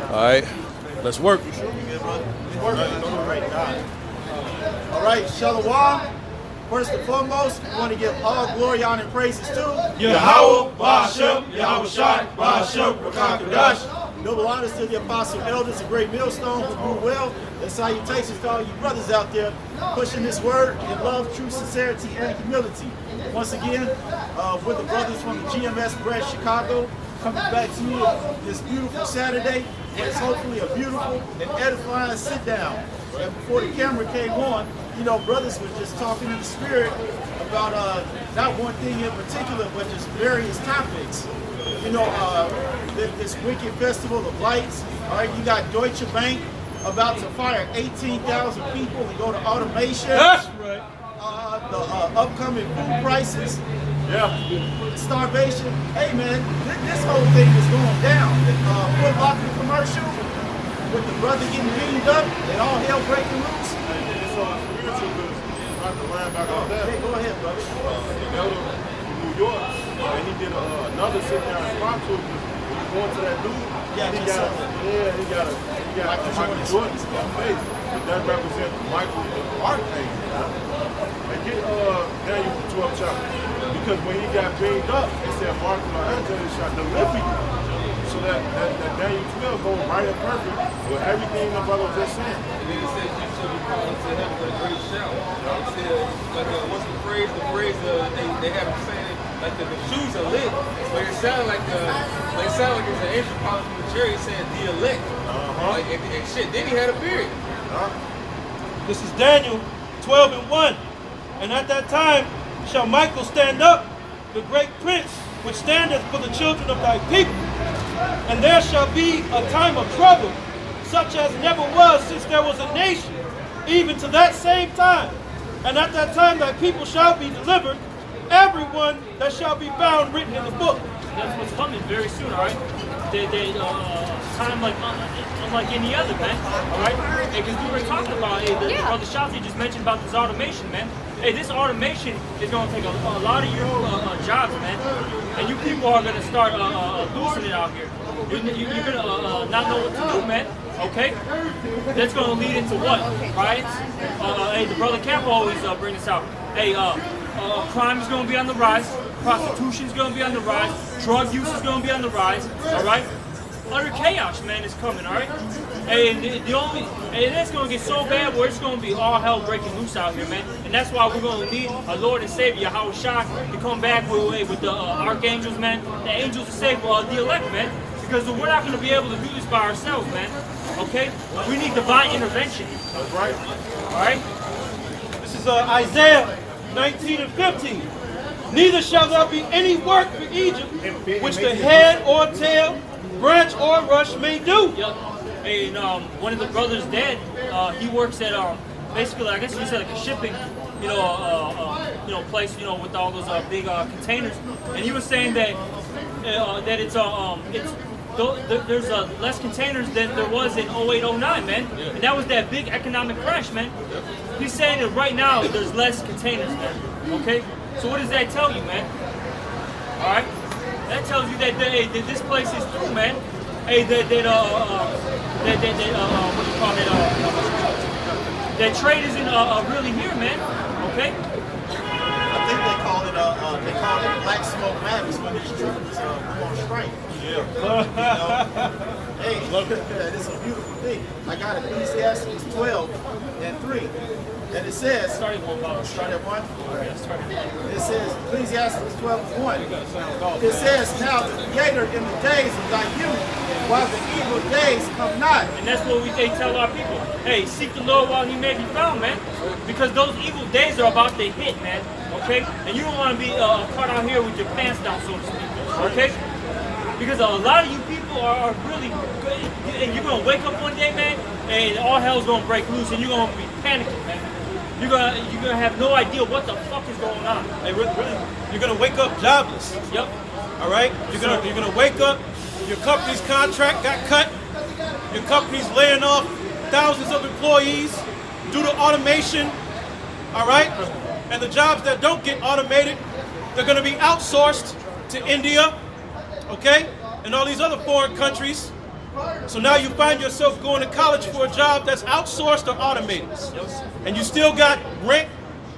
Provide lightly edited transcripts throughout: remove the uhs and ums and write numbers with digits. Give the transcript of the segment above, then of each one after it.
All right, let's work. All right, Shalom. First and foremost, we want to give all glory, honor, and praises to Yahweh, Ba'ashem, Yahweh Shai, Ba'ashem, Rakakadash. Noble honors to the apostle elders of Great Millstone who grew well, and salutations to all you brothers out there pushing this word in love, true sincerity, and humility. Once again, with the brothers from the GMS branch Chicago, coming back to you this beautiful Saturday. It's hopefully a beautiful and edifying sit down. And before the camera came on, you know, brothers were just talking in the spirit about not one thing in particular, but just various topics. You know, this wicked festival of lights. All right, you got Deutsche Bank about to fire 18,000 people and go to automation. That's right. The upcoming food prices. Yeah. Starvation. Hey man, this whole thing is going down. Foot Locker commercial with the brother getting beamed up and all hell breaking loose. It's spiritual business. Not to land back on that. Hey, go ahead, brother. The elder from New York, and he did another sit down and spot to it because when you go into that dude, Yeah, he got Michael Jordan's face. But that represents Michael the Archangel. And get Daniel 12 chapter. Because when he got beamed up, it said Michael the Archangel shot the Olympic. So that Daniel 12 goes right and perfect with everything the brother was just saying. And then it says you shall be called into heaven with a great shout. It said, like, what's the phrase? The phrase they have it saying, like the shoes are lit, but it sounded like it's an angel calling from the chariot saying the elect. Like, and shit. Then he had a beard. This is Daniel 12:1. And at that time shall Michael stand up, the great prince, which standeth for the children of thy people. And there shall be a time of trouble, such as never was since there was a nation, even to that same time. And at that time thy people shall be delivered, everyone that shall be found written in the book. That's what's coming very soon, all right? Time like unlike any other, man. All right? Because we were talking about, Brother Shafi just mentioned about this automation, man. Hey, this automation is going to take a lot of your jobs, man. And you people are going to start losing it out here. You're going to not know what to do, man. Okay? That's going to lead into what? Riots? Hey, the Brother Camp always bring this out. Hey, crime is going to be on the rise. Prostitution is going to be on the rise. Drug use is going to be on the rise. All right? Utter chaos, man, is coming. All right? And it's going to get so bad where it's going to be all hell breaking loose out here, man. And that's why we're going to need our Lord and Savior, Yahweh Shai, to come back with the archangels, man, the angels to save the elect, man. Because we're not going to be able to do this by ourselves, man. Okay? We need divine intervention. That's right. All right? This is Isaiah 19:15. Neither shall there be any work for Egypt, which the head or tail, branch or rush may do. Yep. And one of the brothers dead. He works at basically, I guess you could say like a shipping, place, with all those big containers. And he was saying that there's less containers than there was in 08, 09, man. And that was that big economic crash, man. He's saying that right now there's less containers, man. Okay. So what does that tell you, man? All right. That tells you that this place is through, man. Hey, what do you call it? That trade isn't really here, man. Okay. I think they call it Black Smoke Madness when these troops go on strike. Yeah. Hey, it's a beautiful thing. I got Ecclesiastes 12:3. And it says, start at 1. It says, Ecclesiastes 12:1. It says, now the Creator in the days of thy youth, while the evil days come not. And that's what they tell our people. Hey, seek the Lord while he may be found, man. Because those evil days are about to hit, man. Okay? And you don't want to be caught out here with your pants down, so to speak. Okay? Because a lot of you people are really good. And you're going to wake up one day, man, and all hell's going to break loose, and you're going to be panicking, man. You're gonna have no idea what the fuck is going on. Hey, really, you're gonna wake up jobless. Yep. All right. You're gonna wake up. Your company's contract got cut. Your company's laying off thousands of employees due to automation. All right. And the jobs that don't get automated, they're gonna be outsourced to India, okay, and all these other foreign countries So now you find yourself going to college for a job that's outsourced or automated. And you still got rent,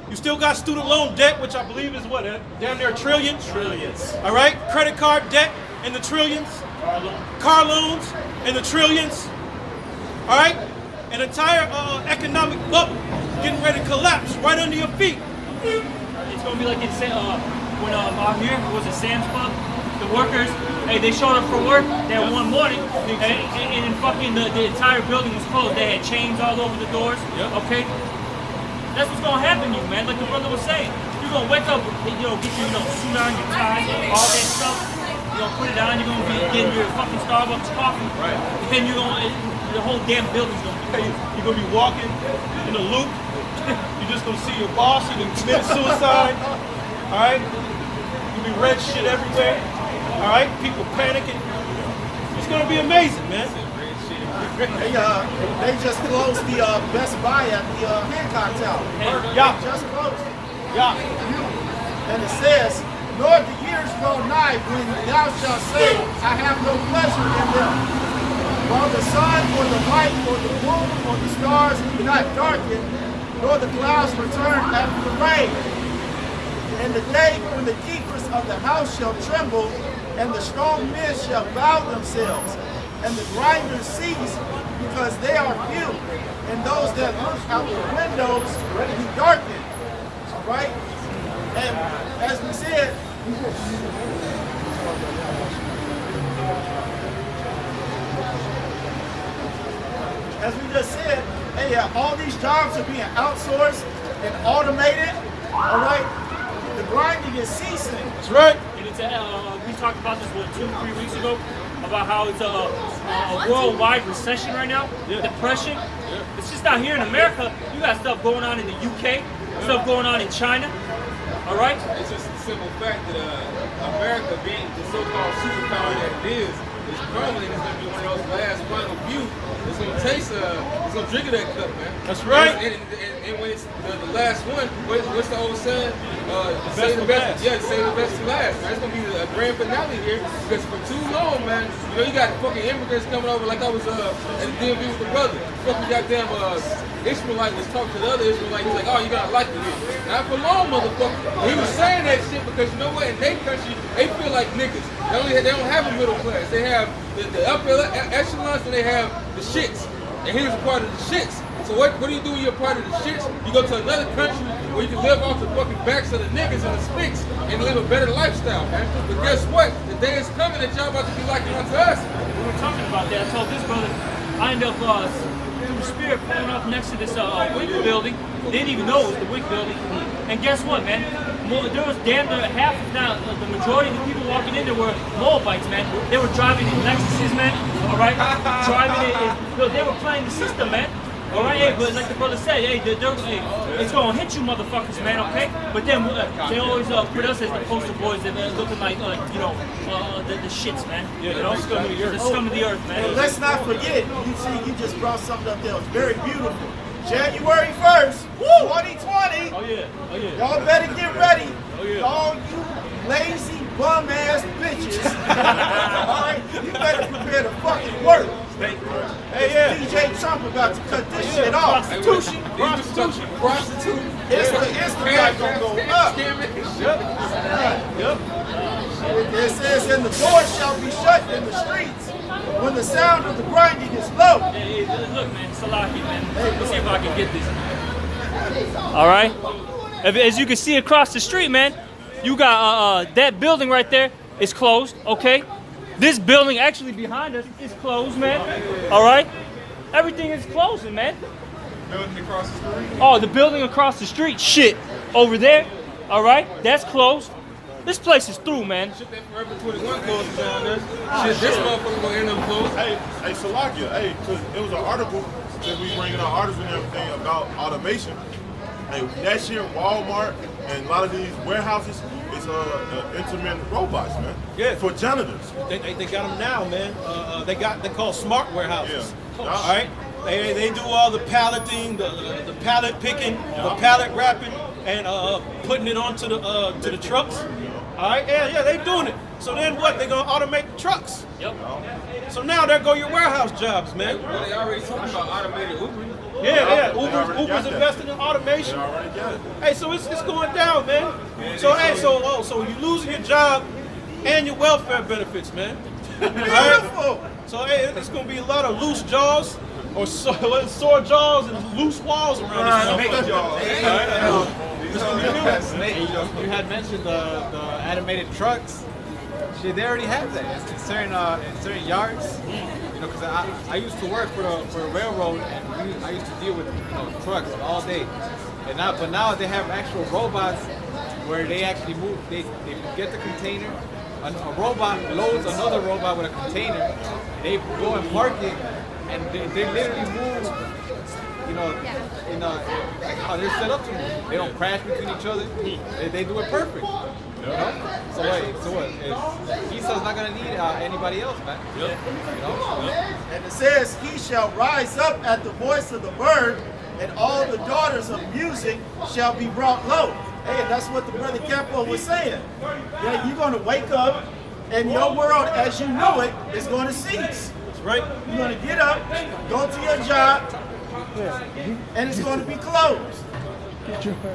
you still got student loan debt, which I believe is what, down there, trillions? Trillions. All right, credit card debt in the trillions, car loans in the trillions, all right? An entire economic bubble getting ready to collapse right under your feet. It's gonna be like in when out here was it Sam's Club. The workers, hey, they showed up for work that one morning, and in fucking the entire building was closed. They had chains all over the doors. Okay, that's what's gonna happen to you, man. Like the brother was saying, you're gonna wake up, get your suit on, your tie, all that stuff. You're gonna put it on. You're gonna be getting your fucking Starbucks coffee. Right. And then the whole damn building's gonna be. You're gonna be walking in a loop. You're just gonna see your boss. You can commit suicide. All right. You'll be red shit everywhere. All right. People panicking. It's gonna be amazing, man. They just closed the Best Buy at the Hancock Tower. Yeah. They just closed it. Yeah. And it says, nor the years go nigh when thou shalt say, I have no pleasure in them. While the sun or the light or the moon or the stars do not darken, nor the clouds return after the rain. And the day when the keepers of the house shall tremble, and the strong men shall bow themselves, and the grinders cease, because they are few, and those that look out the windows be darkened. All right? And as we said, as we just said, hey, all these jobs are being outsourced and automated. All right? The grinding is ceasing. That's right. And it's we talked about this 2-3 weeks ago about how it's a worldwide recession right now, depression. It's just not here in America. You got stuff going on in the UK, stuff going on in China. All right. It's just a simple fact that America, being the so-called superpower that it is probably going to be one of those last final few. It's going to taste, it's going to drink of that cup, man. That's right. And when it's the last one, what's the old saying? Save the best. Yeah, save the best to last. Man. It's going to be a grand finale here because for too long, man, you got fucking immigrants coming over like I was at the DMV with the brother. Fucking goddamn Ishmaelite was talking to the other Ishmaelite. He's like, oh, you gotta like it here. Not for long, motherfucker. He was saying that shit because you know what? In their country, they feel like niggas. They don't have a middle class. They have the upper echelons and they have the shits. And he was a part of the shits. So what do you do when you're a part of the shits? You go to another country where you can live off the fucking backs of the niggas and the sticks and live a better lifestyle, man. But guess what? The day is coming that y'all about to be like it unto us. We were talking about that. I told this brother, I ended up through the spirit pulling up next to this WIC building. Didn't even know it was the WIC building. And guess what, man? There was damn near half, if not the majority of the people walking in there were Moabites, man. They were driving in Lexuses, man. All right, driving it. They were playing the system, man. All right, hey, but like the brother said, hey, it's gonna hit you, motherfuckers, man. Okay, but then they always put us as the poster boys and looking like the shits, man. Yeah, you know, the scum of the earth. The scum of the earth, man. And let's not forget, you just brought something up there. It was very beautiful. January 1st, 2020. Oh yeah. Oh yeah. Y'all better get ready. Oh, yeah. All you lazy bum ass bitches. Alright? You better prepare to fucking work. Hey, yeah. DJ Trump about to cut this shit off. Prostitution. Prostitute. It's not gonna go up. Yep. It says, and the doors shall be shut in the streets when the sound of the grinding is low. Hey, look, man, Salaki, man. Let's see if I can get this. All right. As you can see across the street, man, you got that building right there is closed. Okay. This building actually behind us is closed, man. All right. Everything is closing, man. Building across the street. Oh, the building across the street, shit, over there. All right, that's closed. This place is through, man. Shit, that Forever 21 closes down there. Shit, this motherfucker gonna end up closed. Hey, Salakia, hey, because it was an article that we bringing out articles and everything about automation. Hey, that year, Walmart and a lot of these warehouses is implementing robots, man. Yeah. For janitors. They got them now, man. They're called smart warehouses. Yeah. All right. They do all the palleting, the pallet picking, the pallet wrapping, and putting it onto the trucks. All right. Yeah, they doing it. So then what? They're gonna automate the trucks. Yep. So now there go your warehouse jobs, man. Well, they already talking about automated Uber. Yeah. They already Uber's got that. investing in automation. They already got it. Hey, so it's going down, man. So you losing your job and your welfare benefits, man. All right? Beautiful. So hey, it's gonna be a lot of loose jaws or sore jaws and loose walls around this motherfucker. Nate, you had mentioned the automated trucks. Shit, they already have that in certain yards. You know, because I used to work for the railroad, and I used to deal with trucks all day. But now they have actual robots where they actually move. They get the container. A robot loads another robot with a container. They go and park it, and they literally move. You know, like how they're set up to move. They don't crash between each other. They do it perfect. You know? So what? Esau's not gonna need anybody else, man. You know? And it says, he shall rise up at the voice of the bird, and all the daughters of music shall be brought low. Hey, and that's what the brother Campo was saying. Yeah, you're going to wake up, and your world as you know it is going to cease. That's right. You're going to get up, go to your job, and it's going to be closed.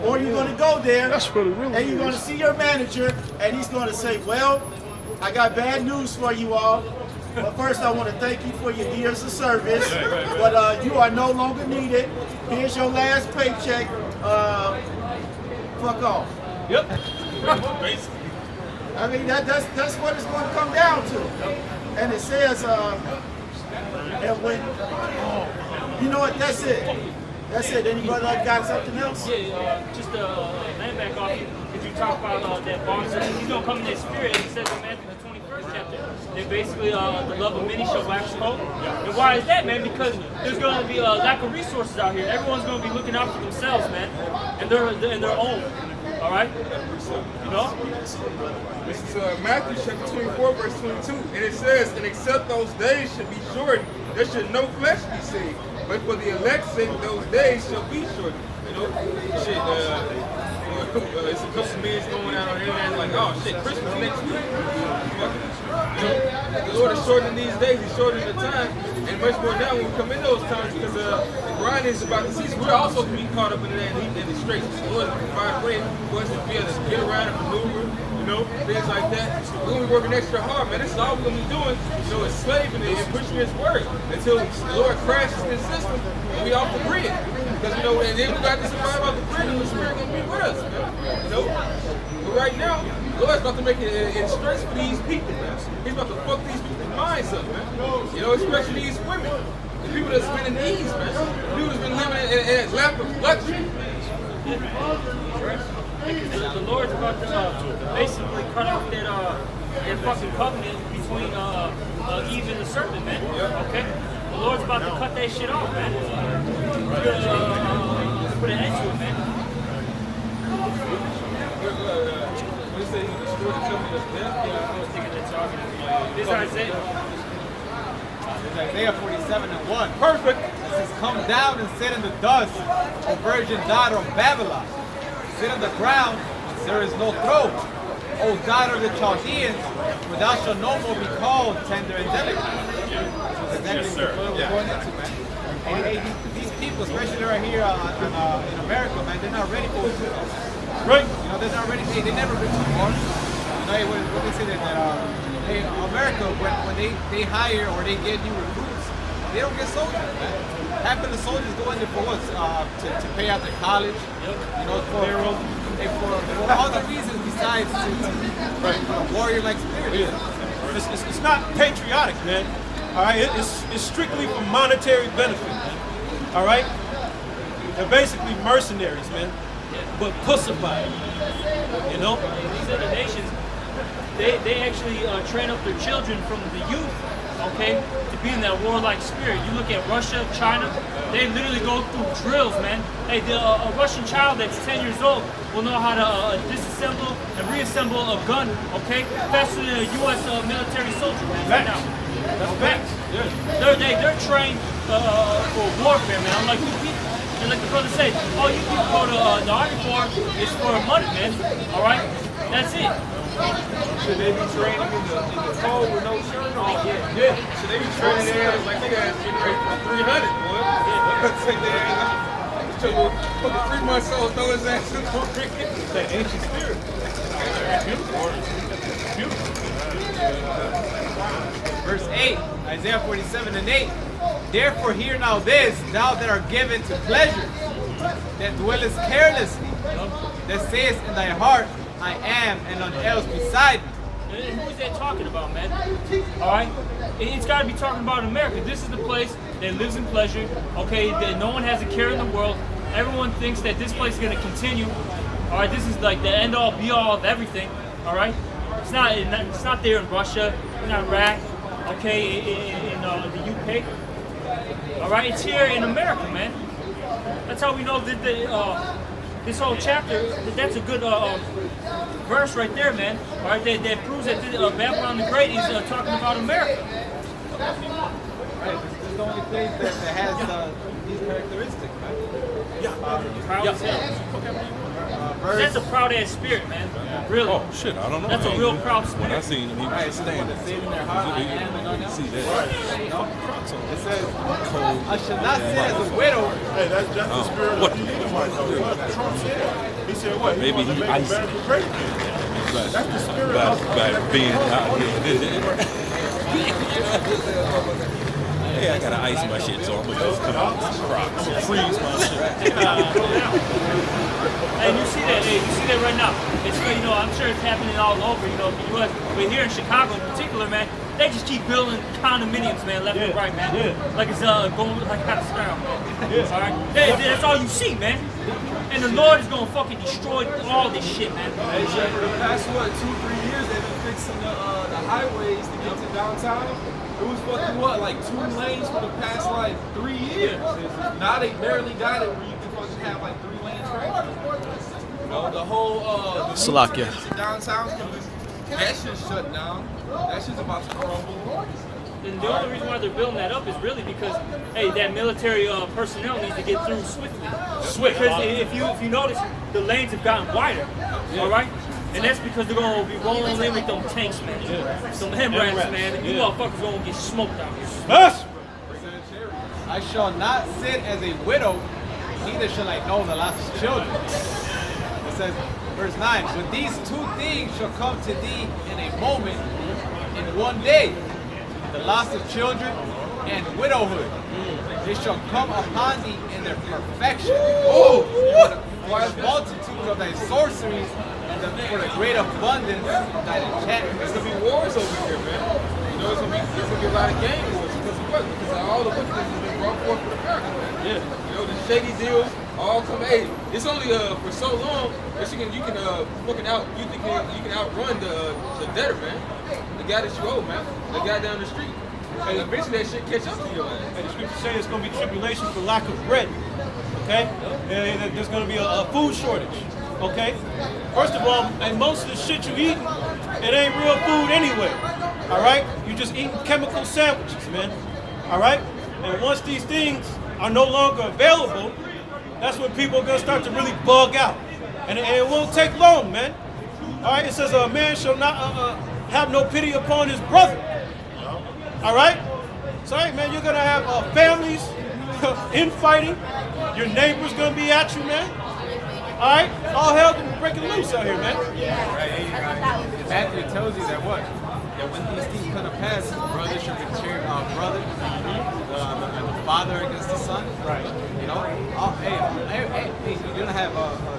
Or you're going to go there, and you're going to see your manager, and he's going to say, well, I got bad news for you all. But first, I want to thank you for your years of service. But you are no longer needed. Here's your last paycheck. Fuck off. Yep. I mean, that's what it's going to come down to. And it says, and when, you know what, that's it. That's it. Anybody got something else? Yeah, just land back off you. If you talk about that bond, he's going to come in that spirit. He says in Matthew the 21st chapter, that basically the love of many shall wax cold. And why is that, man? Because there's going to be a lack of resources out here. Everyone's going to be looking out for themselves, man, and their own. All right? You know? This is Matthew chapter 24, verse 22. And it says, and except those days should be shortened, there should no flesh be saved. But for the elect's sake, those days shall be shortened. You know? Shit, it's a couple memes going out on the internet like, oh shit, Christmas next week. You know, the Lord is shortening these days, He's shortening the time, and much more now when we come in those times because the grind is about to cease. We're also to be caught up in that heat and the straits. The Lord has provided a way for us to be able to get around and maneuver, you know, things like that. We're going to be working extra hard, man. This is all we're going to be doing, you know, is slaving and pushing His word until the Lord crashes this system and we off the grid. Because, you know, and then we got to survive off the grid and the Spirit going to be with us, man. You know? But right now, the Lord's about to make it stress for these people, man. He's about to fuck these people's minds up, man. You know, especially these women. The people that's been in ease, man. The people that's been living in a lap of luxury. The Lord's about to basically cut off that fucking covenant between Eve and the serpent, man. Okay? The Lord's about to cut that shit off, man. Put an end to it, man. What say? He destroyed the covenant of death? This is Isaiah. Isaiah 47:1. Perfect. It says, come down and sit in the dust, O virgin daughter of Babylon. Sit on the ground, there is no throne. O daughter of the Chaldeans, for thou shalt no more be called tender and delicate. That's exactly what we're going into, man. And these people, especially right here in America, man, they're not ready for it. Right. You know, they're not ready. They've never been to war. You know, what they say that hey, America, when they hire or they get new recruits, they don't get soldiers, man. Half of the soldiers go in there for what? To pay out their college. You know, for other reasons besides for a warrior-like spirit. It's not patriotic, man. All right, it's strictly for monetary benefit, man. All right, they're basically mercenaries, man, but pussified. You know, These other nations, they actually train up their children from the youth, okay, to be in that warlike spirit. You look at Russia, China, they literally go through drills, man. Hey, a Russian child that's 10 years old will know how to disassemble and reassemble a gun, okay, faster than a U.S. Military soldier, man, right now. that's facts. Yeah. They're trained for warfare, man. I'm like, you people, and like the brother said, all you people go to the Army for is for money, man. All right. That's it. Should they be training in the cold with no shirt on? Yeah. Should they be training there like they got getting ready for 300, boy? Take their ass out. Put the 3 months old, throw his ass in the ring. That ancient spirit. Verse 8, Isaiah 47:8. Therefore hear now this, thou that are given to pleasure, that dwellest carelessly, that sayest in thy heart, I am, and none else beside me. And who is that talking about, man? All right, it's got to be talking about America. This is the place that lives in pleasure. Okay, that no one has a care in the world. Everyone thinks that this place is going to continue. All right, this is like the end all, be all of everything. All right, it's not there in Russia, in Iraq, okay, in the UK. All right, it's here in America, man. That's how we know that this whole chapter, that's a good verse right there, man. All right, that proves that Babylon the Great is talking about America. Right, this is the only place that has these characteristics, man. Proud as hell. That's a proud ass spirit, man. Really. Oh shit, I don't know. That's a real proud When I spirit. seen him, he Right, was this is what standing. they say in their heart, I am, and none You else. see that? It says, I shall not sit as a widow. Hey, that's the spirit What? of the Edomite, though. What Trump said. He said what? Maybe he he wants to make iced America great again. That's the spirit By of being out here. Hey, I gotta ice my shit, so I'm gonna just come out with some Crocs and freeze my shit. And you see that, right now. It's I'm sure it's happening all over, the U.S. But here in Chicago in particular, man, they just keep building condominiums, man, left and right, man. Like it's going like out of style. All right, that's all you see, man. And the Lord is gonna fucking destroy all this shit, man. Hey, Jeff, for the past, 2-3 years, they've been fixing the highways to get to downtown. It was fucking like 2 lanes for the past 3 years. Now they barely got it where you can fucking have 3 lanes right. The whole Slovakia. downtown, that shit's shut down. That shit's about to crumble. And the only reason why they're building that up is really because, hey, that military personnel needs to get through swiftly. Because if you notice, the lanes have gotten wider. All right. And that's because they're going to be rolling in with them tanks, man. Some Hembrats, man. And you motherfuckers going to get smoked out here. Us! I shall not sit as a widow, neither shall I know the loss of children. It says, verse 9, but these 2 things shall come to thee in a moment, in one day, the loss of children and widowhood. They shall come upon thee in their perfection. Oh! For the multitude of thy sorceries, and for the great abundance of thy enchantments. There's gonna be wars over here, man. It's gonna be a lot of gang wars because of what? Because of all the wickedness has been brought forth for America. Yeah. The shady deals all come. Hey, it's only for so long that you can fucking out. You think you can outrun the debtor, man. The guy that you owe, man. The guy down the street. And eventually that shit catch up to your ass. And the scripture says it's going to be tribulation for lack of bread. Okay? And there's going to be a food shortage. Okay? First of all, and most of the shit you eat, it ain't real food anyway. All right? You just eating chemical sandwiches, man. All right? And once these things are no longer available, that's when people are going to start to really bug out. And it won't take long, man. All right? It says a man shall not have no pity upon his brother. All right? So, hey, man, you're going to have families infighting. Your neighbor's going to be at you, man. All right? All hell can be breaking loose out here, man. Matthew tells you that what? That when these things come to pass, brother should betray brother, and the father against the son. Right. Hey, you're gonna have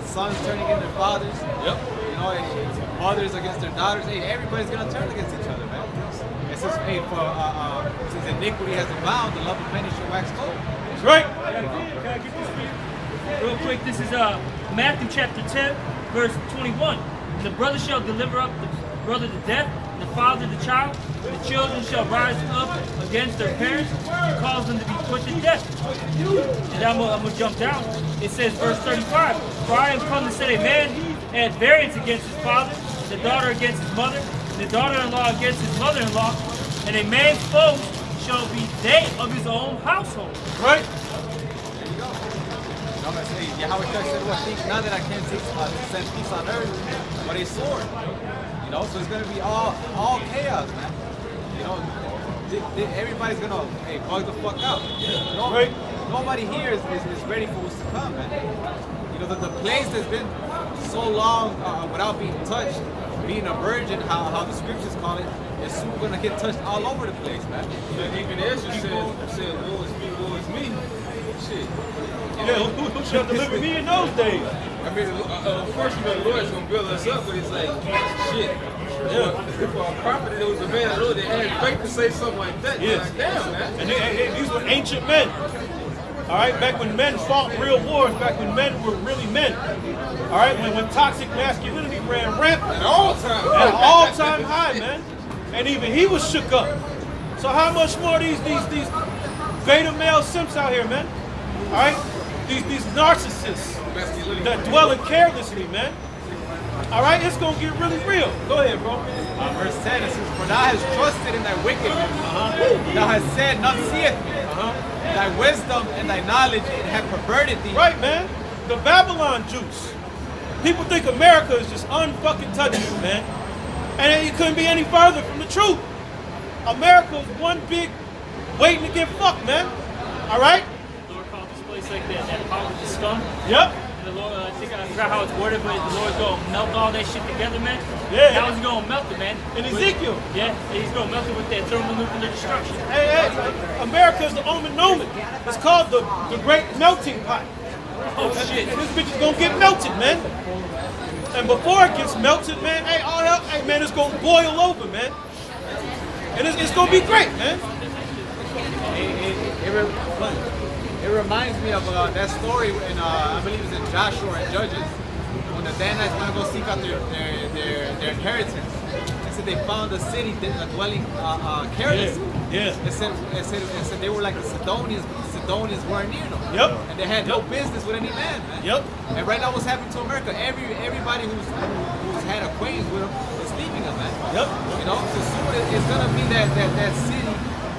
sons turning against their fathers. Yep. Mothers against their daughters. Hey, everybody's gonna turn against each other, man. It says, hey, since iniquity has abounded, the love of many shall wax cold. That's right. Real quick, this is Matthew chapter 10, verse 21. The brother shall deliver up the brother to death, the father the child. The children shall rise up against their parents and cause them to be put to death. And I'm going to jump down. It says, verse 35, for I am come to set a man at variance against his father, the daughter against his mother, the daughter-in-law against his mother-in-law, and a man's foes shall be they of his own household. Right? You know, Yahweh Shai said, "What think not that I can't send peace on earth, but a sword." You know, so it's gonna be all chaos, man. You know, everybody's gonna bug the fuck out. Nobody here is ready for what's to come, man. You know, the place that's been so long without being touched, being a virgin, how the scriptures call it, is soon gonna get touched all over the place, man. Even Ezra said, woe is me. Shit. Yeah, who shall deliver me in those days? I mean, of course, you know, the Lord's gonna build us up, but it's like, shit. For a prophet, there was a man that had faith to say something like that. Yes. Like, damn, man. And these were ancient men. All right, back when men fought real wars, back when men were really men. All right, when toxic masculinity ran rampant. At all times. At an all-time high, man. And even he was shook up. So how much more these beta male simps out here, man? All right, these narcissists that dwell carelessly, man. All right, it's gonna get really real. Go ahead, bro. Verse 10, it says, "For thou hast trusted in thy wickedness. Thou hast said, none seeth me. Thy wisdom and thy knowledge have perverted thee." Right, man. The Babylon juice. People think America is just unfucking touchable, man. And it couldn't be any further from the truth. America is one big waiting to get fucked, man. All right? The Lord called this place like that pot with the scum. Yep. The Lord, I forgot how it's worded, but the Lord's gonna melt all that shit together, man. Yeah. How is he gonna melt it, man? In Ezekiel. Yeah, he's gonna melt it with that thermonuclear destruction. Hey, America is the omen nomen. It's called the Great Melting Pot. Oh shit. And this bitch is gonna get melted, man. And before it gets melted, man, man, it's gonna boil over, man. And it's gonna be great, man. It reminds me of that story in I believe it's in Joshua and Judges, when the Danites want to go seek out their inheritance. It said they found a city dwelling careless. Yeah. It said they were like the Sidonians, but the Sidonians weren't near them. Yep. And they had no business with any land, man. Yep. And right now, what's happening to America? Everybody who's had acquaintance with them is leaving them, man. Yep. You know, so soon it's gonna be that city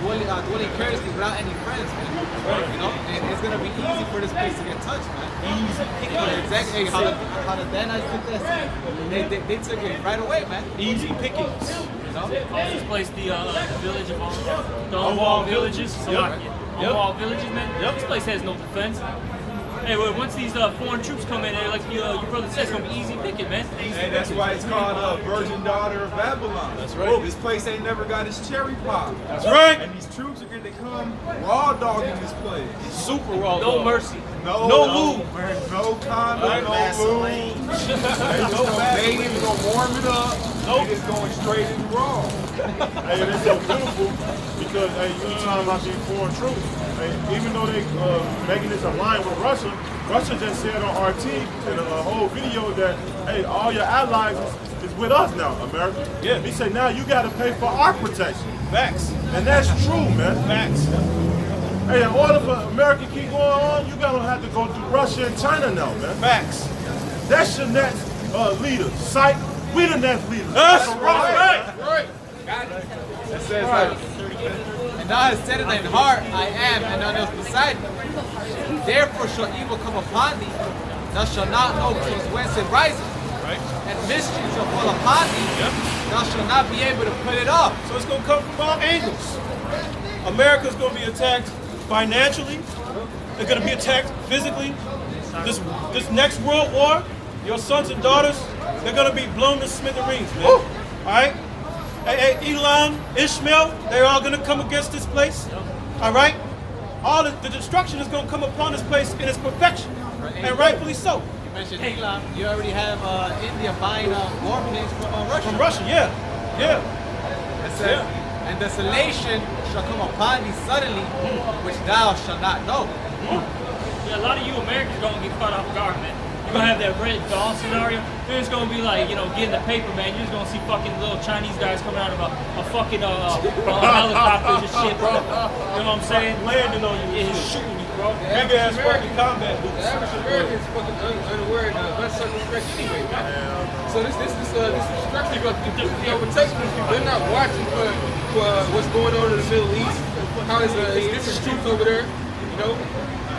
dwelling carelessly without any friends, man. Right. You know, and it's gonna be easy for this place to get touched, man. Easy pickings. Exactly how the Danites took that city, they took it right away, man. Easy pickings. You know? Calls this place the village of the unwalled villages. So unwalled villages, man. Yep. This place has no defense. Hey, well, once these foreign troops come in, like your brother said, it's gonna be easy picking, man. And that's why it's called Virgin Daughter of Babylon. That's right. This place ain't never got its cherry pop. That's right. And these troops are going to come raw dogging this place. Super raw. No mercy. No lube. No condom, Right, no Vaseline. lube. They ain't even going to warm it up. Nope. It's going straight in raw. Hey, and it's so beautiful because, hey, you talking about these foreign troops. Hey, even though they making this alliance with Russia, Russia just said on RT in a whole video that, hey, all your allies is with us now, America. Yeah. He said, now you got to pay for our protection. Facts. And that's true, man. Facts. Hey, in order for America to keep going on, you gotta have to go through Russia and China now, man. Facts. That's your next leader. Psych, we the next leader. That's right. Right. It says, and thou hast said in thine heart, I am, and none else beside me. Therefore shall evil come upon thee, thou shalt not know from whence it rises. Right. And mischief shall fall upon thee, thou shalt not be able to put it off. So it's gonna come from all angles. America's gonna be attacked financially. They're gonna be attacked physically. This next world war, your sons and daughters, they're gonna be blown to smithereens, man. All right. Hey, Elon, Ishmael, they're all gonna come against this place. All right. All the destruction is gonna come upon this place in its perfection, and rightfully so. You mentioned Elon, you already have India buying warplanes from Russia. From Russia, yeah. It says, and desolation shall come upon thee suddenly, which thou shalt not know. Yeah, a lot of you Americans gonna get caught off guard, man. You're gonna have that Red Dawn scenario. You're just gonna be like, getting the paper, man. You're just gonna see fucking little Chinese guys coming out of a fucking helicopters and shit, bro. You know what I'm saying? Landing on you, Yeah, he's shooting you, bro. big ass fucking combat The boots. average American is fucking unaware and less circumspect anyway, man. So this destruction going to overtake them. They're not watching for what's going on in the Middle East. How it's different troops over there,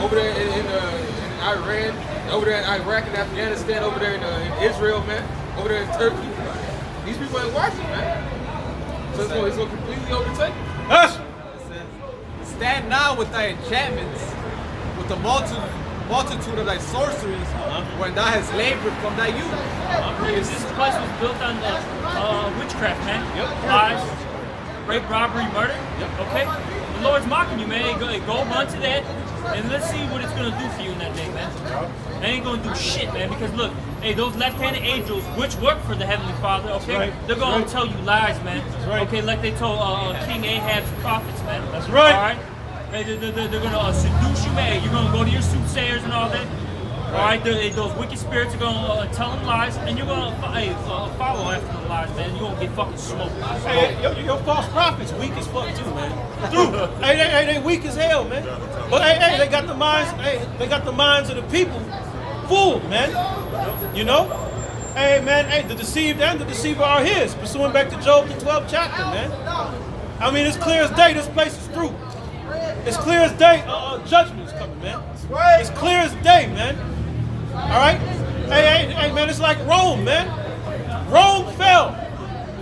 over there in Iran, over there in Iraq and Afghanistan, over there in Israel, man, over there in Turkey. These people ain't watching, man. So it's gonna completely overtake them. Yes. Stand now with thy enchantments, with the multitude of thy sorceries, when thou hast labored from thy youth. This place was built on witchcraft, man. Lies, rape, robbery, murder. Okay? The Lord's mocking you, man. Hey, go run to that, and let's see what it's going to do for you in that day, man. It ain't going to do shit, man, because look, hey, those left-handed angels, which work for the Heavenly Father, okay? Right. They're going to tell you lies, man. Right. Okay, like they told King Ahab's prophets, man. That's right. All right? Hey, they're going to seduce you, man. You're going to go to your soothsayers and all that. All right, those wicked spirits are gonna tell them lies, and you're gonna follow after the lies, man. You're gonna get fucking smoked. Hey, your false prophets weak as fuck too, man. Dude, they weak as hell, man. But hey, they got the minds. Hey, they got the minds of the people fooled, man. You know. Hey, man. Hey, the deceived and the deceiver are his. Pursuing back to Job, the 12th chapter, man. I mean, it's clear as day. This place is through. It's clear as day. Judgment is coming, man. It's clear as day, man. All right? Hey, man, it's like Rome, man. Rome fell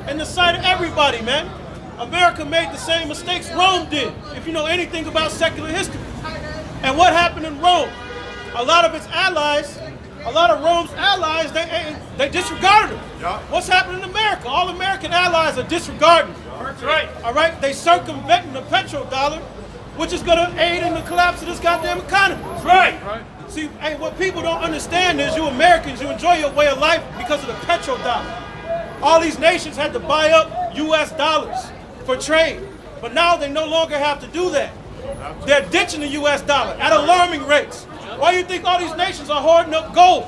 in the sight of everybody, man. America made the same mistakes Rome did, if you know anything about secular history. And what happened in Rome? A lot of its allies, a lot of Rome's allies, they disregarded them. Yeah. What's happening in America? All American allies are disregarding. That's right. All right? They circumventing the petrodollar, which is going to aid in the collapse of this goddamn economy. That's right. See, hey, what people don't understand is you Americans, you enjoy your way of life because of the petrodollar. All these nations had to buy up U.S. dollars for trade, but now they no longer have to do that. They're ditching the U.S. dollar at alarming rates. Why do you think all these nations are hoarding up gold?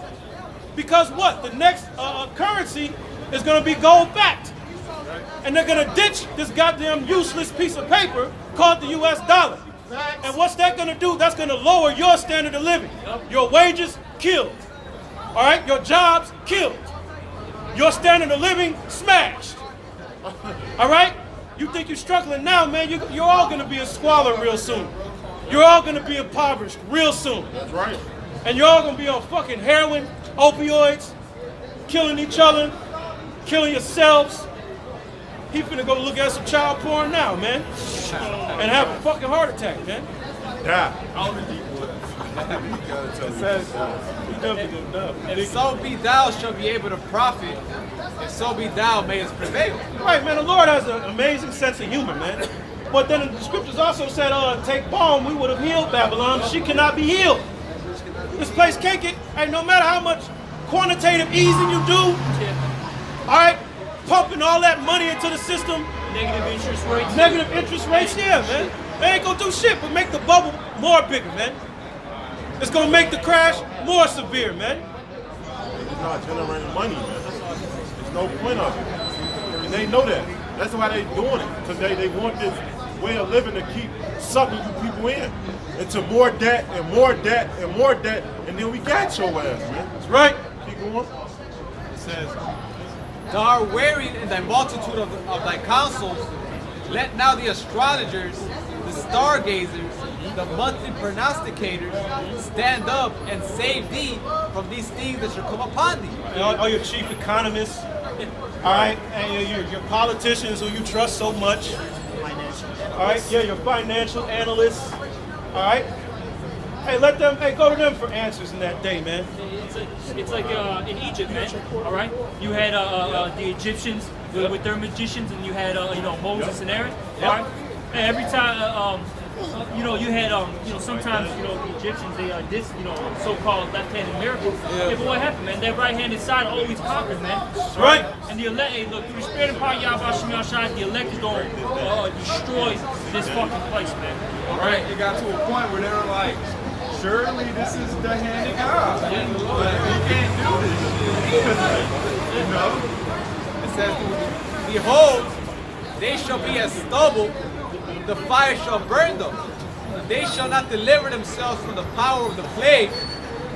Because what? The next currency is going to be gold-backed. And they're going to ditch this goddamn useless piece of paper called the U.S. dollar. And what's that going to do? That's going to lower your standard of living. Your wages, killed. All right? Your jobs, killed. Your standard of living, smashed. All right? You think you're struggling now, man. You're all going to be a squalor real soon. You're all going to be impoverished real soon. That's right. And you're all going to be on fucking heroin, opioids, killing each other, killing yourselves. He finna go look at some child porn now, man. And have a fucking heart attack, man. Die. It says, and so be thou shall be able to profit, and so be thou mayest prevail. Right, man, the Lord has an amazing sense of humor, man. But then the scriptures also said, take balm, we would have healed Babylon. She cannot be healed. This place can't get, hey, no matter how much quantitative easing you do, all right, pumping all that money into the system. Negative interest rates. Negative interest rates, yeah, man. They ain't gonna do shit but make the bubble more bigger, man. It's gonna make the crash more severe, man. It's not generating money, man. There's no point of it. And they know that. That's why they doing it. Because they want this way of living to keep sucking you people in. Into more debt and more debt and more debt. And then we got your ass, man. That's right. Keep going. It says, thou art wearied in thy multitude of thy counsels. Let now the astrologers, the stargazers, the monthly prognosticators stand up and save thee from these things that shall come upon thee. All your chief economists, all right, and your politicians who you trust so much, all right, yeah, your financial analysts, all right. Hey, let them, go to them for answers in that day, man. It's like in Egypt, man. All right, you had the Egyptians with their magicians, and you had Moses and Aaron. All right, and every time you had sometimes the Egyptians they did so-called left-handed miracles. Yeah, but what happened, man? That right-handed side always conquered, man. That's right. And the elect, look, through the spirit and power of Yahweh Shem Yahshai, the elect is going to destroy this fucking place, man. All right, it got to a point where they were like, surely this is the hand of God. But we can't do this. You know? It says, behold, they shall be as stubble, the fire shall burn them. They shall not deliver themselves from the power of the plague.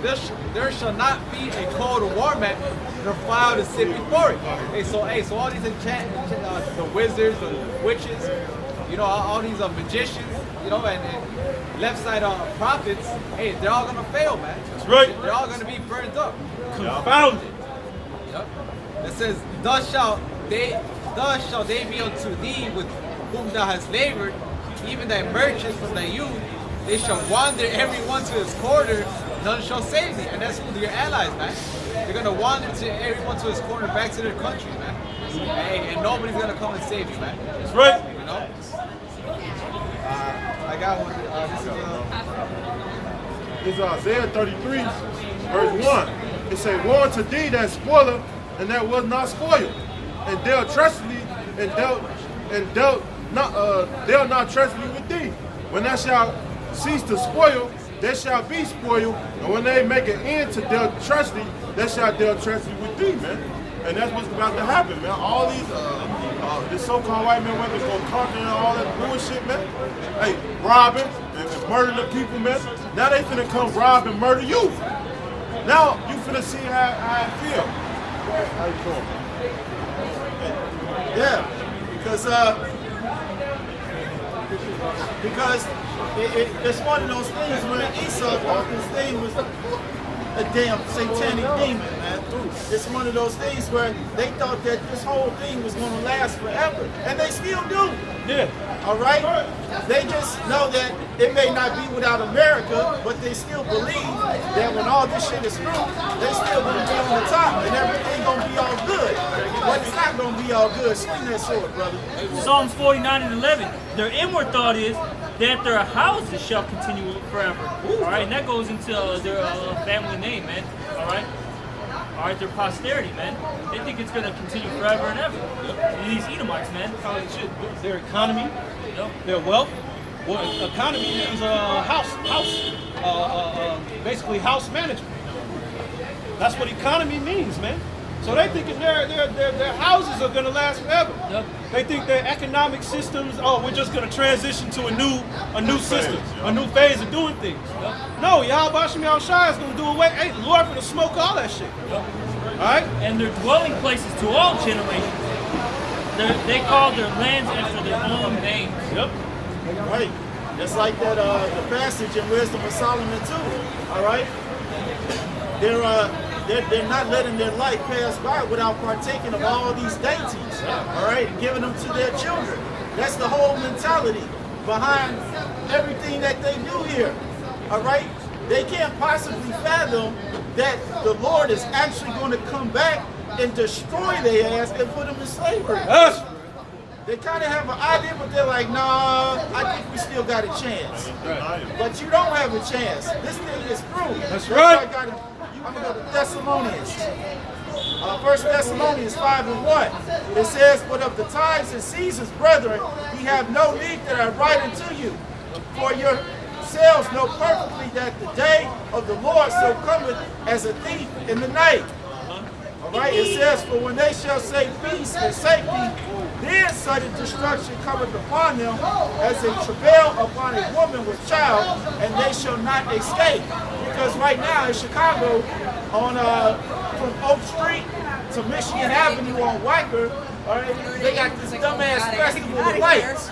There shall not be a cold or warm at, nor fire to sit before it. So all these enchantments, the wizards, the witches, all these magicians, you know, and left side prophets, hey, they're all gonna fail, man. That's right. They're all gonna be burned up. Confounded. Yep. It says, thus shall they be unto thee with whom thou hast labored, even thy merchants from thy youth. They shall wander every one to his quarter, none shall save thee. And that's your allies, man. They're gonna wander to everyone to his corner, back to their country, man. Hey, and nobody's gonna come and save you, man. That's right. You know? I got one. This is Isaiah 33, verse 1. It say, woe unto thee that spoiler, and that was not spoiled, and dealt treacherously, and dealt not treacherously with thee. When thou shalt cease to spoil, there shall be spoiled, and when they make an end to deal treacherously, they shall deal treacherously with thee, man. And that's what's about to happen, man. All these, the so-called white men went to go conquer and all that bullshit, man. Hey, robbing and murder the people, man. Now they finna come rob and murder you. Now you finna see how it feel. How you doing? Yeah, because it's one of those things where Esau thought this thing was a damn satanic demon, man. It's one of those things where they thought that this whole thing was going to last forever, and they still do. Yeah. All right? They just know that it may not be without America, but they still believe that when all this shit is through, they still going to be on the top, and everything going to be all good. But it's not going to be all good. Swing that sword, brother. Psalms 49 and 11. Their inward thought is that their houses shall continue forever. All right, and that goes into their family name, man. All right. All right, their posterity, man. They think it's gonna continue forever and ever. These Edomites, man. Their economy, their wealth. Well, economy means basically house management. That's what economy means, man. So they thinking their houses are gonna last forever. Yep. They think their economic systems, we're just gonna transition to a new system, a new phase of doing things. Yep. No, Yahweh Hashem Yahushua is gonna do away. Hey, the Lord gonna smoke all that shit. Yep. All right? And their dwelling places to all generations. They call their lands after their own names. Yep. Right. Just like that the passage in Wisdom of Solomon too. All right. They're not letting their life pass by without partaking of all these dainties, all right, and giving them to their children. That's the whole mentality behind everything that they do here, all right? They can't possibly fathom that the Lord is actually going to come back and destroy their ass and put them in slavery. Yes. They kind of have an idea, but they're like, nah, I think we still got a chance. But you don't have a chance. This thing is through. That's right. I'm going to go to Thessalonians. 1 Thessalonians 5 and 1. It says, but of the times and seasons, brethren, ye have no need that I write unto you. For yourselves know perfectly that the day of the Lord so cometh as a thief in the night. All right, it says, for when they shall say peace and safety, then sudden destruction cometh upon them as a travail upon a woman with child, and they shall not escape. Because right now in Chicago, on from Oak Street to Michigan Avenue on Weicker, all right, they got this dumbass festival of lights.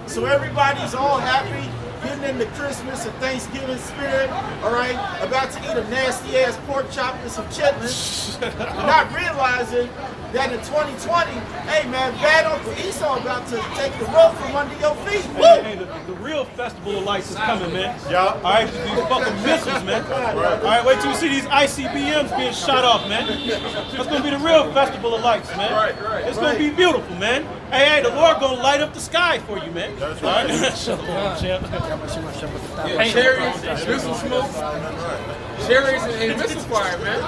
So everybody's all happy, getting in the Christmas and Thanksgiving spirit, all right, about to eat a nasty ass pork chop and some chitlins, not realizing that in 2020, hey man, bad Uncle Esau about to take the rug from under your feet. Hey, the real festival of lights is coming, man. Yeah. All right, these fucking missiles, man. All right, wait till you see these ICBMs being shot off, man. That's gonna be the real festival of lights, man. Right. It's gonna be beautiful, man. Hey, the Lord gonna light up the sky for you, man. That's right. All right? Shalom, champ. Yeah, cherries, missile smoke, cherries and missile fire, man.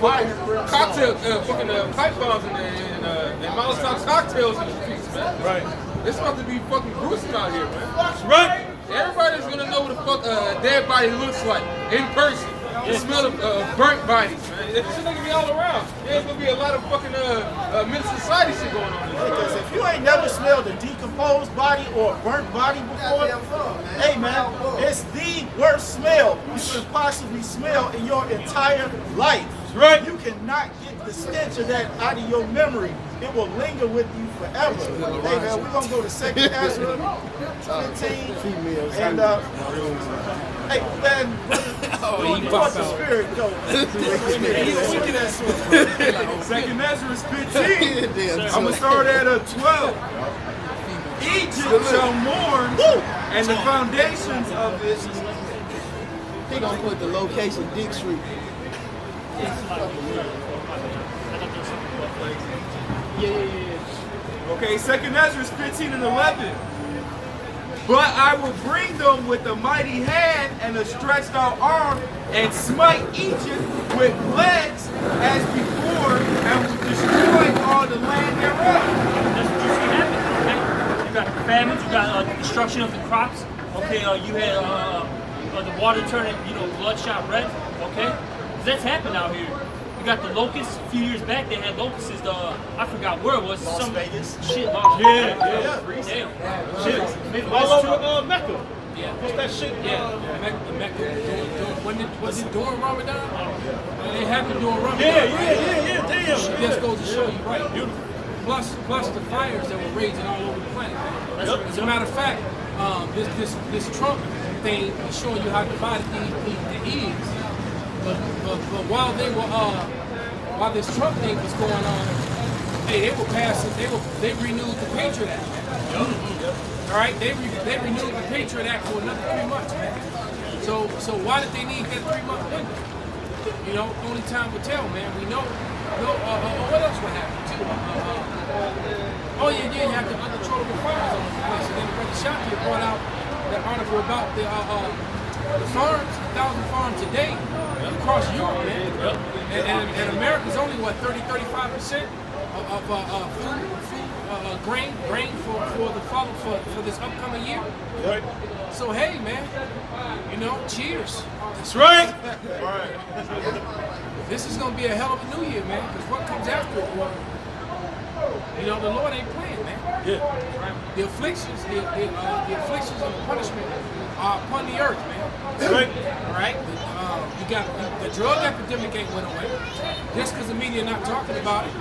Fire, cocktail, fucking pipe bombs and Molotov cocktails in the streets, man. Right. It's about to be fucking gruesome out here, man. That's right. Everybody's gonna know what the fuck a dead body looks like in person. The smell of burnt bodies, man. It's just gonna be all around. There's gonna be a lot of fucking mental society shit going on. Because if you ain't never smelled a decomposed body or a burnt body before, hey man, it's the worst smell you could possibly smell in your entire life. Right. You cannot get the stench of that out of your memory. It will linger with you forever. Hey man, we're gonna go to 2nd Ezra 15. And hey man, what's the spirit though? Second Ezra is 15. I'm gonna start at 12. Egypt shall mourn, and the foundations of it. He gonna put the location Dick Street. Okay, 2nd Ezra is 15 and 11. But I will bring them with a mighty hand and a stretched out arm, and smite Egypt with plagues as before, and will destroy all the land thereof. That's what you see happen. Okay? You got famines, you got destruction of the crops. Okay, you had the water turning, bloodshot red. Okay, that's happened out here. You got the locusts. A few years back, they had locusts. I forgot where it was. Las Vegas. Shit, Yeah. Damn. Shit. Maybe All over Mecca. Yeah. What's that shit? Mecca. Was it during Ramadan? It happened during Ramadan. Yeah. Damn. It just goes to show you, right? Beautiful. Plus the fires that were raging all over the planet. As a matter of fact, this Trump thing is showing you how divided the is. But while while this Trump thing was going on, hey, they renewed the Patriot Act. All right, they renewed the Patriot Act for another 3 months, man. So why did they need that 3-month window? Only time will tell, man. We know. What else would happen too? You have the uncontrollable fires on the place. And then Brother Shaki brought out that article about the farms, 1,000 farms a day across Europe, man. And America's only 30-35% of food, grain for this upcoming year. Right. So hey, man, cheers. That's right. This is gonna be a hell of a new year, man. Because what comes after it, the Lord ain't playing, man. Yeah. The afflictions, the afflictions and the punishment are upon the earth, man. That's right. All right. You got the drug epidemic ain't went away. Just because the media not talking about it,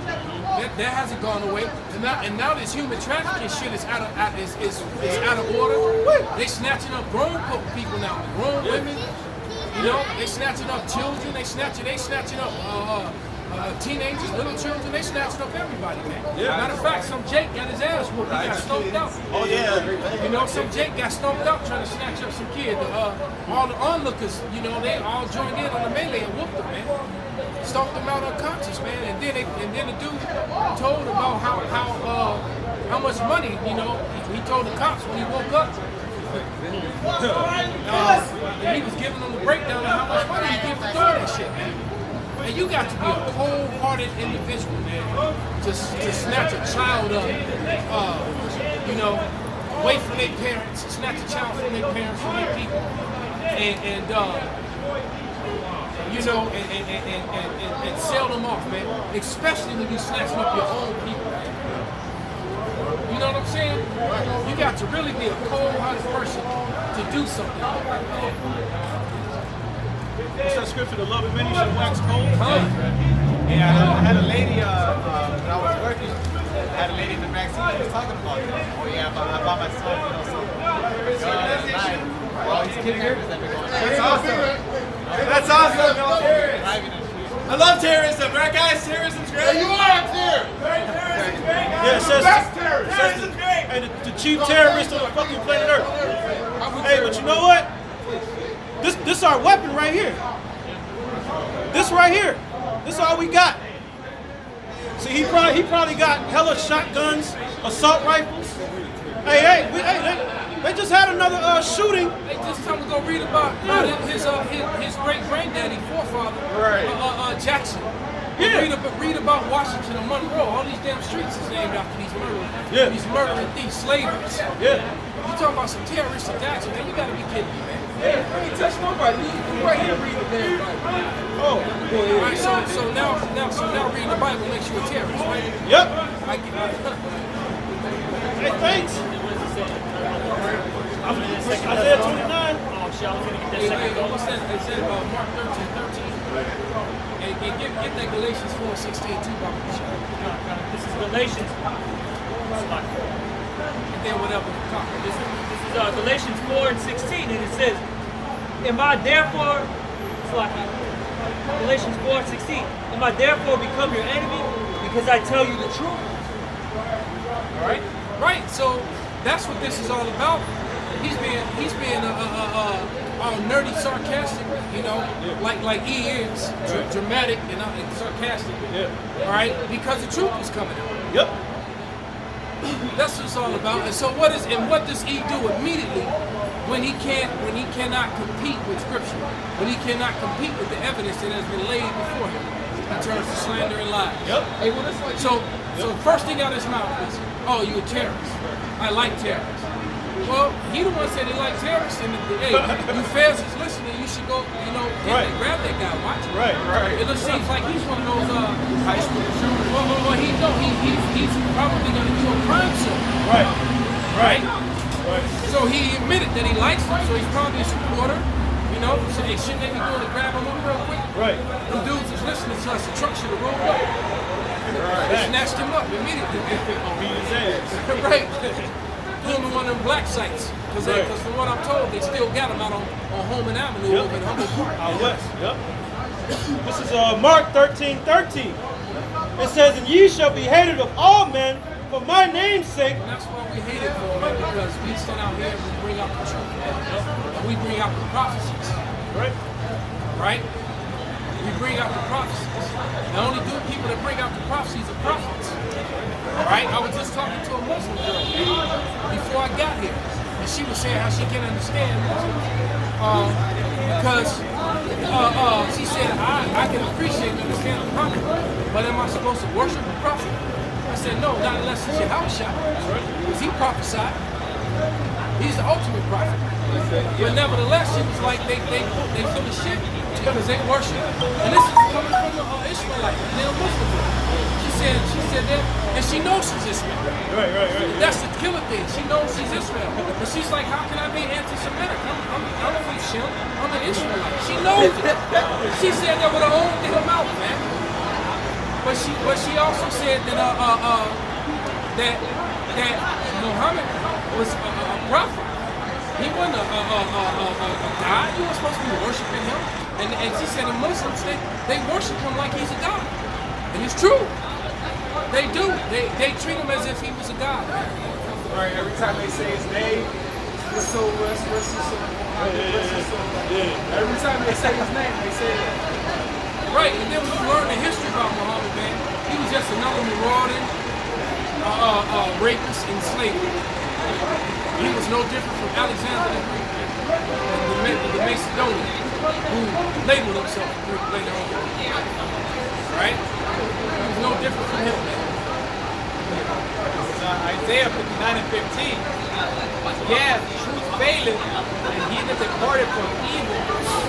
that hasn't gone away. And now this human trafficking shit is out of order. They snatching up grown people now, grown women. They snatching up children. They snatching up teenagers, little children. They snatching up everybody, man. Yeah. Matter of fact, some Jake got his ass whooped. He got stoned out. Oh yeah. Some Jake got stoned out trying to snatch up some kid. All the onlookers, they all joined in on the melee and whooped him, man. Stomped him out unconscious, man. And then the dude told about how much money, he told the cops when he woke up. He was giving them the breakdown of how much money he gave for doing that shit, man. And you got to be a cold-hearted individual, man, to snatch a child up, away from their parents, snatch a child from their parents, from their people, and sell them off, man. Especially when you snatching up your own people. You know what I'm saying? You got to really be a cold-hearted person to do something. What's that scripture? The love of many shall wax cold. Yeah, I had a lady, when I was working, I had a lady in the backseat who was talking about that. Oh yeah, I bought my son, some knife. Well, he's kidding her. That's awesome. That's awesome. I love terrorism, right guys? Terrorism's great. You are a terrorist. Yeah, it says hey, the chief terrorist on the fucking planet Earth. Hey, but you know what? This is our weapon right here. This right here. This is all we got. See, he probably got hella shotguns, assault rifles. Hey, they just had another shooting. They just time to go read about his great granddaddy, forefather, Jackson. Yeah. Read about Washington and Monroe. All these damn streets is named after these murdering thieves, slavers. Yeah. You talking about some terroristic action, man? You gotta be kidding me, man. Hey, I ain't touched nobody. You right here reading the damn Bible. Oh. All right, so now reading the Bible makes you a terrorist, right? Yep. I get Hey, thanks. Isaiah 29. Oh, shit, I was gonna get that Hey, second goal. what's that? They said Mark 13:13. and get that Galatians 4:16 too, Baba Bishop. This is Galatians. And then whatever. This is Galatians 4:16, and it says, "Am I therefore, Galatians 4:16, am I therefore become your enemy because I tell you the truth?" All right, right. So that's what this is all about. He's being all nerdy, sarcastic, you know, like he is, dramatic and sarcastic. Yeah. All right, because the truth is coming out. Yep. That's what it's all about. And so what does he do immediately when he cannot compete with Scripture, when he cannot compete with the evidence that has been laid before him? He turns to slander and lies. Yep. Hey, well, that's like so first thing out of his mouth is, "Oh, you a terrorist. I like terrorists." Well, he the one said he liked terrorists, and hey, you fans is listening, you should go, you know, grab that guy, watch him. Right. It just seems like he's one of those high school shooters. Well, he's probably going to do a crime soon. Right. So he admitted that he likes him, so he's probably a supporter. You know, so they shouldn't they be going to grab him up real quick? Right. The dudes is listening to us, the truck should have rolled up. They snatched him up immediately. Beat his ass. Right. Threw him in one of them black sites. Because from what I'm told, they still got him out on Holman Avenue over in Humboldt Park. Out west. Yep. This is Mark 13:13. It says, "And ye shall be hated of all men for my name's sake." And that's why we hate it for him, because we stand out here and we bring out the truth. And we bring out the prophecies. Right? We bring out the prophecies. The only good people that bring out the prophecies are prophets. Right? I was just talking to a Muslim girl before I got here. And she was saying how she can understand because she said, I can appreciate and understand the prophet, but am I supposed to worship the prophet? I said, no, not unless it's your house shot. Because he prophesied. He's the ultimate prophet. But nevertheless, she was like, they full of shit because they worship. And this is coming from an Israelite, they're Muslim. She said that, and she knows she's Israel. Right. That's the killer thing. She knows she's Israel. But she's like, how can I be anti-Semitic? I'm from Shem. I'm an Israelite. She knows it. She said that with her own damn mouth, man. But she also said that that Muhammad was a prophet. He wasn't a god. You were supposed to be worshiping him. And she said the Muslims, they worship him like he's a god. And it's true. They do. They treat him as if he was a god. Right, every time they say his name, rest his soul. Every time they say his name, they say it. Right, and then when you learn the history about Muhammad, man, he was just another marauding, rapist and slavery. He was no different from Alexander the Greek, the Macedonian, who labeled himself Greek later on. Right? He was no different from him, man. Isaiah 59:15. Yeah, truth faileth, and he that departed from evil,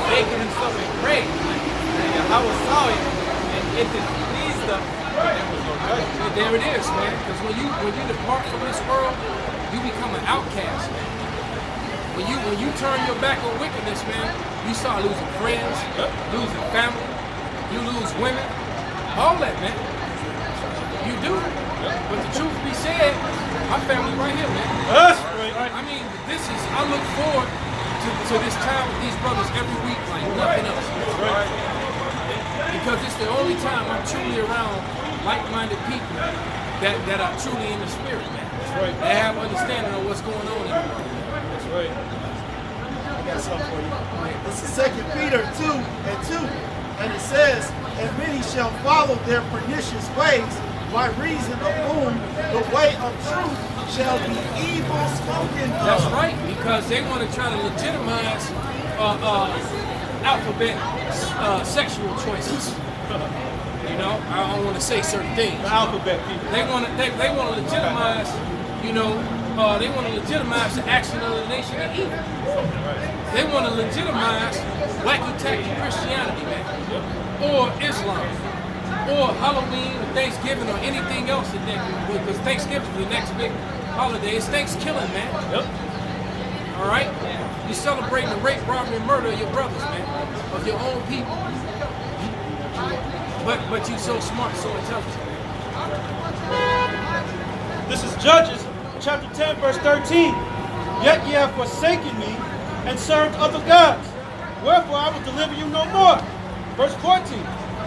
making himself a great. And Yahweh saw it, and it displeased them, but there was no judgment. And there it is, man. Because when you depart from this world, you become an outcast, man. When you turn your back on wickedness, man, you start losing friends, losing family, you lose women, all that, man. You do. But the truth be said, my family right here, man. I mean, I look forward to this time with these brothers every week like nothing else. Because it's the only time I'm truly around like-minded people that are truly in the spirit, man. They have understanding of what's going on in the world. That's right. I got something for you. This is 2 Peter 2:2. And it says, and many shall follow their pernicious ways, by reason of whom the way of truth shall be evil spoken of. That's right, because they want to try to legitimize alphabet sexual choices. You know, I don't want to say certain things. The alphabet people. They want to legitimize, you know, they want to legitimize the action of the nation of evil. They want to legitimize wacky tacky Christianity, man, or Islam, or Halloween, or Thanksgiving, or anything else that because Thanksgiving is the next big holiday. It's Thanksgiving, man. All right? You're celebrating the rape, robbery, and murder of your brothers, man, of your own people. But you so smart, so intelligent. This is Judges chapter 10, verse 13. Yet ye have forsaken me and served other gods. Wherefore I will deliver you no more. Verse 14.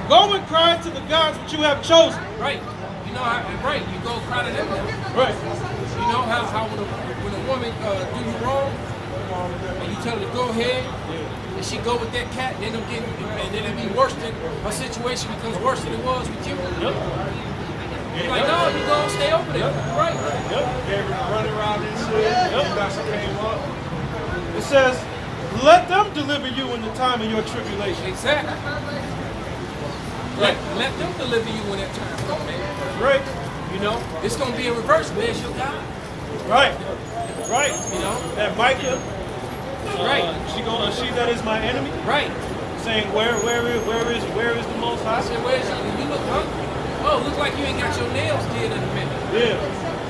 Go and cry to the gods which you have chosen. Right. You know, right. You go cry to them. Right. You know how when a woman do you wrong, and you tell her to go ahead, and she go with that cat, and then it be worse than her situation becomes worse than it was with you. Yep. You're like, no, you go stay over there. Right. Yep. Gave her the runaround and shit. Yep. That's what came up. It says, let them deliver you in the time of your tribulation. Exactly. Let them deliver you when that time comes, man. Right. You know, it's gonna be a reverse, man. Your God. Right. Right. You know. And Micah. Right. She that is my enemy. Right. Saying where is the Most High? I said, where is he? You look hungry. Oh, look like you ain't got your nails did in a minute. Yeah.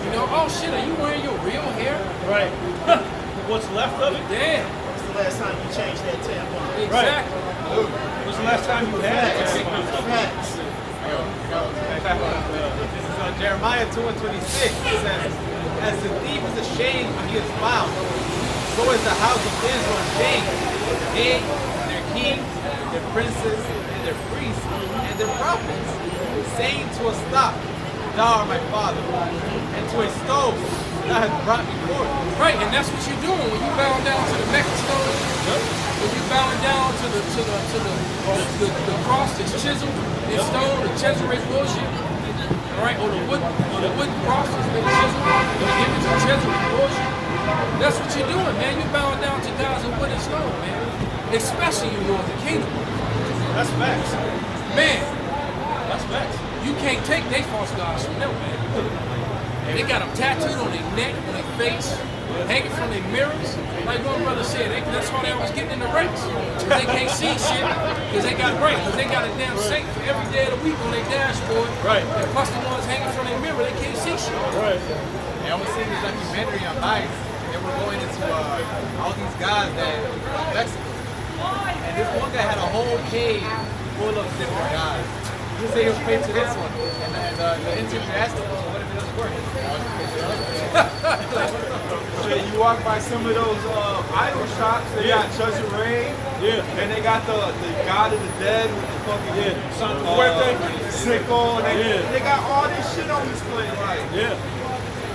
You know. Oh shit, are you wearing your real hair? Right. What's left of it? Damn. When's the last time you changed that tampon? Exactly. When's the last time you had it? Facts. This is Jeremiah 2:26. It says, as the thief is ashamed when he is found, so is the house of Israel ashamed. They, their kings, their princes, and their priests, and their prophets, saying to a stock, thou art my father, and to a stove, thou hast brought me forth. Right, and that's what you're doing when you bow down to the Mecca stone. When you bow down to the cross that's chiseled in stone, the Chezerate bullshit. All right, or the wooden cross that's been chiseled, the image of Chezerate bullshit. That's what you're doing, man. You bow down to gods of wood and stone, man. Especially in Northern Kingdom. That's facts. Man, That's facts. you can't take their false gods from them, man. They got them tattooed on their neck, on their face, hanging from their mirrors. Like one brother said, that's why they always getting in the wrecks. Because they can't see shit, because they got breaks. Because they got a damn saint for every day of the week on their dashboard. Right. And plus the ones hanging from their mirror, they can't see shit. Right. And I was seeing this documentary on Vice. They were going into all these guys that in Mexico. And this one guy had a whole cave full of different guys. He said he was paid to this one. And the intern asked him, well, what if it doesn't work? Shit, you walk by some of those idol shops, they got Chezerate, and they got the God of the Dead with the fucking Son sickle, and they got all this shit on display, like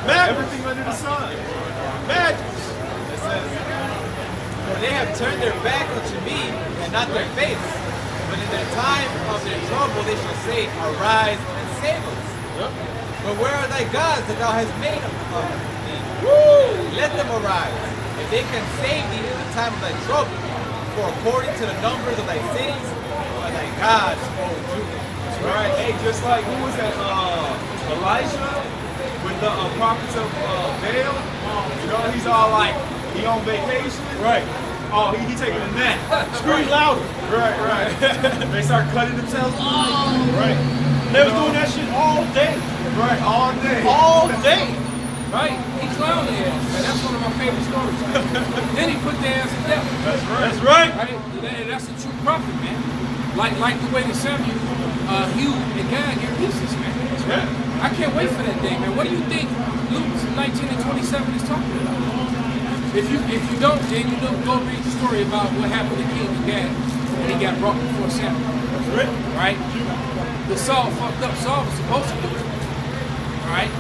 everything under the sun. Magic. It says, for they have turned their back unto me and not their face. But in the time of their trouble they shall say, arise and save us. But where are thy gods that thou hast made of thee? Let them arise, if they can save thee in the time of thy trouble. For according to the numbers of thy cities are thy gods, O Judah. Right, hey, just like, who was that, Elijah, with the prophets of Baal, you know, he's all like, he on vacation. Right. Oh, he taking a nap. Scream louder. Right. They start cutting themselves. Right. They was doing that shit all day. Right, all day. All day. Right? He clowned their ass, man. That's one of my favorite stories. Then he put their ass to death. That's right. That's right. That's a true prophet, man. Like the way that Samuel, Hugh, and God get pieces, man. That's right. I can't wait for that day, man. What do you think Luke 19 and 27 is talking about? If you don't, then you don't go read the story about what happened to King Agag when he got brought before Samuel. That's right. Right? The Saul fucked up. Saul was supposed to do it. All right?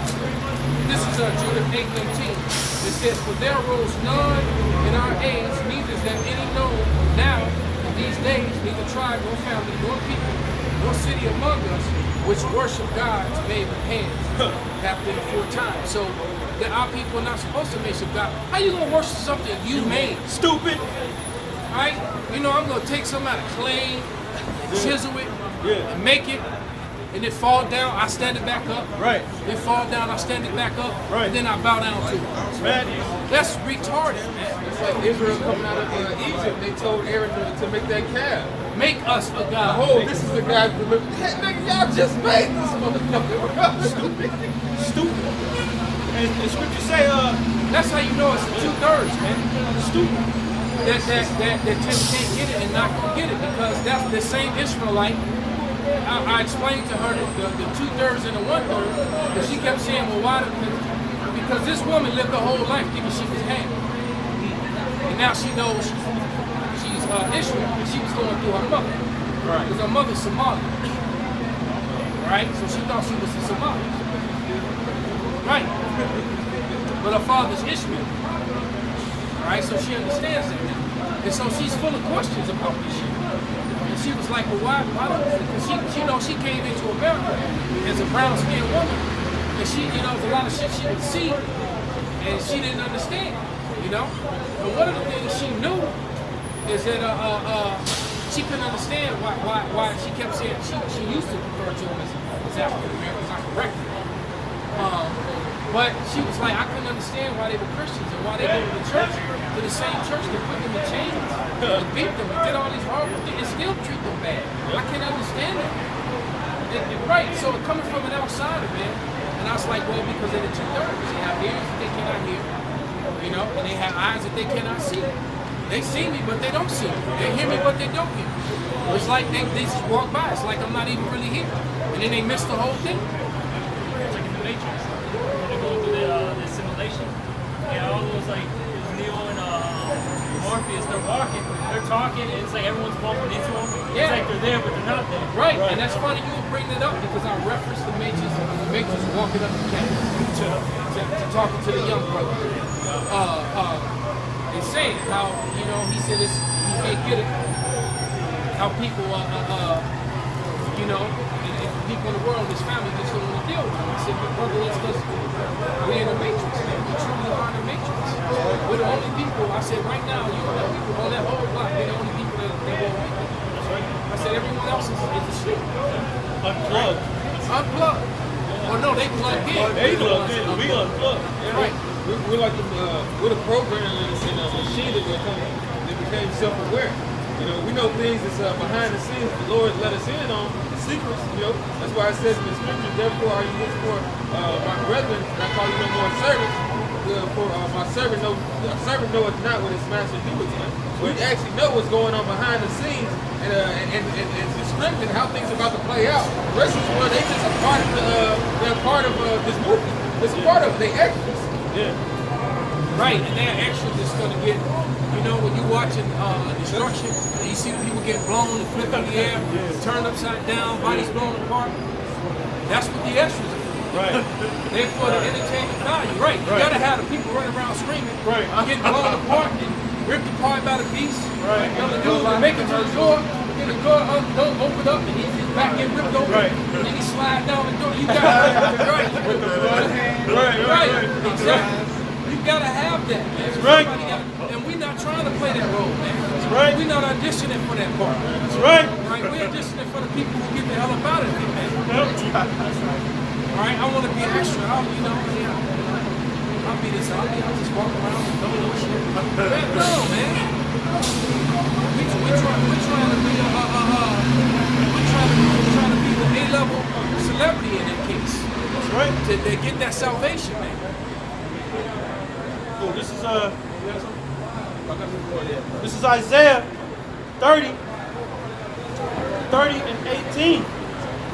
This is Judith 8:13. It says, for there arose none in our age, neither is there any known now in these days, neither tribe nor family nor people nor city among us which worship gods made with hands. Happened aforetime. So that our people are not supposed to worship God. How you gonna worship something you made? Stupid. Right? You know, I'm gonna take some out of clay, chisel it, and make it, and then fall down, I stand it back up. Right. Then fall down, I stand it back up. Right. And then I bow down to it. Madness. That's retarded, man. It's like Israel coming out of Egypt, they told Aaron to make that calf. Make us a God. Oh, this is the guy who delivered. Hey, nigga, y'all just made this motherfucker. Stupid. And the scripture say, that's how you know it's 2/3, man. Stupid. That Tim can't get it and not gonna get it because that's the same Israelite I explained to her the 2/3 and the 1/3, but she kept saying, well, why? Because this woman lived her whole life thinking she was Ham. And now she knows she's Israel, and she was going through her mother. Right. Because her mother's Somali. Right? So she thought she was a Somali. Right. But her father's Ishmael. Right? So she understands that now. And so she's full of questions about this shit. And she was like, well, why because she came into America as a brown-skinned woman. And she, there's a lot of shit she would see, and she didn't understand, But one of the things she knew is that she couldn't understand why she kept saying she used to refer to him as African Americans. I corrected her. But she was like, I couldn't understand why they were Christians and why they go to the church, to the same church that put them in chains and beat them and did all these horrible things and still treat them bad. I can't understand that. Right, so coming from an outsider, man, and I was like, well, because they're the 2/3. They have ears that they cannot hear, and they have eyes that they cannot see. They see me, but they don't see me. They hear me, but they don't hear me. It's like they just walk by. It's like I'm not even really here. And then they miss the whole thing. It's like in the Matrix. They're going through the assimilation. Yeah, all those like Neo and Morpheus, they're walking, they're talking, and it's like everyone's bumping into them. Yeah. It's like they're there, but they're not there. Right. And that's funny you would bring that up because I referenced the Matrix walking up the campus to talking to the young brother. And saying how, he said he can't get it. How people, and people in the world, his family just don't want to deal with him. I said, but brother, it's because we're in a matrix, man. We truly are in a matrix. We're the only people, I said, right now, people on that whole block, they're the only people that won't make it. I said, everyone else is asleep. Unplugged. Unplugged. Oh no, they plugged in. They plugged in. We unplugged. Yeah, right. We're like we're the programmers in a machine that became self-aware. We know things that's behind the scenes. The Lord let us in on secrets. That's why it says in the scripture, therefore are you for my brethren, and I call you no more servants. For my servant knoweth not what his master doeth to him. So he actually know what's going on behind the scenes and the script and how things are about to play out. The rest of the world, they just a part of they're a part of this movie. It's a part of it. They extras. Yeah. Right, and they're extras that's going to get, when you're watching destruction, and you see the people get blown and flip in the air, turned upside down, bodies blown apart. That's what the extras are for. Right. They're for the entertainment value. Right. You got to have the people running around screaming, getting blown apart and ripped apart by the beast. Right. The dude make it to the door, and the door don't open up, and his back get ripped open, and then he slide down the door. You got right. Exactly. You gotta have that, man. That's right. And we're not trying to play that role, man. That's right. We're not auditioning for that part. That's right. Right? We're auditioning for the people who get the hell up out of here, man. All right? I want to be an extra. I'll be this. I'll just walk around and don't know shit. No, man. We're trying to be the A-level celebrity in that case. That's right. To get that salvation, man. Cool. This is Isaiah 30 and 18.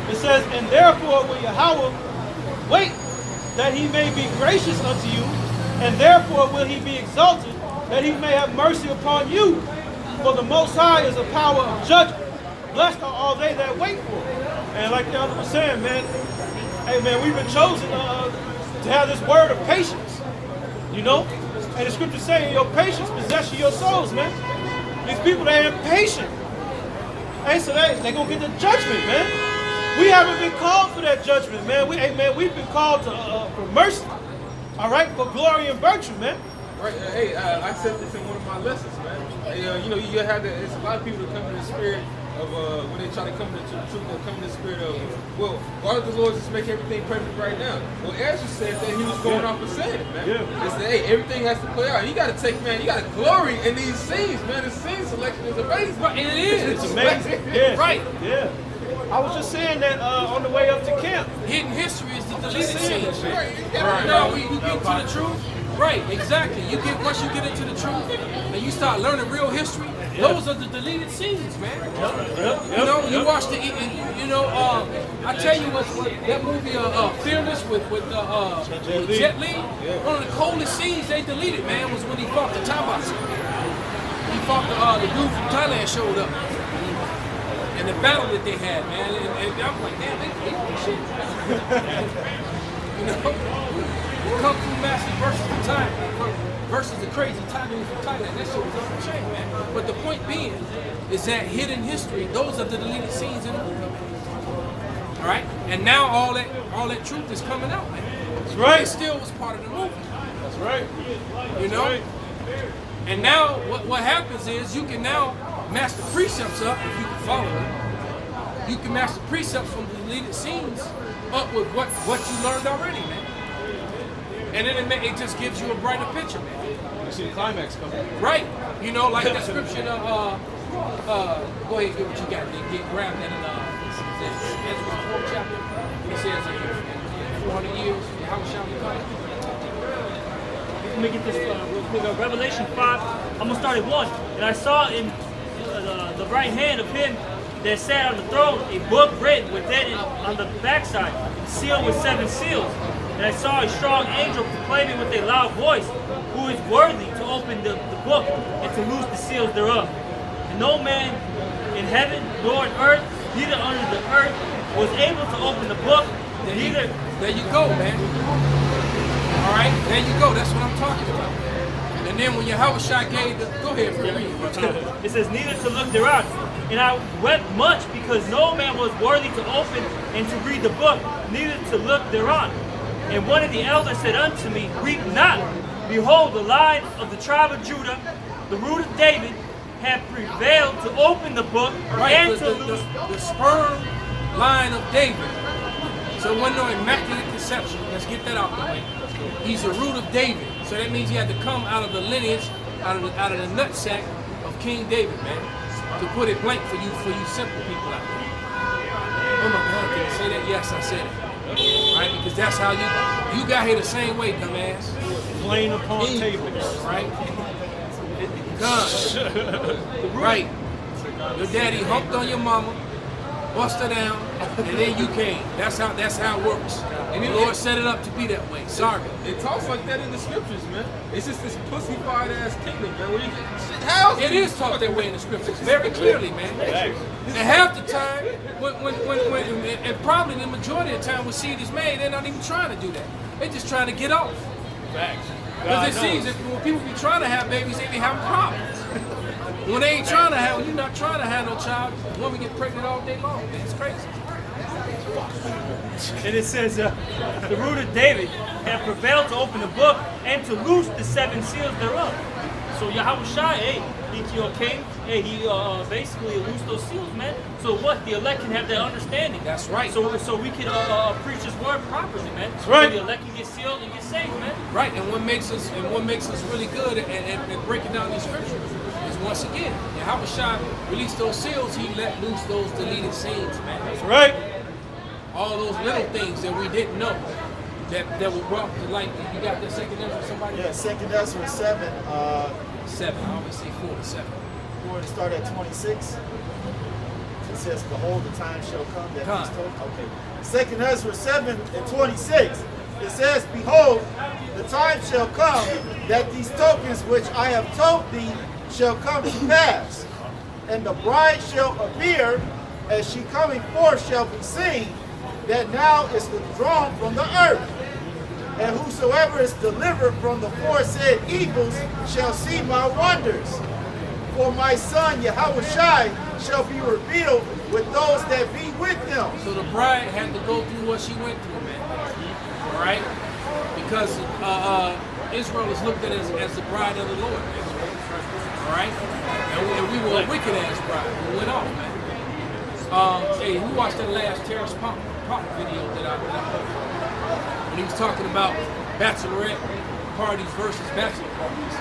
It says, and therefore will Yahweh wait that he may be gracious unto you, and therefore will he be exalted, that he may have mercy upon you. For the Most High is a power of judgment. Blessed are all they that wait for it. And like the other was saying, man, hey man, we've been chosen to have this word of patience. And the scripture saying your patience possesses your souls, man. These people, they're impatient. Hey, so they're going to get the judgment, man. We haven't been called for that judgment, man. We've been called for mercy. All right? For glory and virtue, man. Right. Hey, I said this in one of my lessons, man. You have there's a lot of people that come in the spirit of when they try to come into the truth, they come in the spirit of, well, why does the Lord just make everything perfect right now? Well, Ezra said that he was going off and saying it, man. Yeah. It's that, hey, everything has to play out. You got to take, man, you got to glory in these scenes, man. The scene selection is amazing. Right, and it is. It's amazing. Yeah. Right. Yeah. I was just saying that on the way up to camp. Hidden history is the deleted saying scenes. that Right. No, you get to the truth. Right, exactly. Once you get into the truth and you start learning real history, those are the deleted scenes, man. You know, you watch the, I tell you what, that movie Fearless with Jet Li, one of the coldest scenes they deleted, man, was when he fought the Tabas. He fought the dude from Thailand showed up. And the battle that they had, man, and I'm like, damn, they deleted shit. You know? Kung Fu Master versus the crazy Thai dude from Thailand. That shit was off the chain, man. But the point being is that hidden history, those are the deleted scenes in the movie. All right? And now all that truth is coming out, man. That's right. It still was part of the movie. That's right. You know? Right. And now what happens is you can now match the precepts up if you can follow it. You can match the precepts from the deleted scenes up with what you learned already, man. And then it just gives you a brighter picture, man. You see the climax coming. Right. You know, like that scripture of, go ahead, get what you got. They get grabbed that in Ezra 4th chapter. It says in 400 years, how shall we come? Let me get this real quick. Revelation 5, I'm going to start at 1. And I saw in the right hand of him that sat on the throne a book written within on the backside, sealed with 7 seals. And I saw a strong angel proclaiming with a loud voice, who is worthy to open the book and to loose the seals thereof. And no man in heaven, nor on earth, neither under the earth, was able to open the book, neither... There you go, man. All right, there you go. That's what I'm talking about. And then when Yahushua gave the... Go ahead, read. It says, neither to look thereon. And I wept much because no man was worthy to open and to read the book, neither to look thereon. And one of the elders said unto me, weep not. Behold, the Lion of the tribe of Judah, the root of David, hath prevailed to open the book and to loose the sperm line of David. So it wasn't no immaculate conception. Let's get that out the way. He's the root of David. So that means he had to come out of the lineage, out of the nutsack of King David, man. To put it blank for you simple people out there. Oh my God, did I say that? Yes, I said it. Right? Because that's how you got here the same way, dumbass. Plain upon tables. Right? God. Right. Your daddy humped on your mama, bust her down, and then you came. That's how it works. And the Lord set it up to be that way. Sorry. It talks like that in the scriptures, man. It's just this pussified ass kingdom, man. Where you get shit housed. It is taught that way in the scriptures, very clearly, man. And half the time, and probably the majority of the time when seed is made, they're not even trying to do that. They're just trying to get off. Facts. Because it seems that when people be trying to have babies, they be having problems. When they ain't trying to have, when you're not trying to have no child, the woman get pregnant all day long, man. It's crazy. And it says, the root of David hath prevailed to open the book and to loose the 7 seals thereof. So Yahushua, he came, he basically loosed those seals, man. So what? The elect can have that understanding. That's right. So we can preach his word properly, man. That's right. So the elect can get sealed and get saved, man. Right. And what makes us really good at breaking down these scriptures is once again, Yahushua released those seals. He let loose those deleted scenes, man. That's right. All those little things that we didn't know that were brought to light. You got that second Ezra, somebody? Yeah, second Ezra 7. 7. I always say 4 to 7. We're going to start at 26. It says, behold, the time shall come that these tokens. Okay. Second Ezra 7 and 26. It says, behold, the time shall come that these tokens which I have told thee shall come to pass. And the bride shall appear, as she coming forth shall be seen, that now is withdrawn from the earth. And whosoever is delivered from the foresaid evils shall see my wonders. For my son Yahushua shall be revealed with those that be with him. So the bride had to go through what she went through, man. All right? Because Israel is looked at as the bride of the Lord. All right? And we were a wicked-ass bride. We went off, man. Hey, who watched that last Terrace Pop video that I put? And he was talking about bachelorette parties versus bachelor parties.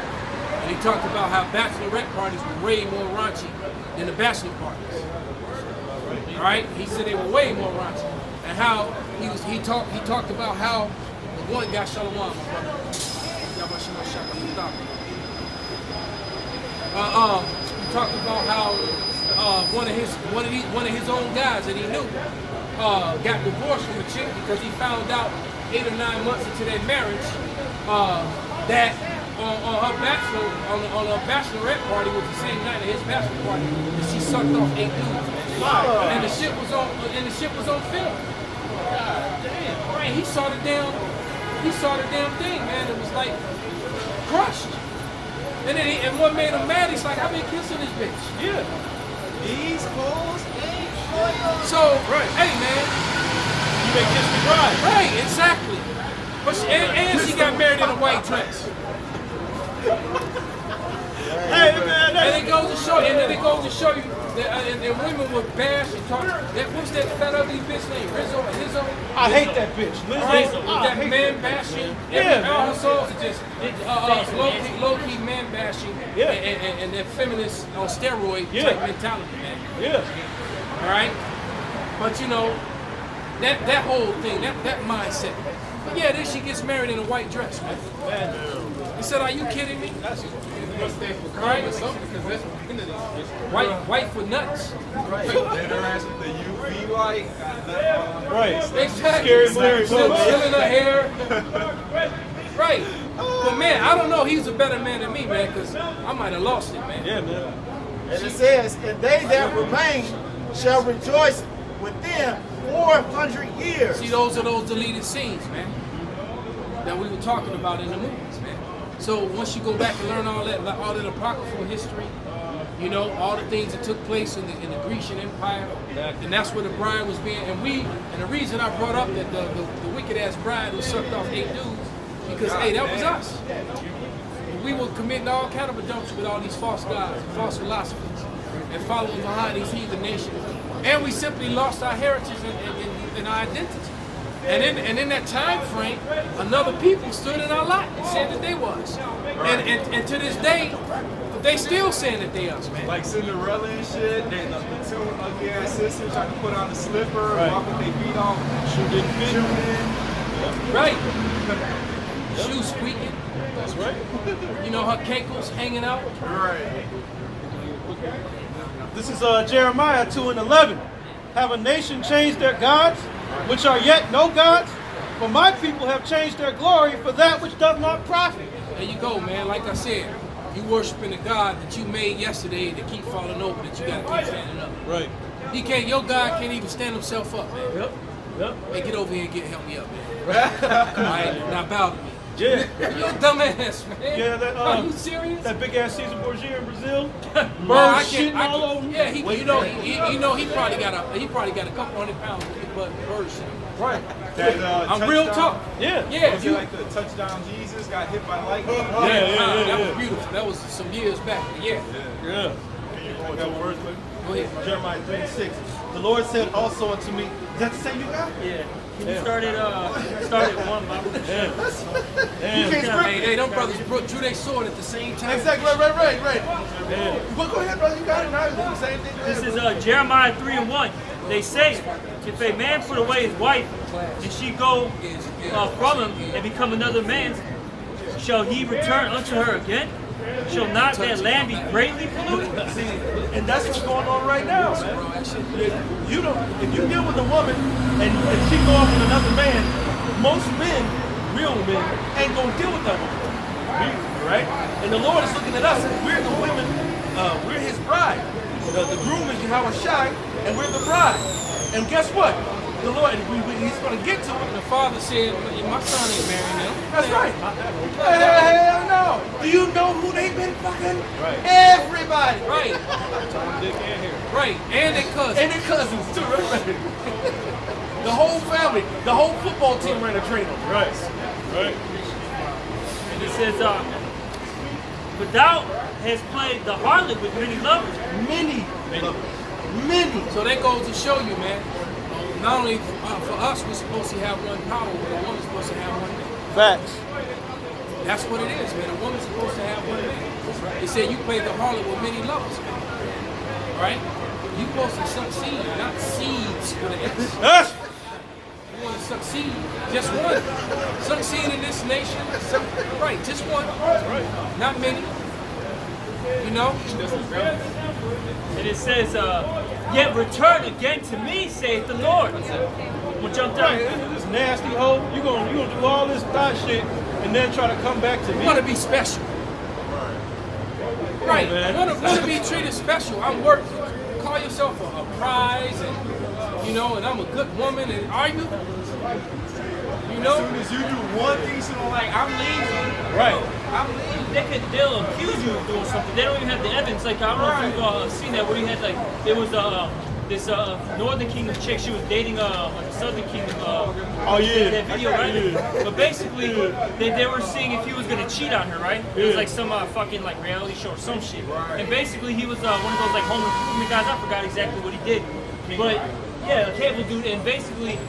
And he talked about how bachelorette parties were way more raunchy than the bachelor parties. All right? He said they were way more raunchy. And how he talked about how the one got Shalom, my brother. He talked about how one of his own guys that he knew got divorced from a chick because he found out 8 or 9 months into their marriage that on her bachelorette party was the same night of his bachelor party that she sucked off 8 dudes. And the shit was on film. Right, he saw the damn thing, man. It was like crushed. And then and what made him mad, he's like, I've been kissing this bitch. Yeah. These hoes ain't So, hey man. You may kiss the bride. Right, exactly. But and she got married in a white dress. Hey man, And it goes to show you, that and women would bash and talk. What's that fat ugly bitch named? Rizzo? I hate that bitch. Right? Lizzo. That man bashing. Yeah, all her man. songs are just low key man bashing. Yeah. And that feminist on steroid type mentality, man. Yeah. All right. But you know, that whole thing, that mindset. But yeah, then she gets married in a white dress, man. He said, "Are you kidding me?" Right? White for nuts. Right. The UV light. Right. Exactly. Scary lyrics. Still in her hair. Right. But man, I don't know. He's a better man than me, man, because I might have lost it, man. Yeah, man. And it says, and they that remain shall rejoice with them 400 years. See, those are those deleted scenes, man, that we were talking about in the movies, man. So once you go back and learn all that apocryphal history, you know, all the things that took place in the Grecian Empire, and that's where the bride was being. And the reason I brought up that the wicked ass bride who sucked off 8 dudes, because hey, that was us. We were committing all kind of adultery with all these false gods, false philosophies, and following behind these heathen nations. And we simply lost our heritage and our identity. And in that time frame, another people stood in our lot and said that they was. And to this day, they still saying that they us, man. Like Cinderella and shit. The two ugly ass sisters trying to put on a slipper, walk with their feet on, shooting in. Right. Shoes squeaking. That's right. You know, her cankles hanging out. Right. This is Jeremiah 2:11. Have a nation changed their gods, which are yet no gods? For my people have changed their glory for that which doth not profit. There you go, man. Like I said, you worshiping the God that you made yesterday to keep falling over, that you gotta keep standing up. Right. Your God can't even stand himself up, man. Yep. Hey, get over here and help me up, man. All right, now bow to me. Yeah. You're a dumbass, man. Yeah, that, Are you serious? That big ass Caesar Borgia in Brazil. Man, Birds shitting all over him. Yeah, he probably got a couple $100 with birds shit. Right. That, I'm real talk. Yeah. Yeah, Was it like the touchdown Jesus got hit by lightning? that was beautiful. That was some years back. Yeah. Yeah. I got words, but Go ahead. Jeremiah 3:6. The Lord said also unto me, is that the same you got? Yeah. He started one Bible. Hey, them brothers drew their sword at the same time. Exactly, right. But go ahead, brother, you got it now. It's the same thing. This is Jeremiah 3:1. They say, if a man put away his wife, and she go from him and become another man, shall he return unto her again? Shall not that land be greatly polluted? See, and that's what's going on right now, man. You don't, if you deal with a woman and she go off with another man, most men, real men, ain't gonna deal with that woman. Right? And the Lord is looking at us. We're the women, we're his bride. The groom is Yahweh Shai, and we're the bride. And guess what? The Lord, he's going to get to it. The father said, my son ain't marrying them. That's right. Hell no. Do you know who they've been fucking? Right. Everybody. Right. Right. And their cousins. And their cousins too, right? The whole family, the whole football team ran a train on. Right. And it says, but thou hast played the harlot with many lovers. Many. So that goes to show you, man. Not only for us, we're supposed to have one power, but a woman's supposed to have one man. Facts. That's what it is, man. A woman's supposed to have one man. They said you play the harlot with many lovers, man. Right? You supposed to succeed, not seeds with an S. want to succeed. Just one. Succeed in this nation. Right, just one. Not many. You know? And it says, yet return again to me, saith the Lord. We'll jump down. This nasty hoe, you gonna do all this thought shit and then try to come back to me. You want to be special. Right. Want to be treated special. I'm worth it. Call yourself a prize, and you know, and I'm a good woman, and are you? You know? As soon as you do one thing, she don't like, I'm leaving. Right. They'll accuse you of doing something. They don't even have the evidence. Like, I don't know if you've seen that, where he had, like, it was this Northern Kingdom chick, she was dating like a Southern Kingdom. That video, right? Yeah. But basically, they were seeing if he was gonna cheat on her, right? It was like some fucking like reality show or some shit. And basically, he was one of those like home improvement guys. I forgot exactly what he did, but yeah, a cable dude. And basically,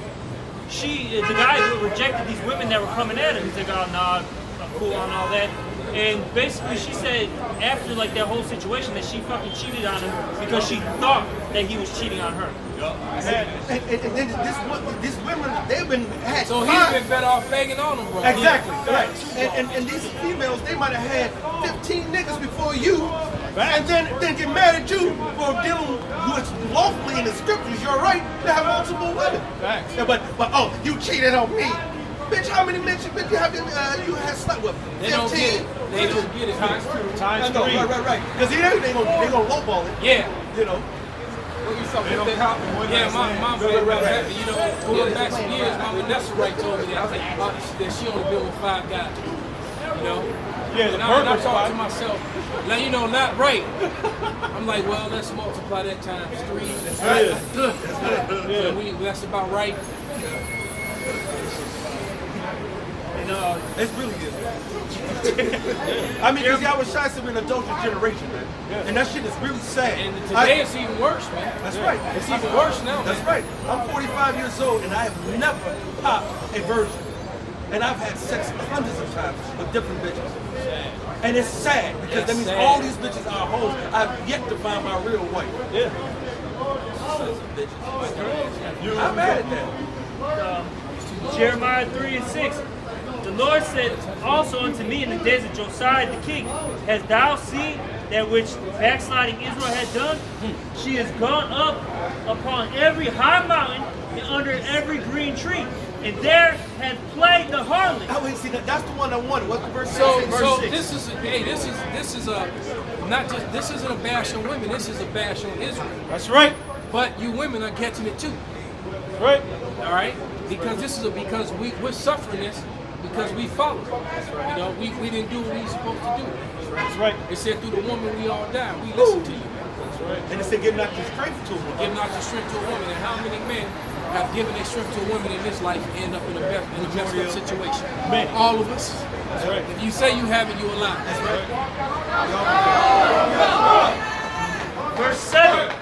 the guy rejected these women that were coming at him. He's like, oh nah, I'm cool on all that. And basically, she said after like that whole situation that she fucking cheated on him because she thought that he was cheating on her. And then these women, they've been had. So he's been better off banging on them, bro. Exactly, right. And these females, they might have had 15 niggas before you, and then get mad at you for dealing with lawfully in the scriptures. You're right to have multiple women. Facts. Yeah, but oh, you cheated on me. Bitch, how many men you have you had slept with? 15. They don't get it. They don't get it. Times I know, three. right. Because they gonna lowball it. Yeah. You know. They don't count the one Yeah, night my stand. favorite, you know, going back some years, my Vanessa Wright told me that she only been with 5 guys. You know? Yeah, the and I perfect thought to spot. myself, now you know, not right. I'm like, well, let's multiply that times 3. That's Yeah. good. Yeah. So that's about right. It's really good. I mean, because y'all was shy in an adulterous generation, man. And that shit is really sad. And today it's even worse, man. That's right. It's even worse now, man. That's right. I'm 45 years old and I have never popped a virgin. And I've had sex hundreds of times with different bitches. And it's sad because that means all these bitches are hoes. I've yet to find my real wife. Yeah. Sons of bitches. I'm mad at that. Jeremiah 3:6. The Lord said also unto me in the days of Josiah the king, hast thou seen that which backsliding Israel had done? She has gone up upon every high mountain and under every green tree, and there hath played the harlot. Oh, wait, see, that's the one I wanted. What's the verse? So verse 6. This isn't a bash on women. This is a bash on Israel. That's right. But you women are catching it too. Right. All right, because we're suffering this because we follow. You know, we didn't do what we were supposed to do. That's right. It said through the woman we all die. We listen to you. That's right. And it said give not your strength to them. Give not your strength to a woman. And how many men have given their strength to a woman in this life and end up in a messed up situation? Men. All of us. That's right. If you say you haven't, you're lying. That's right. Verse 7.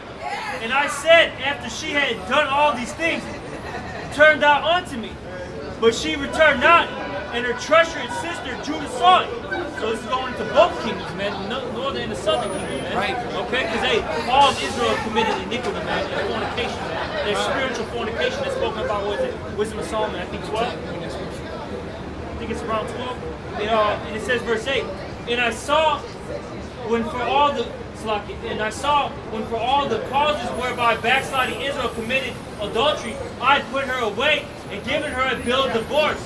And I said, after she had done all these things, turn thou unto me. But she returned not, and her treacherous sister Judah saw it. So this is going to both kingdoms, man, the northern and the southern kingdom, man. Right. Okay? Because all of Israel committed iniquity, man, and fornication, man. There's spiritual fornication that's spoken about, what is it? Wisdom of Solomon, I think 12. I think it's around 12. And it says, verse 8, and I saw when for all the causes whereby backsliding Israel committed adultery, I had put her away and given her a bill of divorce.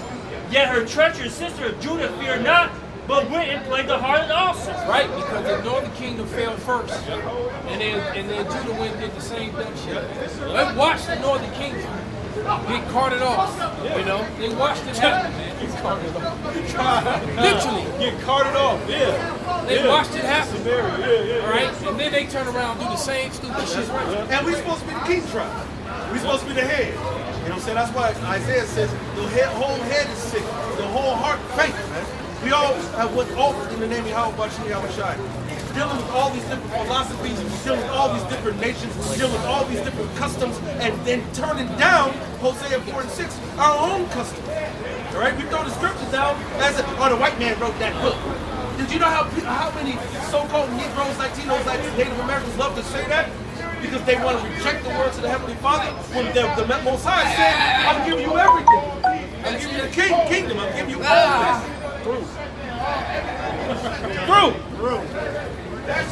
Yet her treacherous sister of Judah feared not, but went and played the harlot also. Right, because the northern kingdom fell first, and then Judah went and did the same dumb shit. Let's watch the northern kingdom get carted off. You know, they watched it happen, man. Get carted off. Literally. Get carted off. Yeah. They watched it happen. Yeah. All right, and then they turn around and do the same stupid shit. And we're supposed to be the king tribe. We're supposed to be the head. You know what I'm saying? That's why Isaiah says the whole head is sick, the whole heart faint, man. We all have what's offered in the name of Yahweh Shai. Dealing with all these different philosophies, dealing with all these different nations, dealing with all these different customs, and then turning down Hosea 4 and 6, our own customs. All right, we throw the scriptures down as if, the white man wrote that book. Did you know how many so-called Negroes, Latinos, like Native Americans love to say that? Because they want to reject the words of the Heavenly Father when the Most High said, "I'll give you everything. I'll give you the kingdom. I'll give you all this." Through. And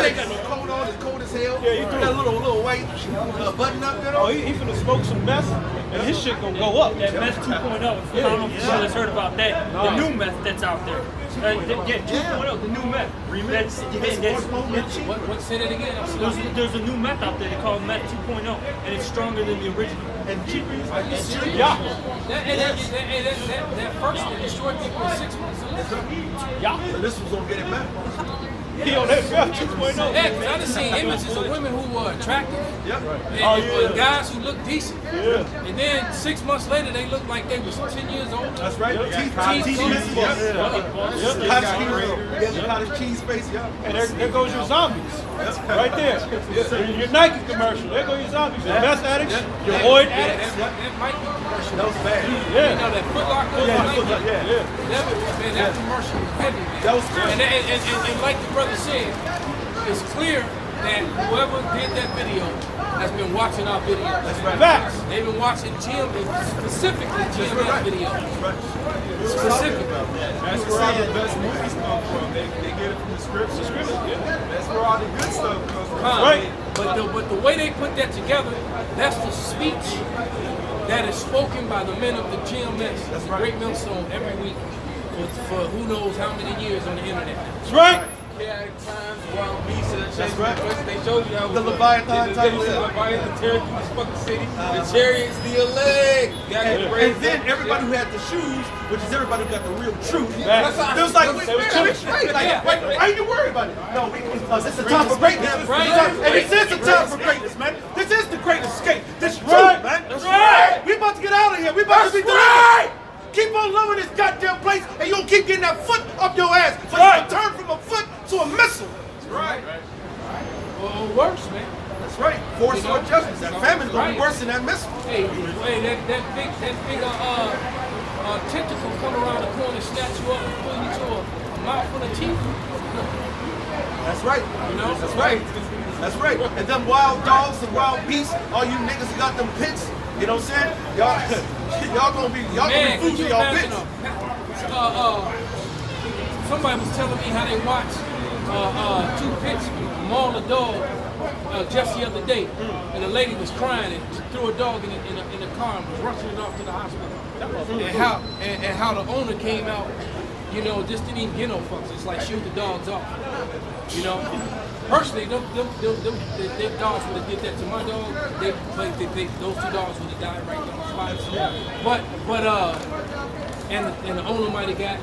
they got no coat on, it's cold as hell. Yeah, you got a little white button up there. Oh, he finna smoke some meth, and his shit gonna go up. That meth 2.0. I don't know if you guys heard about that. The new meth that's out there. Yeah, 2.0, the new meth. What? Say that again. There's a new meth out there. They call it meth 2.0, and it's stronger than the original. And cheaper. Yeah. That first one destroyed people in 6 months. Yeah. So this was gonna get it back. He on that meth 2.0. Yeah, because I done seen images of women who were attractive Yep. and guys who looked decent. Yeah. And then 6 months later, they looked like they was 10 years old. That's right. Teeth Cottage cheese. Cottage cheese face. Yeah. And there goes your zombies. Right there. Your Nike commercial. There go your zombies. Your meth addicts, your oil addicts. That might be commercial. That was bad. Yeah. You know that Foot Locker? That commercial was heavy, man. That was good. And like the brother said, it's clear that whoever did that video has been watching our videos. That's right. Facts. They've been watching specifically GMS videos. Specifically. That's where all the best movies come from. They get it from the scripts. That's where all the good stuff comes from. Right. But the way they put that together, that's the speech that is spoken by the men of the GMS, the Great Millstone, every week for who knows how many years on the internet. That's right. Chaotic Times, Wild Beasts, That's right. They showed you that The Leviathan type title. of Leviathan tearing through this fucking city. The chariots, the elect. And then everybody who had the shoes, which is everybody who got the real truth, Facts. it was like, They was chilling. why you worry about it? No, this is a time for greatness. And this is a time for greatness, man. This is the great escape. This is truth, man. That's right. We about to get out of here. We about to be delivered. Keep on loving this goddamn place, and you'll keep getting that foot up your ass. So you're gonna turn from a foot to a missile. That's right. Or worse, man. That's right. Four sword judgments. That famine's gonna be worse than that missile. Hey, that big tentacle come around the corner, snatch you up, and pull you to a mouthful of teeth. That's right. You know? That's right. That's right. And them wild dogs and wild beasts, all you niggas who got them pits, you know what I'm saying? Y'all gonna be Man, food could for you y'all imagine pits. somebody was telling me how they watched two pits maul a dog just the other day, and a lady was crying and threw a dog in a car and was rushing it off to the hospital. And how the owner came out, you know, just didn't even get no fucks. It's like shoot the dogs off, you know. Personally, them dogs would have did that to my dog. Those two dogs would have died right there on the spot. But and the owner might have got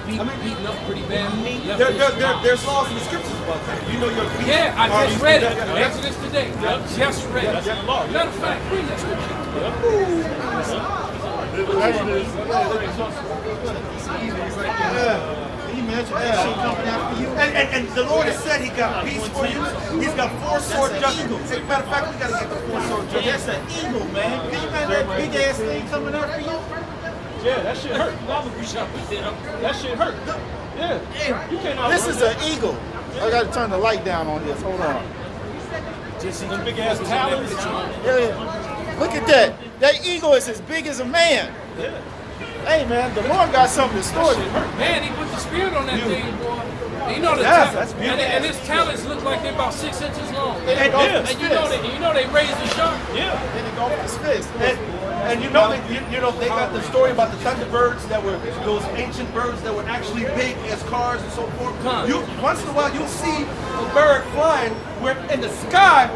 beaten up pretty bad. There's laws in the scriptures about that. You know your feet. Yeah, I just read it. Exodus today. Yep. I just read it. Matter of fact, read that scripture. And the Lord has said He got peace for you. He's got four sword judgments. Matter of fact, we gotta get the four sword judgments. That's an eagle, man. Can you imagine that big ass thing coming up for you? Yeah, that shit hurt. That shit hurt. Yeah. You can't This is an eagle. I gotta turn the light down on this. Hold on. them big ass talons. Yeah. Look at that. That eagle is as big as a man. Hey man, the Lord got something to store. Man, he put the spirit on that thing, boy. And you know the Yes, talons, that's beautiful. and his talons look like they're about 6 inches long. And You know they raised the shark. Yeah. Then he go with his fist. And you know they got the story about the thunderbirds that were those ancient birds that were actually big as cars and so forth. You once in a while you'll see a bird flying where in the sky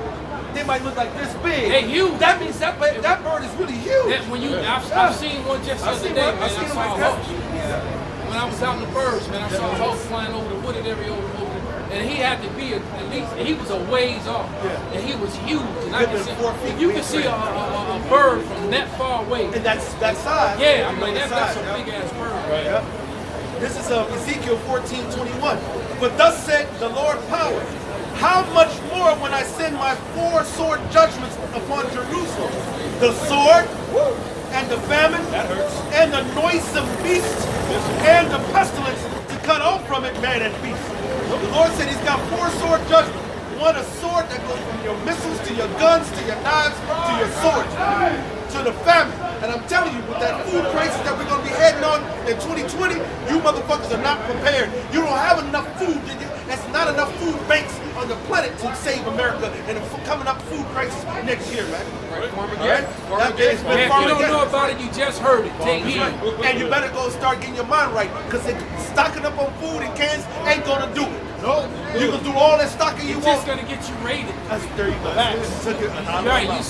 they might look like this big. They huge. That means that bird is really huge. That when I've seen one just the other day, man. I saw a hawk. When I was out in the birds, man, I saw a hawk flying over the wooded area over and he had to be at least, he was a ways off, and he was huge. And I could see, if you could see a bird from that far away, and that size. Yeah, I'm like that's a big ass bird. Right. Yep. This is Ezekiel 14:21. But thus said the Lord power, how much more when I send my four sword judgments upon Jerusalem? The sword, and the famine, and the noisome beast, and the pestilence to cut off from it man and beast. The Lord said he's got 4 sword judgment. One, a sword that goes from your missiles to your guns to your knives to your swords to the famine. And I'm telling you, with that food crisis that we're going to be heading on in 2020, you motherfuckers are not prepared. You don't have enough food. There's not enough food banks on the planet to save America in the coming up food crisis next year, man. Man, if you don't know about it, you just heard it. Take heed. And you better go start getting your mind right, because stocking up on food and cans ain't going to do it. No, you can do all that stocking you It's want. just gonna get you rated. There you go. Right, you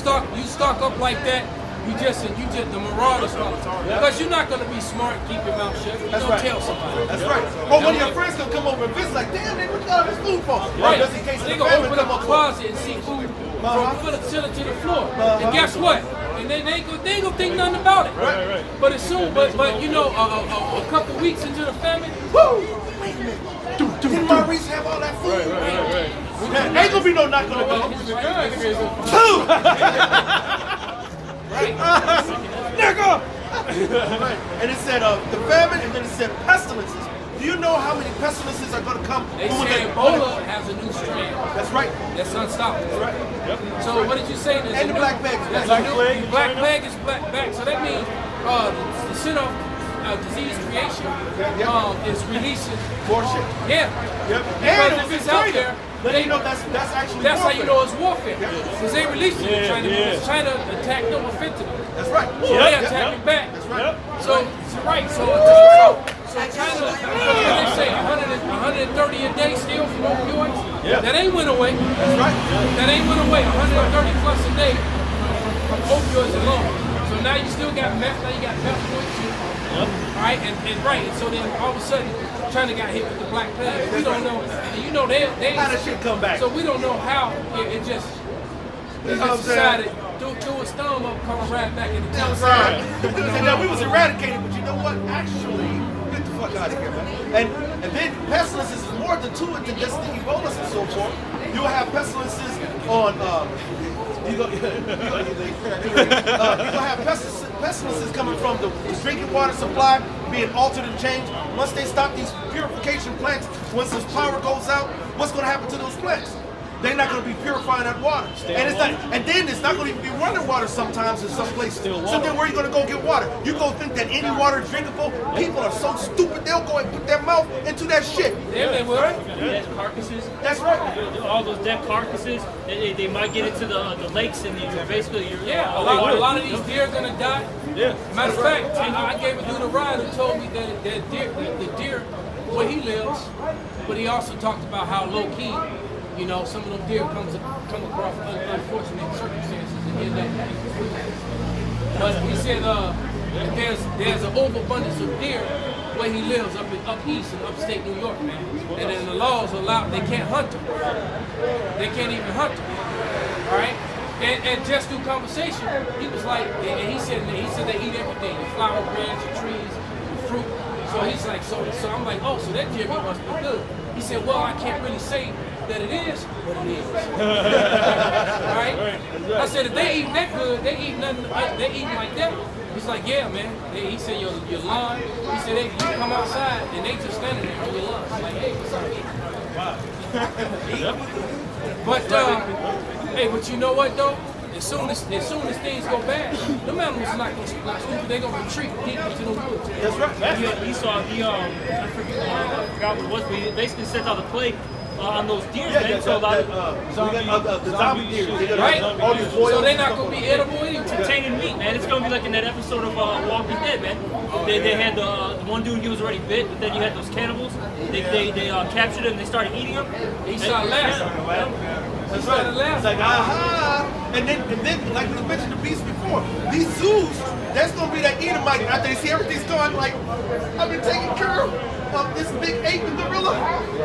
stock up like that. You just the marauders come. Because you're not gonna be smart and keep your mouth shut. You That's don't right. tell somebody. That's right. Or one of your friends gonna come over and visit, like, damn, nigga, what you got all this food for? Right. Just in case They the gonna family open come up a up. closet and see food from the ceiling to the floor. And guess what? And they ain't gonna think nothing about it. Right. But as soon, but you know, a couple weeks into the famine, woo! Didn't Maurice have all that food? Right. Ain't gonna be no knock on the door. Two! Nigga! Right. And it said the famine, and then it said pestilences. Do you know how many pestilences are gonna come? They say Ebola has a new strain. That's right. That's unstoppable. That's right. So what did you say? There's And a the new- black bag. there's a new- Black plague is back. So that means the Center of Disease Creation is releasing More shit. Yeah. Yep. Because And if it's in out China. there, But you know that's actually that's how warfare. you know it's warfare. Because they released it in China because China attacked them with fentanyl. That's right. So they attacking back. That's right. So China, they say 130 a day still from opioids. That ain't went away. That's right. That ain't went away. 130 plus a day from opioids alone. So now you still got meth. Now you got meth too. All right, and so then all of a sudden China got hit with the black plague. We don't know. And you know they How that shit come back? So we don't know how it just decided do its thumb up, come right back in the town. Right. And now we was eradicated, but you know what? Actually, get the fuck out of here, man. And then pestilences is more than to it than just the Ebolas and so forth. You'll have pestilences on you're gonna have pestilences coming from the drinking water supply being altered and changed. Once they stop these purification plants, once this power goes out, what's gonna happen to those plants? They're not going to be purifying that water, and then it's not going to even be running water sometimes in some places. So then where are you going to go get water? You go think that any water is drinkable? People are so stupid they'll go and put their mouth into that shit. Yeah, they will. Dead carcasses. That's right. All those dead carcasses, they might get into the lakes and basically a lot of these deer are gonna die. Yeah. Matter of fact, I gave a dude a ride who told me that the deer where he lives, but he also talked about how low key. You know, some of them deer come across unfortunate circumstances and get that. But he said there's an overabundance of deer where he lives up east in upstate New York, man. And then the laws allow they can't hunt them. They can't even hunt them. All right. And just through conversation, he was like, and he said they eat everything, the flower branch, the trees, the fruit. So he's like, so I'm like, oh, so that deer meat must be good. He said, well, I can't really say that it is what it is. Right? I said, if they eating that good, they eating like that. He's like, yeah, man. He said, your lawn. He said, you come outside and they just standing there on your lawn. I'm like, hey, what's up? But but you know what though? As soon as things go bad, the animals not stupid. They gonna retreat deep into the woods. That's right. I forgot what it was, but he basically sent out a plague on those deer, man. So a lot of the zombie deer, right? All these boils. So they're not gonna be edible anyway. containing meat, man. It's gonna be like in that episode of Walking Dead, man. They had the one dude, he was already bit, but then you had those cannibals. They captured him, they started eating him. He started laughing. That's right. It's like, aha! And then, like we mentioned the beast before, these zoos, that's gonna be that Edomite after they see everything's going like, I've been taking care of this big ape and gorilla.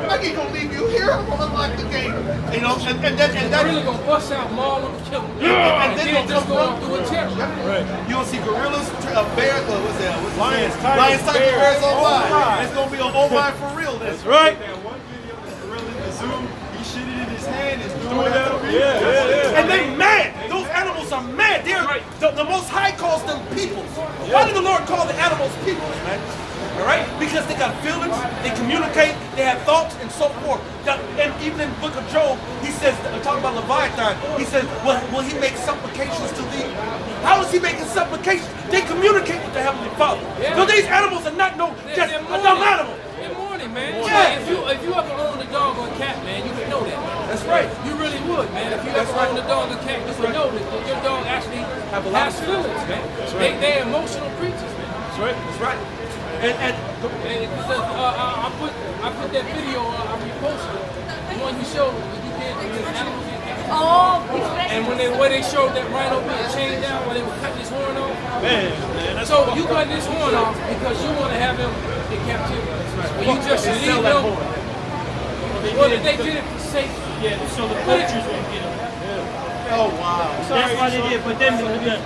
I ain't gonna leave you here. I'm gonna unlock the game. You know, and that really gonna bust out, maul them, kill them, and then they just go off through a terror. Right. You gonna see gorillas, bears, what's that? Lions, Lions, tigers, bears on online. It's gonna be an oh my for real. That's right. That one video of the gorilla in the zoo, he shit it in his hand and threw it at him. Yeah. And they mad. Those animals are mad. They're The Most High calls them peoples. Why did the Lord call the animals peoples, man? All right? Because they got feelings, they communicate, they have thoughts, and so forth. And even in the book of Job, he says, talking about Leviathan, he says, will he make supplications to thee? How is he making supplications? They communicate with the Heavenly Father. Yeah. So these animals are not just a dumb animal. They're morning, man. Yeah. If you ever own a dog or a cat, man, you would know that. That's right. You really would, man. If you ever own a dog or cat, you would know that your dog actually has feelings, man. They're emotional creatures, man. That's right. That's right. And I put that video I reposted, the one you showed when you did the animals. Oh, And when they showed that rhino being chained down while they were cutting his horn off. man, So you cut his horn off because you want to have him in captivity. Well, you just leave him. Well, they did it for safety. Yeah, so the poachers won't get him. Oh, wow. That's why they did. But then the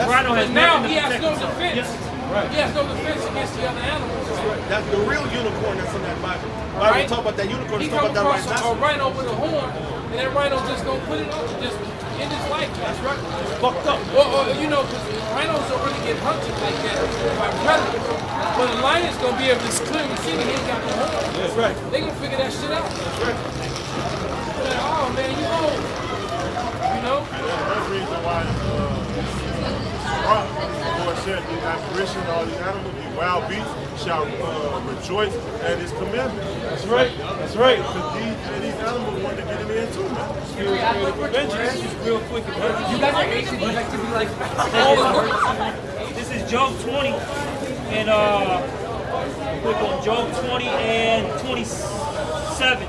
rhino has Now nothing he to has protect no himself. defense. Right. He has no defense against the other animals. That's the real unicorn that's in that Bible. Right. Talk about that unicorn. He Talk come about that across right a rhino with a horn, and that rhino just gonna put it on, just end his life. That's right. It's fucked up. Or you know, because rhinos don't really get hunted like that by predators. But a lion's gonna be able to clearly see that he ain't got no horn. That's right. They gonna figure that shit out. That's right. Like, oh man, you old. You know? That's the reason why the Lord said the apparition of all these animals, these wild beasts, shall rejoice at his commandment. That's right. That's right. Because these animals want to get him in too, man. Real quick. You guys are Asian. You like to be like. This is Job 20 and click on Job 20 and 27.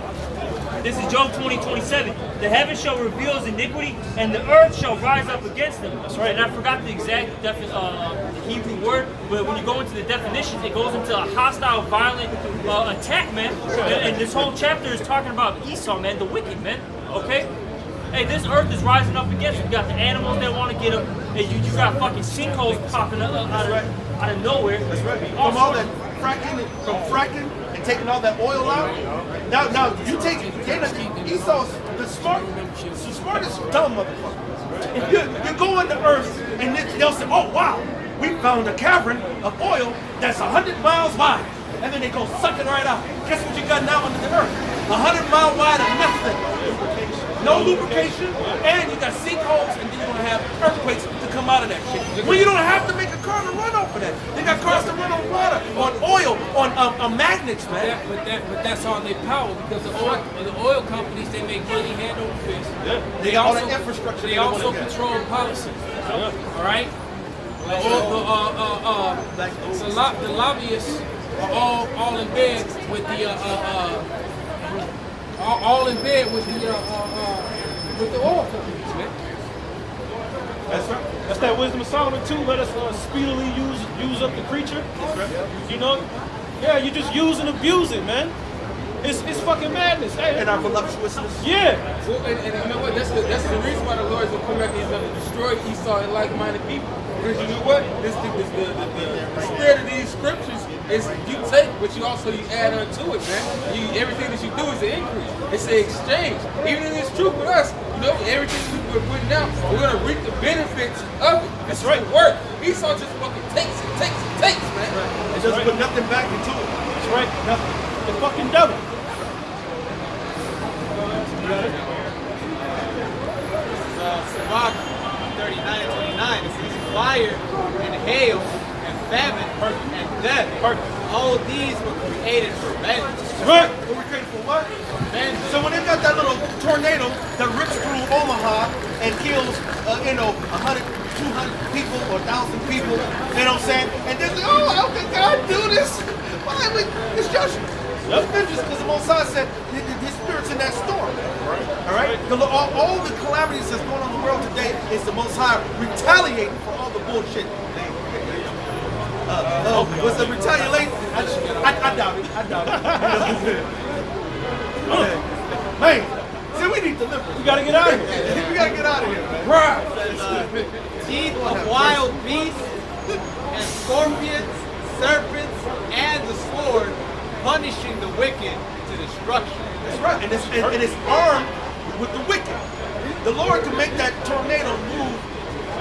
This is Job 20:27. The heavens shall reveal his iniquity, and the earth shall rise up against him. That's right. And I forgot the exact Hebrew word, but when you go into the definitions, it goes into a hostile, violent attack, man. And this whole chapter is talking about Esau, man, the wicked, man. Okay. Hey, this earth is rising up against him. You got the animals that want to get him. Hey, you got fucking sinkholes popping up out of nowhere. That's right. From all that fracking and taking all that oil out. Now you take Esau's the smartest dumb motherfucker. You go in the earth and they'll say, oh wow, we found a cavern of oil that's 100 miles wide. And then they go suck it right out. Guess what you got now under the earth? 100 mile wide of nothing. No lubrication, and you got sinkholes, and then you're gonna have earthquakes to come out of that shit. Well, you don't have to make a car to run off of that. They got cars to run on water, on oil, on magnets, man. But that's all they power because the oil companies, they make money hand over fist. Yeah. They got all the infrastructure. They also control policy. All right. The lobbyists are all in bed with the all in bed with the oil companies, man. That's right. That's that wisdom of Solomon too. Let us speedily use up the creature. That's right. You know, yeah, you just use and abuse it, man. It's fucking madness. Hey, and our voluptuousness. Yeah. Well, and you know what? That's the reason why the Lord is gonna come back and he's gonna destroy Esau and like-minded people. Because you know what? The spirit of these scriptures is you take, but you add unto it, man. Everything that you do is an increase. It's an exchange. Even if it's true with us, you know, everything we're putting out, we're gonna reap the benefits of it. That's right. Work. Esau just fucking takes and takes and takes, man. Right. It doesn't put nothing back into it. That's right. Nothing. The fucking devil. Sirach 39 and 29. It says fire and hail and famine and death. All these were created for vengeance. Right. What were created for what? Vengeance. So when they got that little tornado that rips through Omaha and kills, 100, 200 people or 1,000 people, you know what I'm saying? And they're like, oh, how can God do this? Why? It's judgment. It's vengeance because the Most High said his spirit's in that storm. All right? All the calamities that's going on in the world today is the Most High retaliating for all the bullshit. Was the retaliation? I doubt it. I doubt it. Man, see, we need deliverance. We gotta get out of here. We gotta get out of here, man. Right. Teeth of wild beasts and scorpions, serpents, and the sword, punishing the wicked to destruction. That's right. And it's armed with the wicked. The Lord can make that tornado move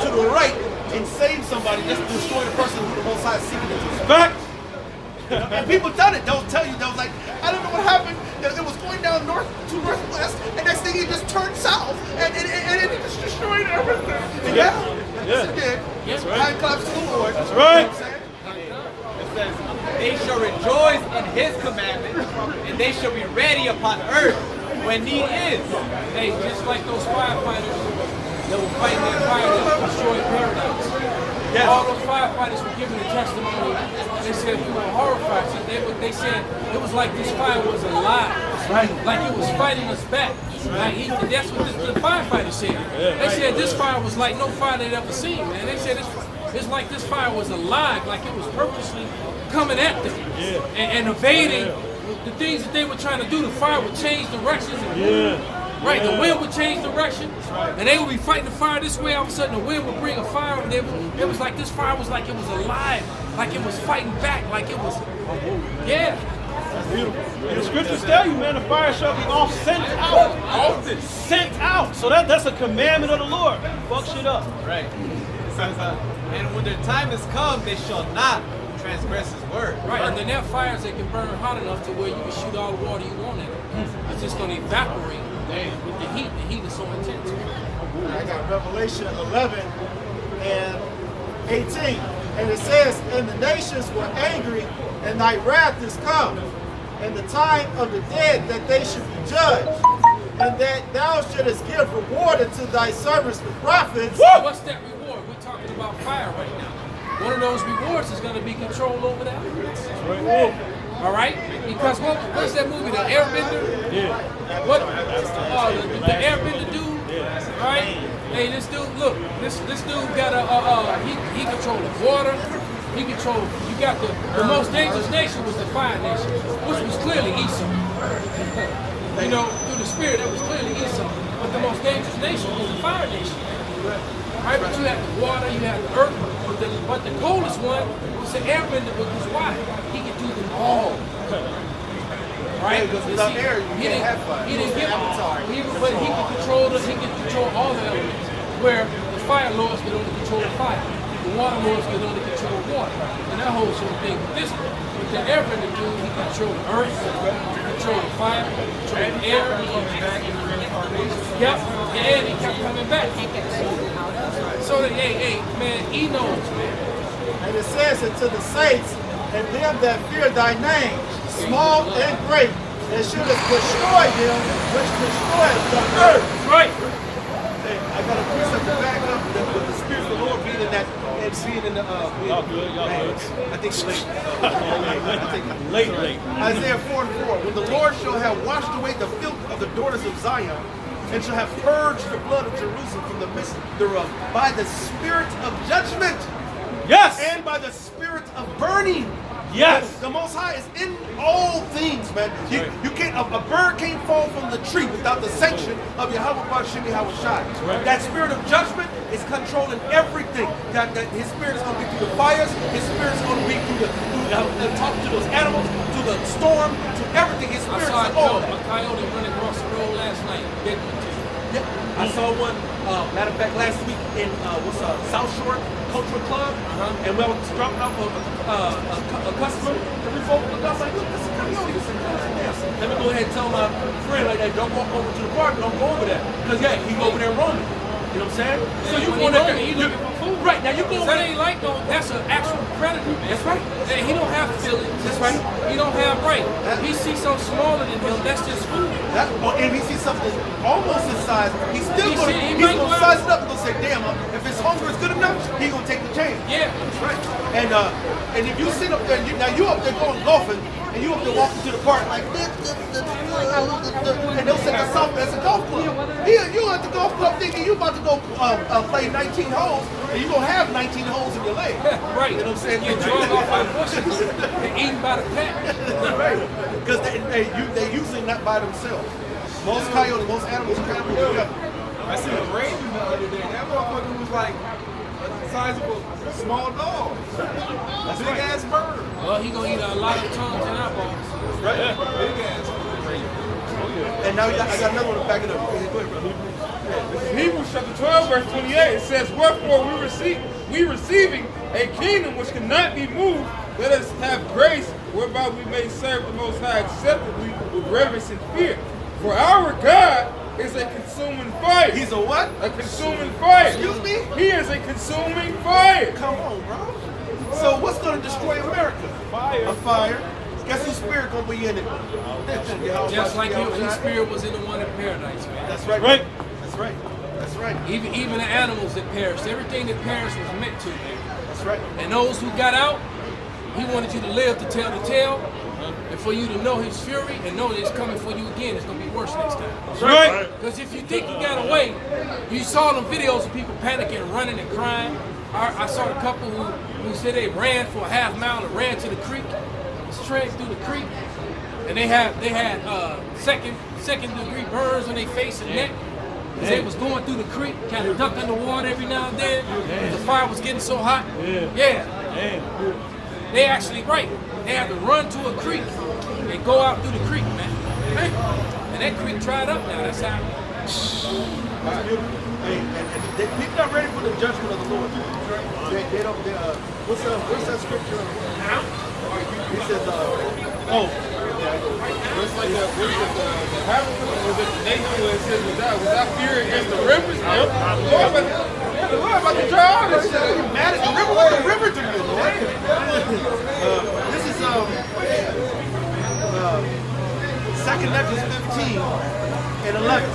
to the right and save somebody, just destroy the person who the Most High is seeking to. Fact. And people done it. They'll tell you, they was like, I don't know what happened. It was going down north to northwest, and next thing he just turned south, and it just destroyed everything. And yes, it did. That's right. High claps to the Lord. That's right. It says, they shall rejoice in his commandment, and they shall be ready upon earth when need is. Hey, just like those firefighters that were fighting that fire that destroyed paradise. Yes. All those firefighters were giving the testimony. They said we were horrified. So they said it was like this fire was alive. Right. Like it was fighting us back. Like that's what the firefighters said. They said this fire was like no fire they'd ever seen, man. They said it's like this fire was alive, like it was purposely coming at them and evading the things that they were trying to do. The fire would change directions and right, the wind would change direction, and they would be fighting the fire this way. All of a sudden, the wind would bring a fire, and it was like this fire was like it was alive, like it was fighting back, like it was, That's beautiful. And the scriptures tell you, man, the fire shall be all sent out. Often sent out. So that's a commandment of the Lord. Fuck shit up. Right. It says, and when their time has come, they shall not transgress his word. Right, and then there are fires that can burn hot enough to where you can shoot all the water you want in it. It's just going to evaporate with the heat. The heat is so intense. I got Revelation 11 and 18. And it says, and the nations were angry, and thy wrath is come, and the time of the dead that they should be judged, and that thou shouldest give reward unto thy servants the prophets. What's that reward? We're talking about fire right now. One of those rewards is going to be control over that. All right? Because what's that movie, The Airbender? Yeah. What? The Airbender dude? All right? Hey, this dude, look, this dude got he controlled the water. He controlled, you got the most dangerous nation was the fire nation, which was clearly Esau. You know, through the spirit, it was clearly Esau. But the most dangerous nation was the fire nation. Right? But you had the water, you had the earth, but the coldest one was the airbender because why? He could do them all. Right? Because without air, you can't have fire. He didn't get but he could control all the elements. Where the fire lords could only control the fire. The water lords could only control water. And that whole sort of thing. With the airbender dude, he could control the earth, control the fire, control the air, yep, and he kept coming back. So that, hey, man, he knows, man. And it says unto the saints, and them that fear thy name, small and great, that shouldest destroy them which destroy the earth. Right. Hey, I got a precept to back up with the Spirit of the Lord being in that, and being in the, Y'all good. I think late. Late. Isaiah 4:4. When the Lord shall have washed away the filth of the daughters of Zion, and shall have purged the blood of Jerusalem from the midst thereof, by the spirit of judgment, Yes. and by the spirit of burning. Yes. The Most High is in all things, man. You can't. A bird can't fall from the tree without the sanction of Yahweh Bashim Yahweh Shai. Right. That spirit of judgment is controlling everything. That His spirit is going to be through the fires. His spirit is going to be through talk to those animals, to the storm, to everything. His I spirit saw is all a coyote running across the road last night. Big one, too. Yeah, I saw one. Matter of fact, last week in South Shore Cultural Club, and when I was dropping off a customer, and we both looked up like, look, this is coyote. This is coyote. Let me go ahead and tell my friend like that, don't walk over to the park, don't go over there, because yeah, he go over there roaming. You know what I'm saying? So you go there, he looking for food. Right now you go over That there. ain't like no. That's an actual predator, man. That's right. And he don't have feelings. That's right. He don't have right. He sees something smaller than him. That's just food. And he sees something almost his size, he's still He going see- he to might go size out. it up and go say, damn, if his hunger is good enough, he's going to take the chance. Yeah. That's right. And if you sit up there, now you up there going golfing, and you up there walking to the park like this, and they'll set us up as a golf club. Here, you at the golf club thinking you about to go play 19 holes, and you're going to have 19 holes in your leg. Right. You know what I'm saying? Get drunk off by bushes and eaten by the pack. Right. Because they usually not by themselves. Most coyotes, most animals travel together. I seen a raven the other day. That motherfucker was like the size of a small dog. Big ass bird. Well, he gonna eat a lot of tongues and eyeballs. Right? Big ass raven. And now I got another one to back it up. Go ahead, brother. This is Hebrews chapter 12, verse 28. It says, wherefore we receiving a kingdom which cannot be moved, let us have grace whereby we may serve the Most High acceptably with reverence and fear. For our God is a consuming fire. He's a what? A consuming fire. Excuse me? He is a consuming fire. Come on, bro. So what's going to destroy America? Fire. A fire. Guess whose spirit going to be in it? Just like his spirit was in the one in paradise, man. That's right. Right. That's right. That's right. Even the animals that perished, everything that perished was meant to, man. That's right. And those who got out, he wanted you to live to tell the tale, and for you to know his fury and know that it's coming for you again. It's going to be worse next time. That's right. Because if you think you got away, you saw them videos of people panicking, running, and crying. I saw a couple who said they ran for a half mile and ran to the creek, straight through the creek, and they had second degree burns on their face and neck. Because they was going through the creek, kind of ducked in the water every now and then. The fire was getting so hot. Yeah. They actually, they had to run to a creek and go out through the creek, man. And that creek dried up now. That's how. People not ready for the judgment of the Lord. They don't. What's that scripture? He says, It's like the Habakkuk, was it Nathan where it says, without fear against the rivers? The Lord about to dry all this shit. You mad at the river? What the river to you, Lord? This is 2 Nephilim 15 and 11.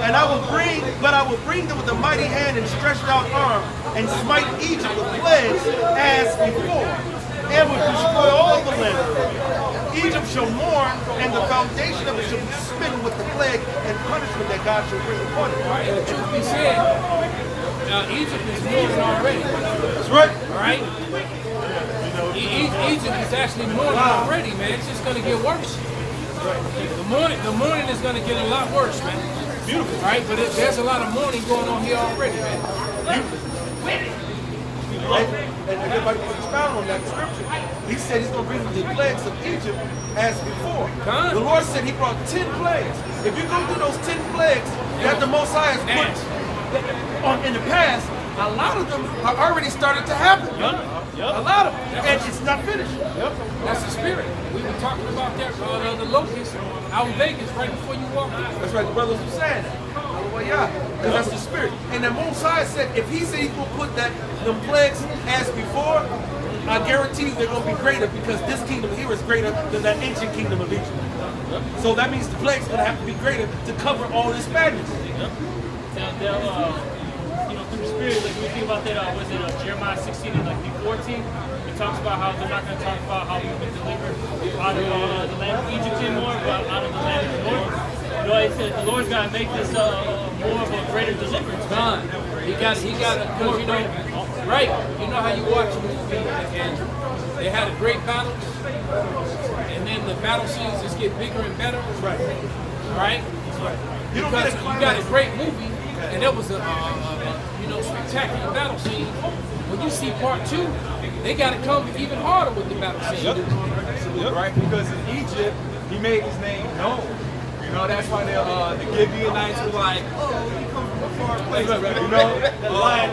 And I will bring them with a mighty hand and stretched out arm, and smite Egypt with plagues as before, and will destroy all the land. Egypt shall mourn, and the foundation of it shall be smitten with the plague and punishment that God shall bring upon it. And the truth be said, Egypt is mourning already. That's right. All right? Egypt is actually mourning already, man. It's just going to get worse. The mourning is going to get a lot worse, man. Beautiful. All right? But there's a lot of mourning going on here already, man. And everybody can expound on that scripture. He said he's going to bring the plagues of Egypt as before. The Lord said he brought 10 plagues. If you go through those 10 plagues that the Most High has put on in the past, a lot of them are already started to happen. A lot of them. And it's not finished. That's the spirit. We were talking about that, the locusts out in Vegas right before you walked in. That's right. The brothers were saying that. Because that's the spirit. And the Most High said, if he said he's going to put them plagues as before, I guarantee you they're going to be greater, because this kingdom here is greater than that ancient kingdom of Egypt. So that means the plagues going to have to be greater to cover all this madness. Through the spirit, like when you think about that, Jeremiah 16 and 14, it talks about how they're not going to talk about how we've been delivered out of the land of Egypt anymore, but out of the land of the Lord. It said the Lord's got to make this more of a greater deliverance. Done. He got to, because right? You know how you watch a movie and they had a great battle, and then the battle scenes just get bigger and better. Right. Right? Because you got a great movie, and there was a spectacular battle scene. When you see part 2, they got to come even harder with the battle scene. Right? Because in Egypt, he made his name known. That's why the Gibeonites were like, oh, he comes from a far place. The lion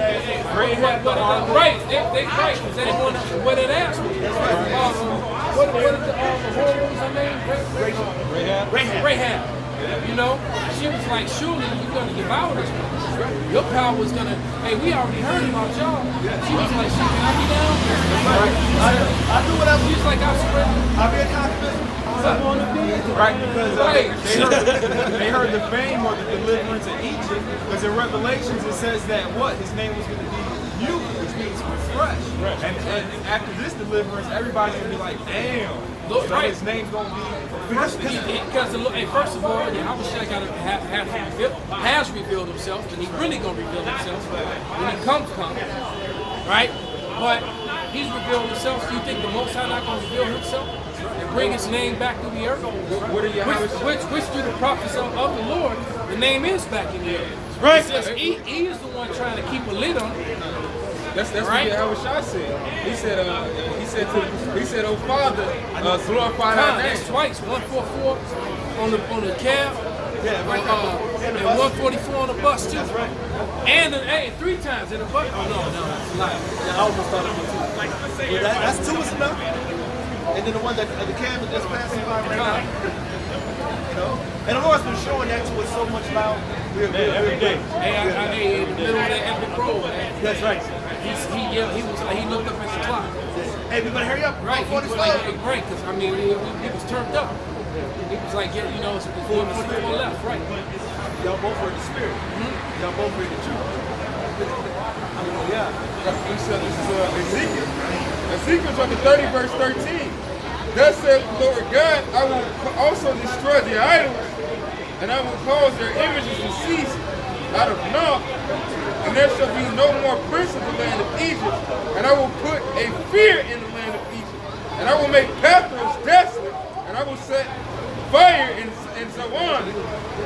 Rahab, right? They right, because they didn't want to wear that ass with. What are the hormones I named? Rahab. She was like, surely you're going to devour this one. Your power was going to, hey, we already heard about y'all. She was like, can I be down? I do whatever. She's like, I surrender. I'll be a conqueror. Right, because they heard the fame or the deliverance of Egypt, because in Revelations it says that his name was going to be new, which means fresh. And after this deliverance, everybody's going to be like, damn. His name's going to be because first of all, Yahushua has revealed himself, and he's really going to reveal himself when he comes, right? But he's revealed himself. Do you think the Most High not going to reveal himself and bring his name back to the earth? Which through the prophets of the Lord, the name is back in the earth. Right. He says he is the one trying to keep a lid on it. That's right. What Yahushua said. He said, "Oh Father, glorify thy name." That's twice. 144 on the calf. And the and bus. 144 on the bus too. That's right. And 3 times in the bus. Oh no, that's a lot. Yeah, I almost thought it was 2. Well, that's 2 is enough. And then the one that the cab that just passing by right now. You know? And the Lord's been showing that to us so much now. Every day. Hey, in the middle of that epic road, man. That's right. He looked up at the clock. Hey, we better hurry up. Right, he was like, hey, great, because I mean, he was turned up. He was like, yeah, you know, it's 4 left, right? Y'all both were in the spirit. Y'all both were in the truth. Yeah. This is Ezekiel. Ezekiel chapter 30, verse 13. Thus saith the Lord God, I will also destroy the idols, and I will cause their images to cease out of naught, and there shall be no more prince of the land of Egypt, and I will put a fear in the land of Egypt, and I will make Pathros desolate, and I will set fire in Zoan,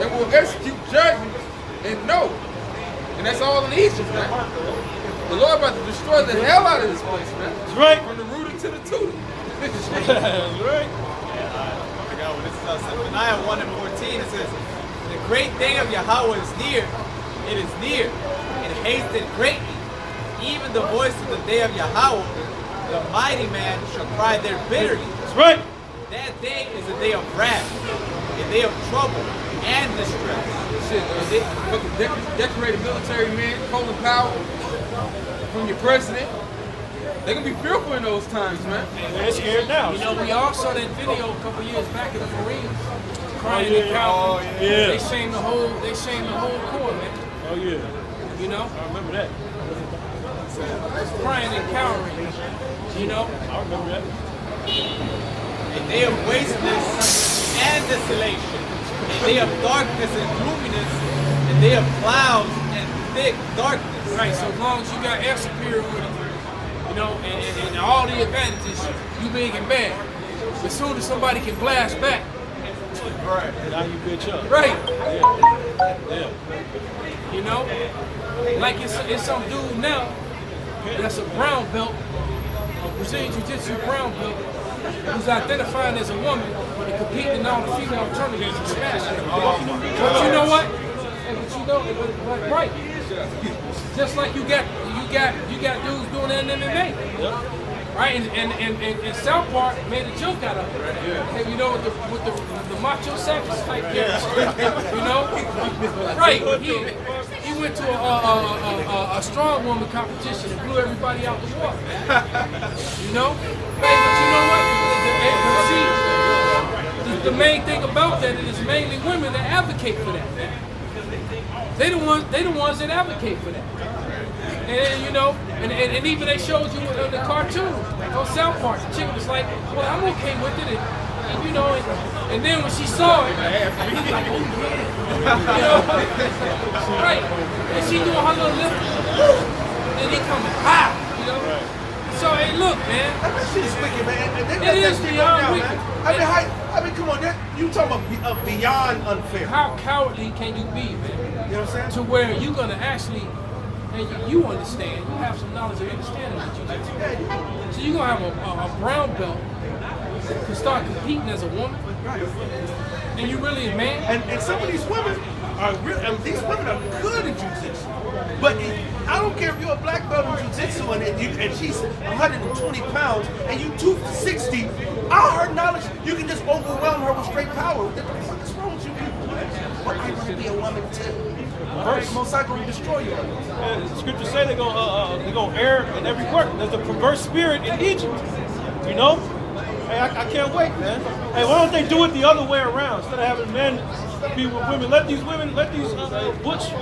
and will execute judgment in No. And that's all in Egypt, man. The Lord about to destroy the hell out of this place, man. That's right. From the rooter to the tutor. That's right. I got one. This is Zephaniah 1 and 14. It says, the great day of Yahweh is near. It is near. It hasted greatly. Even the voice of the day of Yahweh, the mighty man shall cry there bitterly. That's right. That day is a day of wrath, a day of trouble and distress. Shit, fucking decorated military men, Colin Powell, from your president. They're gonna be fearful in those times, man. They're scared now. You know, we all saw that video a couple years back of the Marines crying and cowering. Yeah. They shamed the whole corps, man. Oh yeah. You know? I remember that. Crying and cowering. You know? I remember that. A day of wasteness and desolation, a day of darkness and gloominess, a day of clouds and thick darkness. Right, so as long as you got air superiority, you know, and all the advantages, you big and bad. As soon as somebody can blast back, Right. Now you bitch up. right, Yeah. you know? Like it's some dude now that's a brown belt, a Brazilian Jiu-Jitsu brown belt, who's identifying as a woman and competing in all the female tournaments and smashing them. But you know what? But you know, but right. Just like you got dudes doing that in MMA. Right? And South Park made a joke out of it. And, you know, with the macho sex type you know? Right. He went to a strong woman competition and blew everybody out the water. You know? Hey, but you know what? The main thing about that is it's mainly women that advocate for that. They the ones that advocate for that. And you know, and even they showed you in the cartoon on South Park. The chick was like, well, I'm okay with it. And you know, and then when she saw it, she's like, oh yeah. You know? Right. And she doing her little lip. And he coming, you know? So, hey, look, man. That shit is wicked, man. It is beyond wicked. I mean, come on, you talking about beyond unfair. How cowardly can you be, man? You know what I'm saying? To where you're gonna actually, and you understand, you have some knowledge and understanding of jiu-jitsu. So you're gonna have a brown belt to start competing as a woman, and you really a man. And some of these women are really, these women are good at jiu-jitsu. But I don't care if you're a black belt in jiu-jitsu and she's 120 pounds and you 260. All her knowledge, you can just overwhelm her with straight power. What the fuck is wrong with you people? But I want to be a woman too. Most likely to destroy you. Yeah, the scriptures say they're gonna err in every work. There's a perverse spirit in Egypt. You know? Hey, I can't wait, man. Hey, why don't they do it the other way around? Instead of having men be with women, let these butch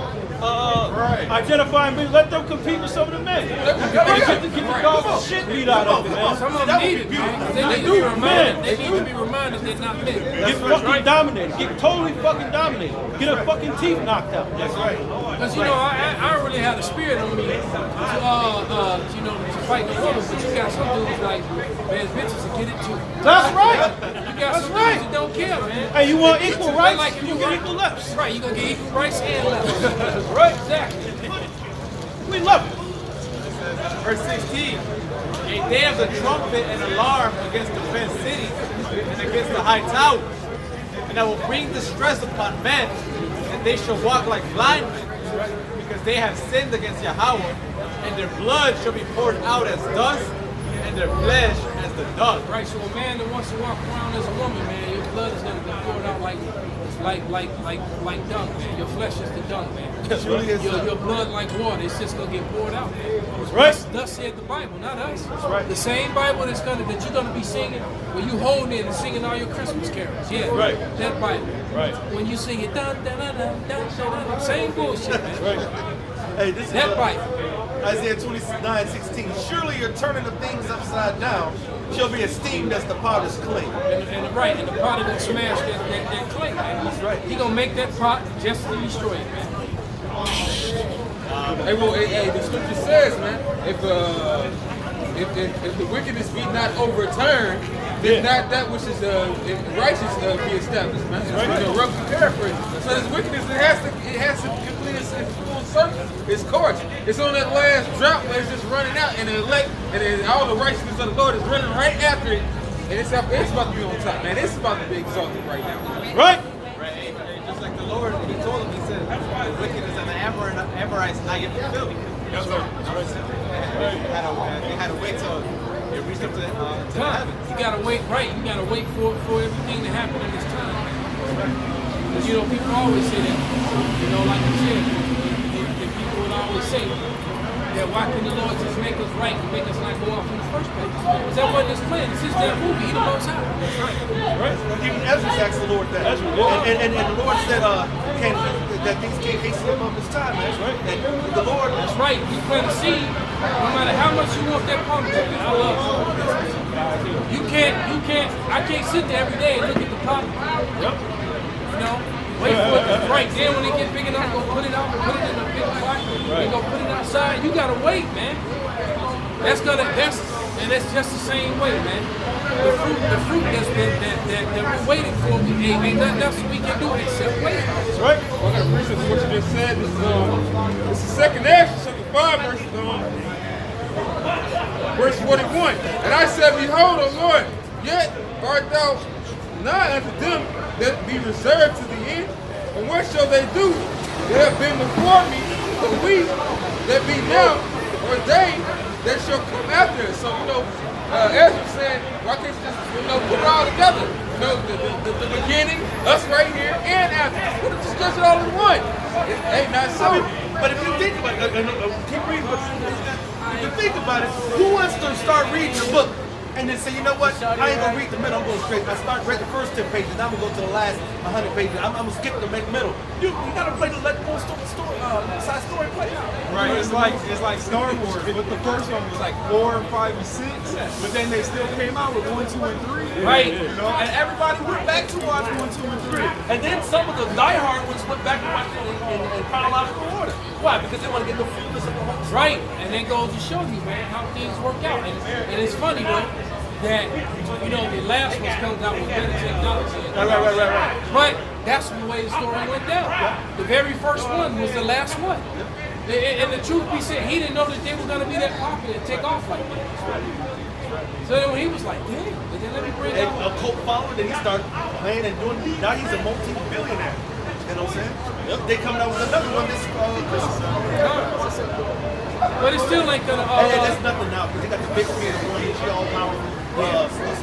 identifying men, let them compete with some of the men. Get the dog shit beat out of them, man. Some of them need it, man. They need to be reminded. They need to be reminded they're not men. Get fucking dominated. Get totally fucking dominated. Get her fucking teeth knocked out. That's right. Because you know, I don't really have the spirit on me to fight the woman, but you got some dudes like, man, bitches will get it too. That's right. You got some dudes that don't care, man. Hey, you want equal rights? Like you get equal lefts. Right, you're gonna get equal rights and lefts. That's right. Exactly. We love it. Verse 16, a day of the trumpet and alarm against the fenced cities and against the high towers, and I will bring distress upon men, and that they shall walk like blind men, because they have sinned against Yahweh, and their blood shall be poured out as dust, and their flesh as the dust. Right, so a man that wants to walk around as a woman, man, your blood is gonna be poured out like dung, man. Your flesh is the dung, man. Your blood like water, it's just gonna get poured out, man. Right. Thus said the Bible, not us. That's right. The same Bible that you're gonna be singing when you holding it and singing all your Christmas carols. Yeah. Right. That Bible. Right. When you sing it, dun dun dun dun dun dun dun, same bullshit, man. Right. Hey, this is That Bible. Isaiah 29:16. Surely your turning of things upside down shall be esteemed as the potter's clay. And the pot gonna smash that clay, man. That's right. He gonna make that pot just to destroy it, man. Hey, well, hey, the scripture says, man, if the wickedness be not overturned, then not that which is righteous be established, man. Right. You know, roughly paraphrasing. So this wickedness, it has to complete its full circle, its course. It's on that last drop where it's just running out, and then all the righteousness of the Lord is running right after it, and it's about to be on top, man. It's about to be exalted right now. Right. Right. Just like the Lord, He told him, He said, the wickedness and the Amorites not yet fulfilled. Yes, sir. They had to wait till it reached up to the heavens. You gotta wait, right? You gotta wait for everything to happen in this time. Because you know, people always say that. You know, like you said, the people would always say that why can the Lord just make us right and make us not go off in the first place? Because that wasn't His plan. It's His damn movie. He the Most High. That's right. Right. Even Ezra asked the Lord that. Ezra, yeah. And the Lord said that things can't hasten above His time. That's right. And the Lord. That's right. You plant a seed, no matter how much you want that pomegranate. I love it. You can't. I can't sit there every day and look at the pomegranate. Yep. You know. Wait for it to break. Then when it get big enough, go put it out, put it in a big pot, and go put it outside. You gotta wait, man. That's just the same way, man. The fruit that we're waiting for, ain't nothing else we can do except wait. That's right. Well, I got to appreciate what you just said. This is the second Ezra, chapter 5, verse 41. And I said, behold, O Lord, yet art thou not unto them that be reserved to the end? And what shall they do? They have been before me, but we that be now, or they that shall come after us. So, you know, Ezra said, why can't you just, put it all together? You know, the beginning, us right here, and after. Put it just all in one. It ain't not so. But if you think about it, keep reading. But if you think about it, who wants to start reading the book and then say, you know what, I ain't gonna read the middle, I'm going straight. I start reading the first 10 pages, I'm gonna go to the last 100 pages. I'm gonna skip the middle. You gotta play let the whole side story play out. Right, it's like Star Wars, but the first one was like 4, 5, and 6, but then they still came out with 1, 2, and 3. Right. You know, and everybody went back to watch 1, 2, and 3. And then some of the diehard ones went back and watched it in chronological order. Why? Because they want to get the fullness of the whole story. Right, and then goes to show you, man, how things work out. And it's funny, though, that, you know, the last one comes out with better technology. Right. But that's the way the story went down. The very first one was the last one. And the truth be said, he didn't know that they were going to be that popular and take off like that. So then when he was like, dang, and then let me bring And out a cult following, then he started playing and doing. Now he's a multi-billionaire. You know what I'm saying? They coming out with another one this Christmas. But it still ain't gonna. And that's nothing now because they got the big kid one, she all powerful.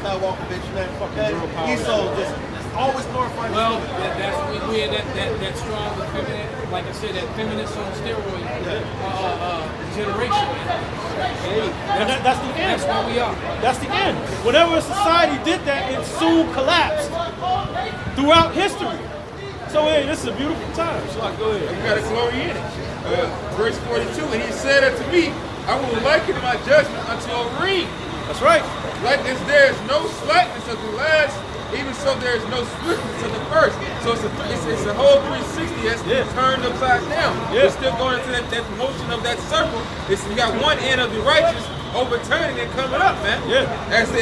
Skywalker bitch, man, fuck that. He's so just always glorifying. Well, that's we in that strong feminine, like I said, that feminist on steroid generation, man. And that's the end. That's where we are. That's the end. Whenever a society did that, it soon collapsed throughout history. So hey, this is a beautiful time. So go ahead. You got a glory in it. Verse 42, and he said unto me, I will liken my judgment unto a ring. That's right. Like as there is no slackness of the last, even so there is no swiftness of the first. So it's a whole 360 that's turned upside down. It's still going into that motion of that circle. You got one end of the righteous overturning and coming up, man. As the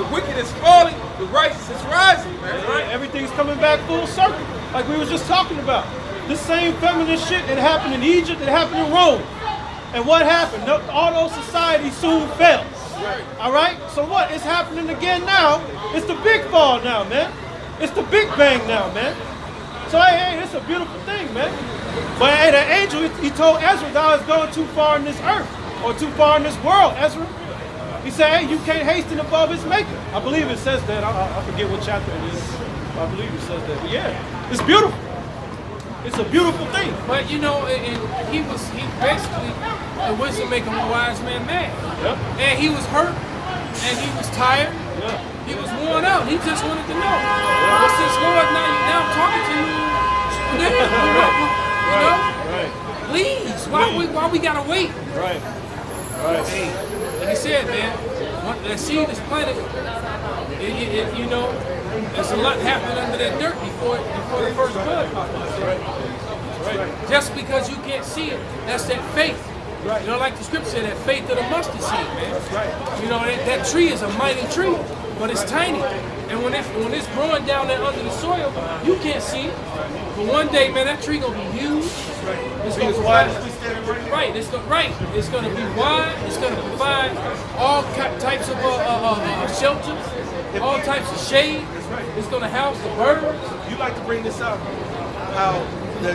wicked is falling, the righteous is rising, man. Right. Everything's coming back full circle, like we was just talking about. This same feminist shit that happened in Egypt, that happened in Rome. And what happened? All those societies soon fell. All right? So what? It's happening again now. It's the big fall now, man. It's the Big Bang now, man. So hey, it's a beautiful thing, man. But hey, the angel, he told Ezra, thou is going too far in this earth, or too far in this world, Ezra. He said, hey, you can't hasten above its maker. I believe it says that. I forget what chapter it is. I believe it says that. But yeah, it's beautiful. It's a beautiful thing. But you know, he basically, the wisdom make him a wise man mad. Yep. And he was hurt, and he was tired. Yeah. He was worn out. He just wanted to know. But since Lord, now I'm talking to you. You know? Right. Please, why we gotta wait? Right. Hey, like I said, man, that seed is planted. You know, there's a lot happening under that dirt before the first bud pops up. Right. Just because you can't see it, that's that faith. Right. You know, like the scripture said, that faith of the mustard seed, man. That's right. You know, that tree is a mighty tree, but it's tiny. And when it's growing down there under the soil, you can't see it. But one day, man, that tree gonna be huge. It's gonna be wide. Right. It's gonna be wide. It's gonna provide all types of shelters, all types of shade. It's gonna house the birds. You like to bring this up, how the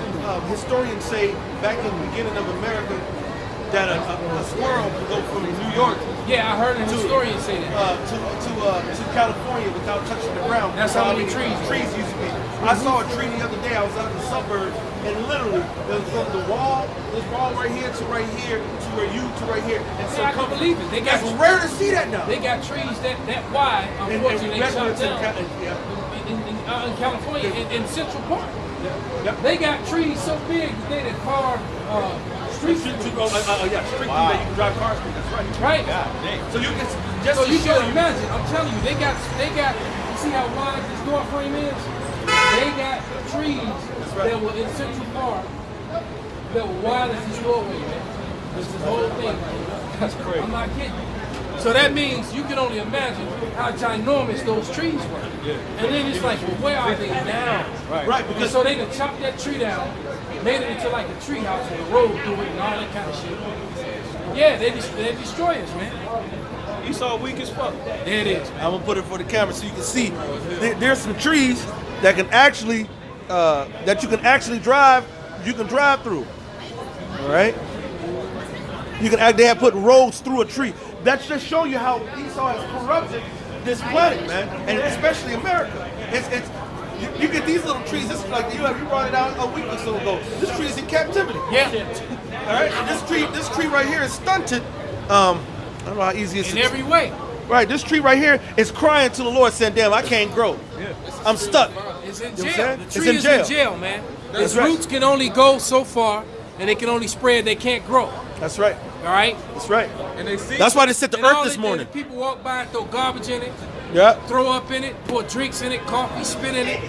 historians say back in the beginning of America that a squirrel could go from New York. Yeah, I heard a historian say that. To California without touching the ground. That's how many trees used to be. I saw a tree the other day. I was out in the suburbs, and literally, it was from the wall, this wall right here to right here to where you to right here. And so I can believe it. It's rare to see that now. They got trees that wide. Unfortunately, they shot down in California in Central Park. Yep. They got trees so big that they done carved street street that you can drive cars through. That's right. Right. Yeah, so you can so you can imagine. I'm telling you, they got. You see how wide this door frame is? They got trees that were in Central Park that were wide as this doorway, man. This whole thing right here. That's crazy. I'm not kidding. So that means you can only imagine how ginormous those trees were. Yeah. And then it's like, well, where are they now? Right. Because so they done chopped that tree down, made it into like a tree house with a road through it and all that kind of shit. Yeah, they destroy us, man. Esau weak as fuck. There it is. I'm gonna put it for the camera so you can see. There's some trees that can actually that you can actually drive. You can drive through. All right. They have put roads through a tree. That's just show you how Esau has corrupted this planet, man, and especially America. You get these little trees. This is like you brought it out a week or so ago. This tree is in captivity. Yeah. All right. And this tree right here is stunted. I don't know how easy it is. In every way. Right. This tree right here is crying to the Lord, saying, "Damn, I can't grow. I'm stuck." It's in You know what I'm jail. saying? The It's tree in is jail. in jail, man. Its right. roots can only go so far, and they can only spread. They can't grow. That's right. All right. That's right. And they see That's why they set the And all earth this they did morning. is people walk by and throw garbage in it, Yeah. throw up in it, pour drinks in it, coffee, spit in it.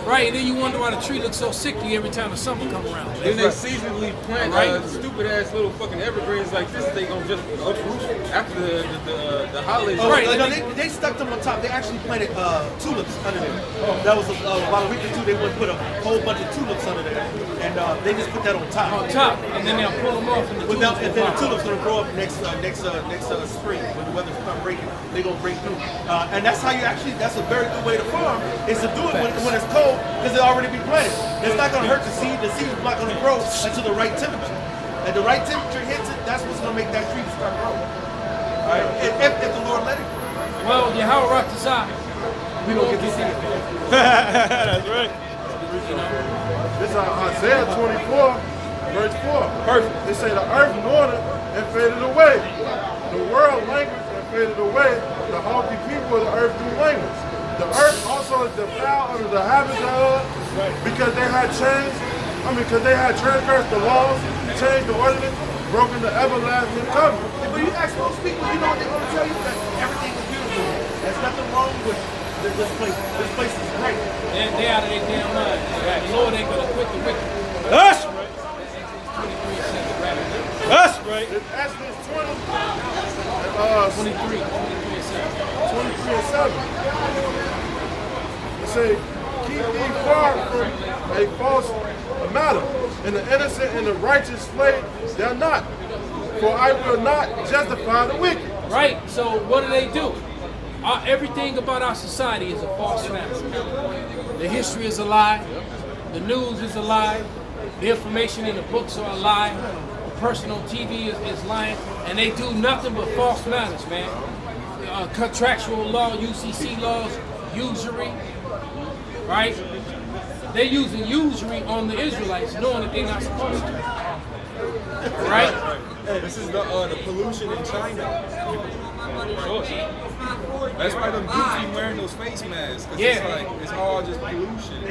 Right, and then you wonder why the tree looks so sickly every time the summer comes around. Then they seasonally plant Right. stupid ass little fucking evergreens like this. They gonna just uproot after the holidays. Oh, Right. no, they stuck them on top. They actually planted tulips under there. That was about a week or two. They would put a whole bunch of tulips under there, and they just put that on top. On top, and then they'll pull them off, and the tulips And will then pop the up. tulips gonna grow up next spring when the weather starts breaking. They gonna break through, and that's how you actually. That's a very good way to farm is to do it when it's cold because it already be planted. It's not gonna hurt the seed. The seed is not gonna grow until the right temperature. And the right temperature hits it. That's what's gonna make that tree start growing. All right, if the Lord let it grow. Well, Yahweh Ratazah, we don't get to see it. That's right. This is Isaiah 24, verse 4. Perfect. They say the earth mourned and faded away. The world languished and faded away. The haughty people of the earth do languish. The earth also is defiled under the habits thereof because they had transgressed the laws, changed the ordinance, broken the everlasting covenant. But you ask most people, you know what they're gonna tell you? That everything is beautiful. There's nothing wrong with this place. This place is great. They out of their damn mind. The Lord ain't gonna quit the wicked. That's right. That's right. In Exodus 20, 23 and 7. 23 and 7. It say, keep thee far from a false matter, and the innocent and the righteous slay them not, for I will not justify the wicked. Right, so what do? Everything about our society is a false fact. The history is a lie. The news is a lie. The information in the books are a lie. The person on TV is lying, and they do nothing but false matters, man. Contractual law, UCC laws, usury, right? They're using usury on the Israelites, knowing that they're not supposed to, right? This is the pollution in China. That's why them dudes be wearing those face masks. Cause it's like, it's all just pollution.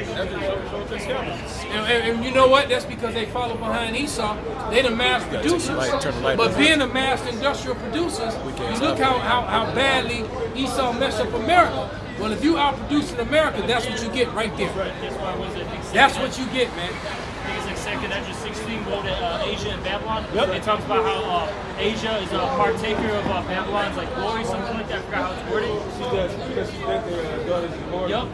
And you know what? That's because they follow behind Esau. They the mass producers. But being the mass industrial producers, you look how badly Esau messed up America. Well, if you outproducing America, that's what you get right there. That's what you get, man. I think it's like 2nd Ezra 16, go to Asia and Babylon. It talks about how Asia is a partaker of Babylon's like glory, something like that. I forgot how it's worded. Because she think their daughters are more. Yep.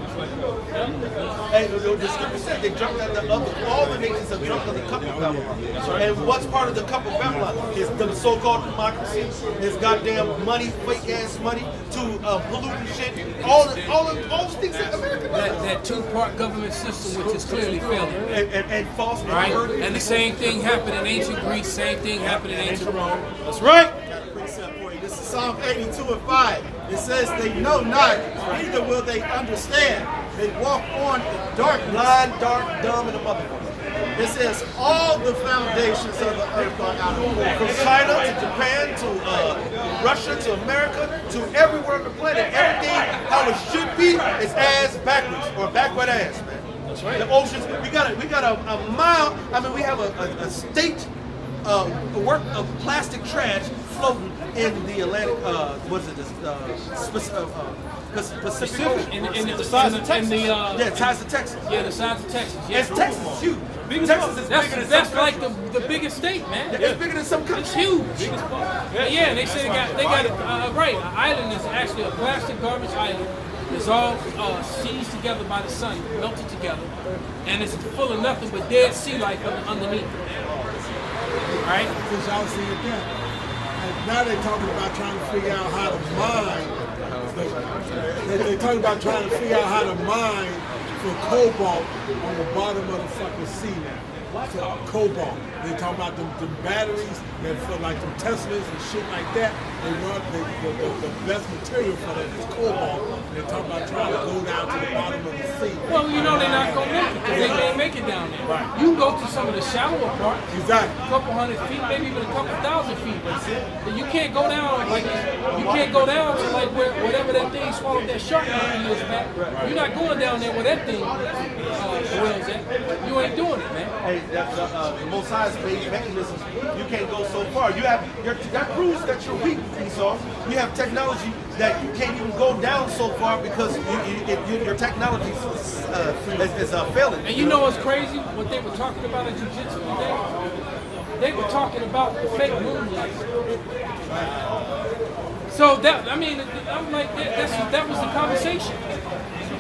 Hey, the scripture said they jumped at all the nations have jumped at the cup of Babylon. And what's part of the cup of Babylon? Is the so-called democracy, is goddamn money, fake ass money, to polluting shit, all those things in America. That two-part government system, which is clearly failing. And false, right? And the same thing happened in ancient Greece, same thing happened in ancient Rome. That's right. This is Psalm 82 and 5. It says, they know not, neither will they understand. They walk on in dark, blind, dark, dumb, and a motherfucker. It says, all the foundations of the earth are out of order. From China to Japan to Russia to America to everywhere on the planet, everything how it should be is ass backwards or backward ass, man. That's right. The oceans, we got a mile. I mean, we have a state worth of plastic trash floating in the Atlantic. Pacific Ocean. In the size of Texas. The size of Texas. Yeah, the size of Texas. Yeah. And Texas is huge. Texas is bigger than that's some like the biggest state, man. It's bigger than some countries. It's huge. Yeah, they say they got right. An island is actually a plastic garbage island. It's all seized together by the sun, melted together, and it's full of nothing but dead sea life underneath. Right? Because y'all see it there. And now they're talking about trying to figure out how to mine. They're talking about trying to figure out how to mine for cobalt on the bottom of the fucking sea now. So, cobalt. They talk about them batteries that for like them Teslas and shit like that. They run the best material for that is cobalt. They talk about trying to go down to the bottom of the sea. Well, you know they're not gonna make it because they can't make it down there. Right. You can go to some of the shallower parts, exactly, a couple hundred feet, maybe even a couple thousand feet. But you can't go down like you can't go down to like whatever that thing swallowed that shark years back. You're not going down there where that thing boils at. You ain't doing it, man. Hey, the Most High's mechanisms, you can't go so far. That proves that you're weak, Esau. You have technology that you can't even go down so far because your technology is failing. And you know what's crazy? What they were talking about in Jiu-Jitsu today? They were talking about the fake moon landing. So that, I mean, I'm like, that was the conversation.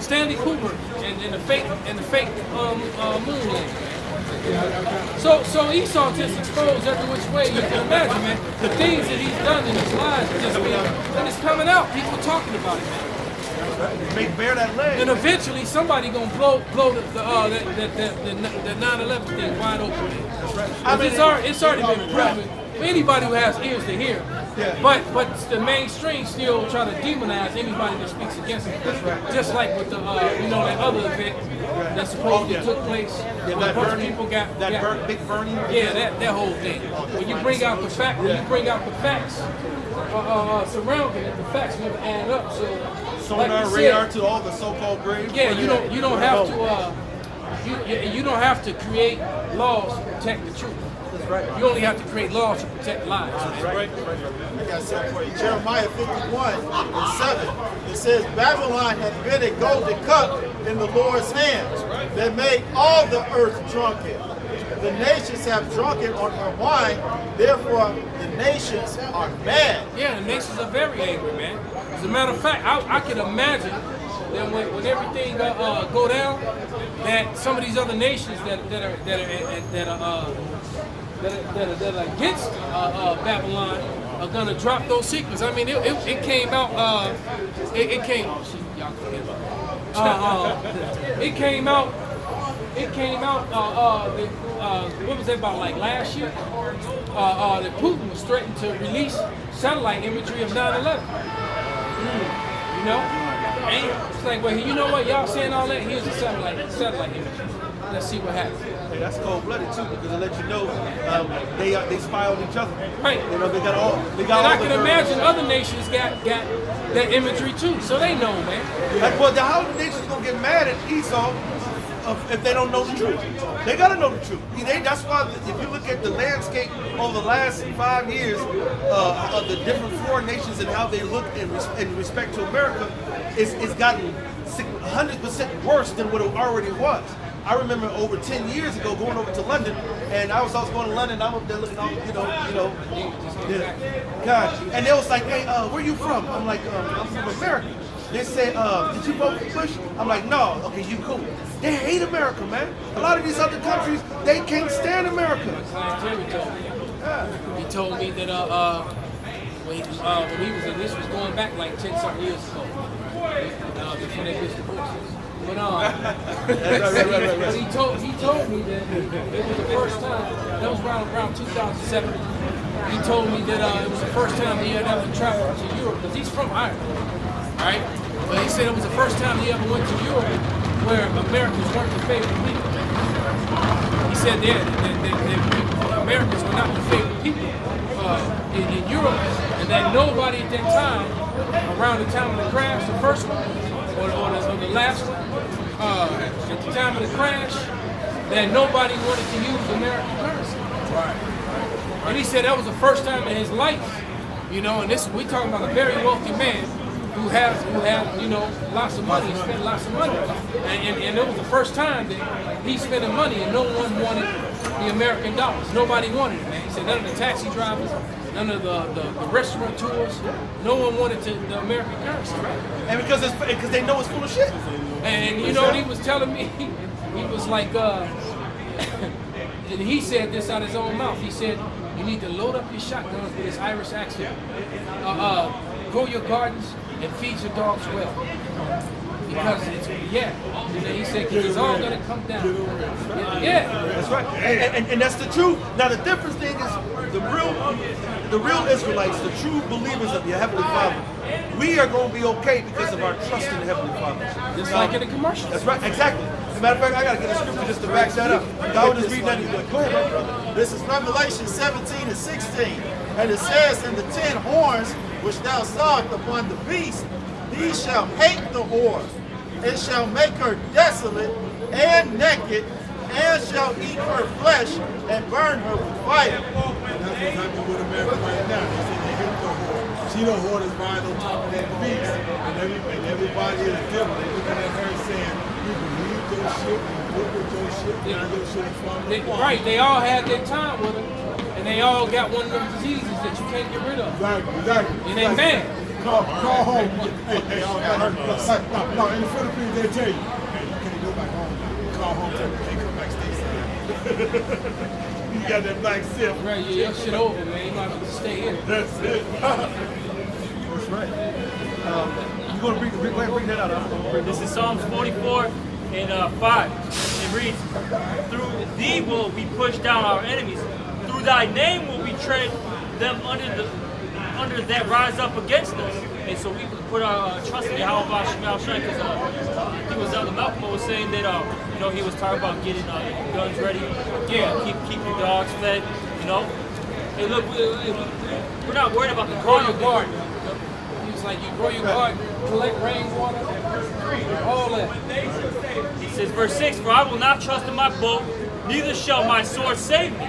Stanley Kubrick and the fake moon landing. So Esau just exposed every which way you can imagine, man. The things that he's done in his life just and it's coming out. People talking about it, man. Make bare that leg. And eventually somebody gonna blow the 9/11 thing wide open. That's right. I mean, it's already been proven. For anybody who has ears to hear. Yeah. But the mainstream still try to demonize anybody that speaks against it. That's right. Just like with the that other event that supposedly took place. Yeah, that burning, people got big burning. Yeah, that whole thing. When you bring out the facts surrounding it, the facts never add up. So sonar, like radar to all the so-called graves. Yeah, you don't have to you don't have to create laws to protect the truth. Right. You only have to create laws to protect lives. That's right. I got something for you. Jeremiah 51 and 7. It says, Babylon hath been a golden cup in the Lord's hands that made all the earth drunken. The nations have drunken on her wine, therefore the nations are mad. Yeah, the nations are very angry, man. As a matter of fact, I can imagine that when everything go down, that some of these other nations that are against Babylon are gonna drop those secrets. I mean, it came out. It came. It came out. it came out, what was it about, like last year? That Putin was threatening to release satellite imagery of 9/11. You know? And it's like, well, you know what? Y'all saying all that? Here's a satellite imagery. Let's see what happens. Hey, that's cold-blooded too, because it lets you know they spy on each other. Right. You know, they got all. And I can imagine other nations got that imagery too, so they know, man. Like, well, how the nations gonna get mad at Esau if they don't know the truth? They gotta know the truth. That's why if you look at the landscape over the last 5 years of the different foreign nations and how they look in respect to America, it's gotten 100% worse than what it already was. I remember over 10 years ago going over to London, and I was going to London. I'm up there looking, God, and they was like, "Hey, where you from?" I'm like, "I'm from America." They said, "Did you vote for Bush?" I'm like, "No." "Okay, you cool." They hate America, man. A lot of these other countries, they can't stand America. He told me that when he was in this was going back like 10-something years ago. Before they missed the horses. But he told me that it was the first time. That was around 2007. He told me that it was the first time he had ever traveled to Europe because he's from Ireland, right? But he said it was the first time he ever went to Europe where Americans weren't the favorite people. He said that Americans were not the favorite people in Europe, and that nobody at that time, around the time of the crash, the first one or the last one. At the time of the crash, that nobody wanted to use American currency. Right. And he said that was the first time in his life, you know, and we're talking about a very wealthy man who has lots of money, spent lots of money. And it was the first time that he's spending money and no one wanted the American dollars. Nobody wanted it, man. He said none of the taxi drivers, none of the restaurateurs, no one wanted the American currency, right? And because they know it's full of shit. And you know, he was telling me, he was like, and he said this out of his own mouth. He said, you need to load up your shotguns with his Irish accent, grow your gardens, and feed your dogs well. Because and then he said, because it's all going to come down. Yeah. That's right. And that's the truth. Now the difference thing is the real Israelites, the true believers of your Heavenly Father, we are going to be okay because of our trust in the Heavenly Father. Just like in the commercials. That's right, exactly. As a matter of fact, I got to get a scripture just to back that up. I was just reading that. Go ahead, brother. This is Revelation 17:16. And it says, in the 10 horns which thou sawest upon the beast, these shall hate the whore, and shall make her desolate and naked, and shall eat her flesh and burn her with fire. And that's what's happening with America right now. They say they hate the whore. She the whore that's riding on top of that beast. And everybody is different. They looking at her saying, you believe your shit, you look at your shit, now your shit is from the Right, they all had their time with them. And they all got one of them diseases that you can't get rid of. Exactly. And they mad. Call home. Hey, no, in the Philippines they tell you, hey, you can't go back home. Call home, tell you can't come back stateside. You got that black silk. Right, your shit over, man. You might have to stay here. That's it. That's right. You going to bring that out? This is Psalms 44 and 5. It reads, through thee will we push down our enemies. Through thy name will we tread them under that rise up against us. And so we put our trust in Yahweh Shemal Shem, because I think it was Elder Malcolm was saying that he was talking about getting guns ready. Yeah, keep your dogs fed. You know, hey, look, we're not worried about the Grow your garden. He was like, you grow your garden, collect rainwater, all that. He says, verse 6, for I will not trust in my bow, neither shall my sword save me.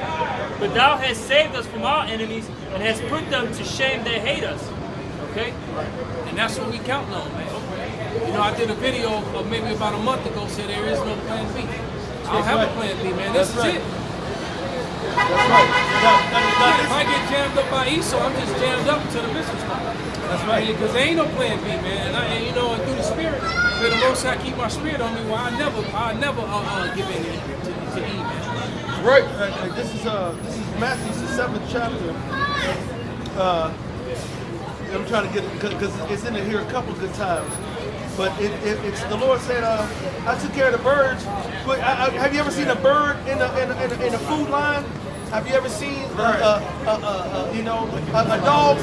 But thou hast saved us from our enemies and hast put them to shame that hate us. Okay? And that's what we counting on, man. You know, I did a video of maybe about a month ago, said there is no plan B. I don't have a plan B, man. This is it. That's right. If I get jammed up by Esau, I'm just jammed up to the business part. That's right. Because there ain't no plan B, man. And through the spirit, may the Most High keep my spirit on me, where I never give in to evil. Right. This is Matthew, the 7th chapter. I'm trying to get it because it's in here a couple good times. But it's the Lord said, I took care of the birds. But have you ever seen a bird in a food line? Have you ever seen a dog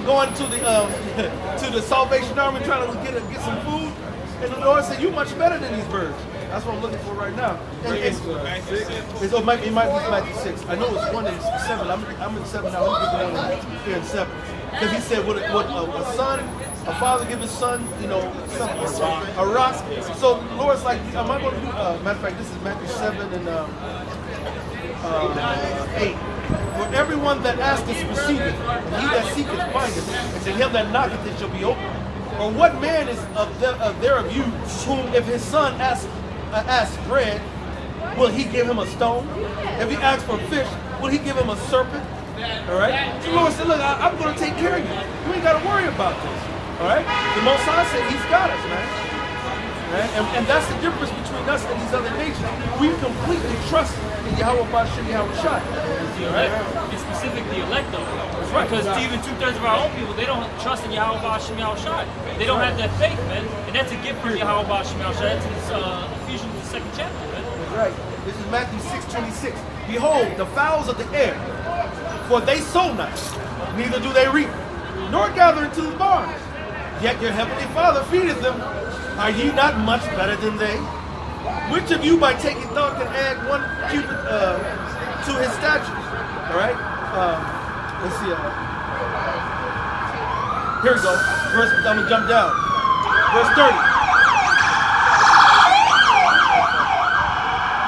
going to the Salvation Army trying to get some food? And the Lord said, "You much better than these birds." That's what I'm looking for right now. And it might be Matthew 6. I know it's 1 and 7. I'm in 7 now. I'm getting down here in 7. Because he said, "Would a father give his son, something, a rock?" So the Lord's like, am I going to do? Matter of fact, this is Matthew 7 and 8. For everyone that asketh receiveth, and he that seeketh findeth, and to him that knocketh it shall be opened. Or what man is there of you whom if his son asks bread, will he give him a stone? If he asks for fish, will he give him a serpent? All right. The Lord said, "Look, I'm going to take care of you. You ain't got to worry about this." All right. The Most High said He's got us, man. Right? And that's the difference between us and these other nations. We completely trust in Yahweh Bashim Yahweh Shai. Right? And specifically elect them. Right. Because even 2/3 of our own people, they don't trust in Yahweh Bashim Yahweh Shai. They don't have that faith, man. And that's a gift from Yahweh Bashim Yahweh Shai. That's Ephesians the 2nd chapter, man. That's right. This is Matthew 6:26. Behold, the fowls of the air, for they sow not, neither do they reap, nor gather into the barns. Yet your heavenly Father feedeth them. Are ye not much better than they? Which of you by taking thought can add 1 cubit to his stature? All right. Let's see. Here we go. I'm gonna jump down. Verse 30.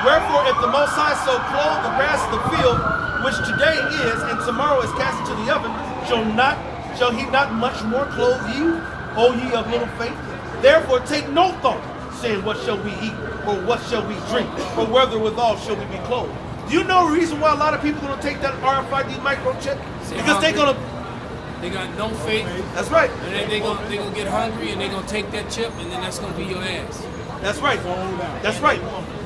Wherefore, if the Most High so clothe the grass of the field, which today is and tomorrow is cast into the oven, shall He not much more clothe you, O ye of little faith? Therefore, take no thought, saying, "What shall we eat, or what shall we drink, or whether withal shall we be clothed?" Do you know the reason why a lot of people are going to take that RFID microchip? Because they got no faith. That's right. And then they gonna get hungry and they're gonna take that chip and then that's gonna be your ass. That's right. That's right.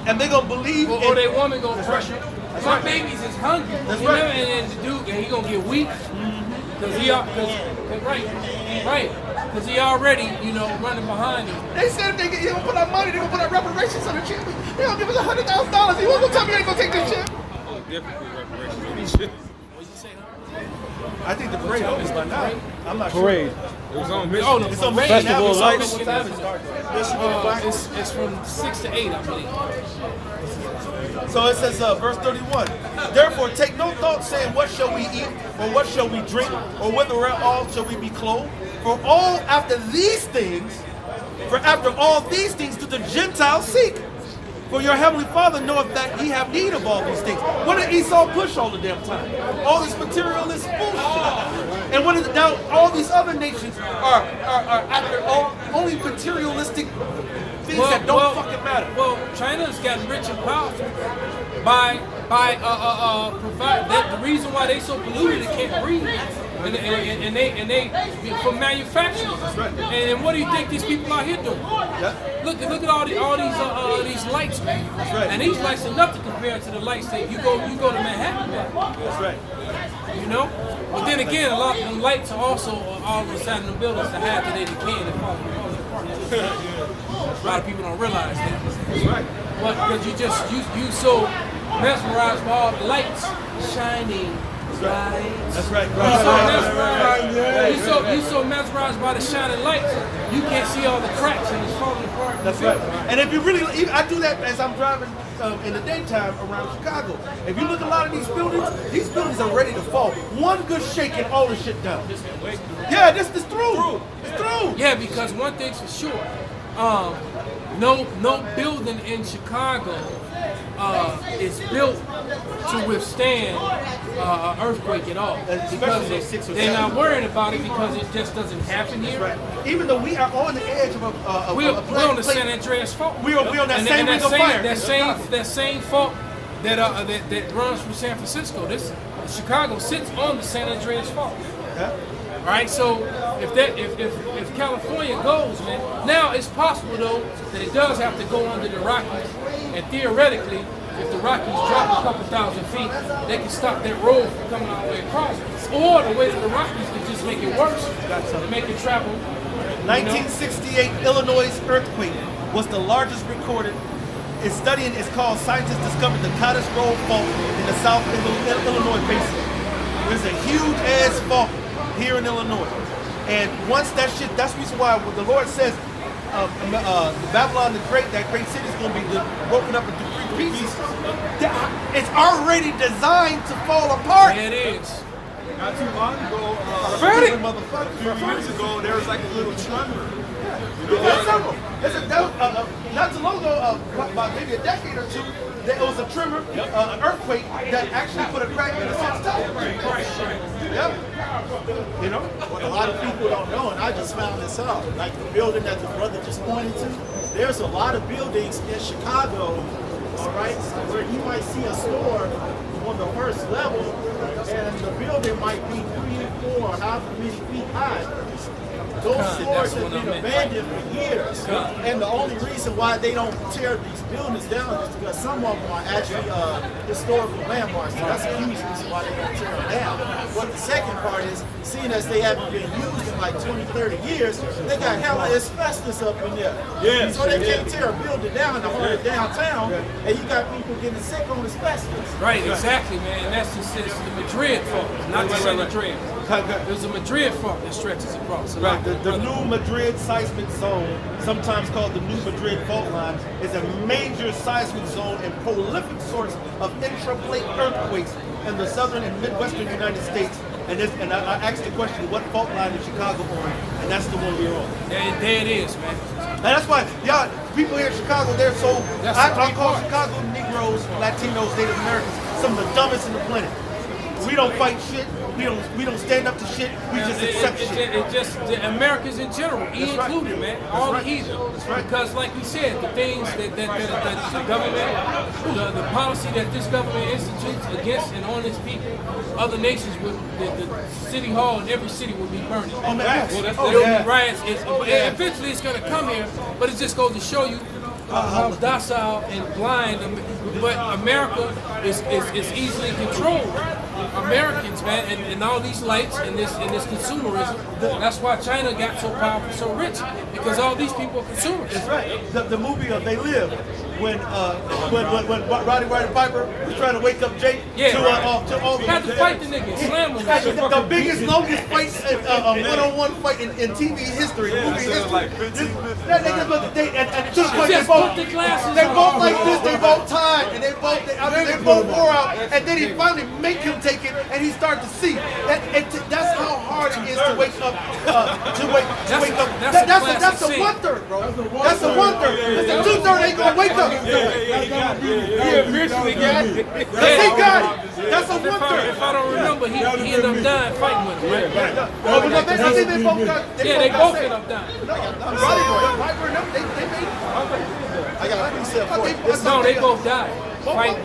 And they're gonna believe. Or their woman gonna pressure. That's My right. babies is hungry. That's you right. know, and the dude, he gonna get weak. Cause he already, running behind him. They said if they gonna put our money, they're gonna put our reparations on the chip. They're gonna give us $100,000. You won't tell me you ain't gonna take this chip. Definitely reparations. I think the parade opens by now. I'm not Parade. It was on Oh, the sure. It's on parade. Michigan Festival of Avenue. Lights. What time it starts? It's from 6 to 8, I believe. So it says, verse 31. Therefore, take no thought, saying, "What shall we eat, or what shall we drink, or whether all shall we be clothed? For after all these things do the Gentiles seek. For your heavenly Father knoweth that ye have need of all these things." What did Esau push all the damn time? All this materialist bullshit. And what is now? All these other nations are after only materialistic things that don't fucking matter. Well, China's gotten rich and powerful by provide that the reason why they so polluted they can't breathe. And they for manufacturing. That's right. And what do you think these people out here doing? Yeah. Look at these lights, man. That's right. And these lights are nothing compared to the lights that you go to Manhattan. That's right. You know? But then again, a lot of them lights are also all inside of the buildings to hide that they can and fall apart. A lot of people don't realize that. That's right. But because you so mesmerized by all the lights shining. That's right. You so mesmerized by the shining lights, you can't see all the cracks and it's falling apart. That's right. And if you really, I do that as I'm driving in the daytime around Chicago. If you look at a lot of these buildings are ready to fall. One good shake and all the shit down. Yeah, this is through. It's through. Yeah, because one thing's for sure, no building in Chicago is built to withstand an earthquake at all. Especially those 6 or 7. They're not worried about it because it just doesn't happen here. Right. Even though we are on the edge of we're on the San Andreas Fault. We're on that same ring of fire. That same fault that runs from San Francisco. Chicago sits on the San Andreas Fault. Yeah. All right, so if California goes, man, now it's possible though that it does have to go under the Rockies, and theoretically, if the Rockies drop a couple thousand feet, they can stop that road from coming all the way across. Or the way that the Rockies can just make it worse, and make it travel 1968 Illinois earthquake was the largest recorded. Its studying is called Scientists Discovered the Cottage Grove Fault in the South Illinois Basin. There's a huge ass fault here in Illinois. And once that shit, that's the reason why when the Lord says Babylon the Great, that great city is going to be broken up into 3 pieces. It's already designed to fall apart. There it is. Not too long ago, a few years ago, there was like a little tremor. Not too long ago, about maybe a decade or two, there was a tremor, an earthquake that actually put a crack in the city's tower. Yep. You know? What a lot of people don't know, and I just found this out, like the building that the brother just pointed to, there's a lot of buildings in Chicago, all right, where you might see a store on the first level, and the building might be 3, 4, however many feet high. Those stores have been abandoned for years, and the only reason why they don't tear these buildings down is because some of them are actually historical landmarks. So that's a huge reason why they don't tear them down. But the second part is, seeing as they haven't been used in like 20, 30 years, they got hella asbestos up in there. Yeah, so they can't tear a building down in the heart of downtown, and you got people getting sick on asbestos. Right, exactly, man. And that's the Madrid fault, not the St. Madrid. There's a Madrid fault that stretches across. Right, the new Madrid seismic zone, sometimes called the new Madrid fault line, is a major seismic zone and prolific source of intraplate earthquakes in the southern and midwestern United States. And I asked the question, what fault line is Chicago on? And that's the one we're on. There it is, man. And that's why, y'all, people here in Chicago, they're so, I call Chicago Negroes, Latinos, Native Americans, some of the dumbest in the planet. We don't fight shit. We don't stand up to shit. We just accept shit. It just Americans in general, included, man. All the heathen. Because, like we said, the things that the government, the policy that this government institutes against and on its people, other nations would, the city hall in every city would be burning. Oh, man. There'll be riots. Eventually, it's going to come here, but it just goes to show you how docile and blind. But America is easily controlled. Americans, man, and all these lights and this consumerism. That's why China got so powerful, so rich, because all these people are consumers. That's right. The movie of They Live, when Roddy Piper was trying to wake up Jake to all the had to fight the nigga, slam him. The biggest, longest fight, one-on-one fight in TV history, movie history. Like 15 minutes. They both like this, they both tied, and they both wore out, and then he finally make him take it, and he started to see. That's how hard it is to wake up. That's a 1/3, bro. That's a 1/3. The 2/3 ain't gonna wake up. He eventually got it. He got it. That's a 1/3. If I don't remember, he ended up dying fighting with him, right? They both got. They both ended up dying. I got a precept for you. No, they both died.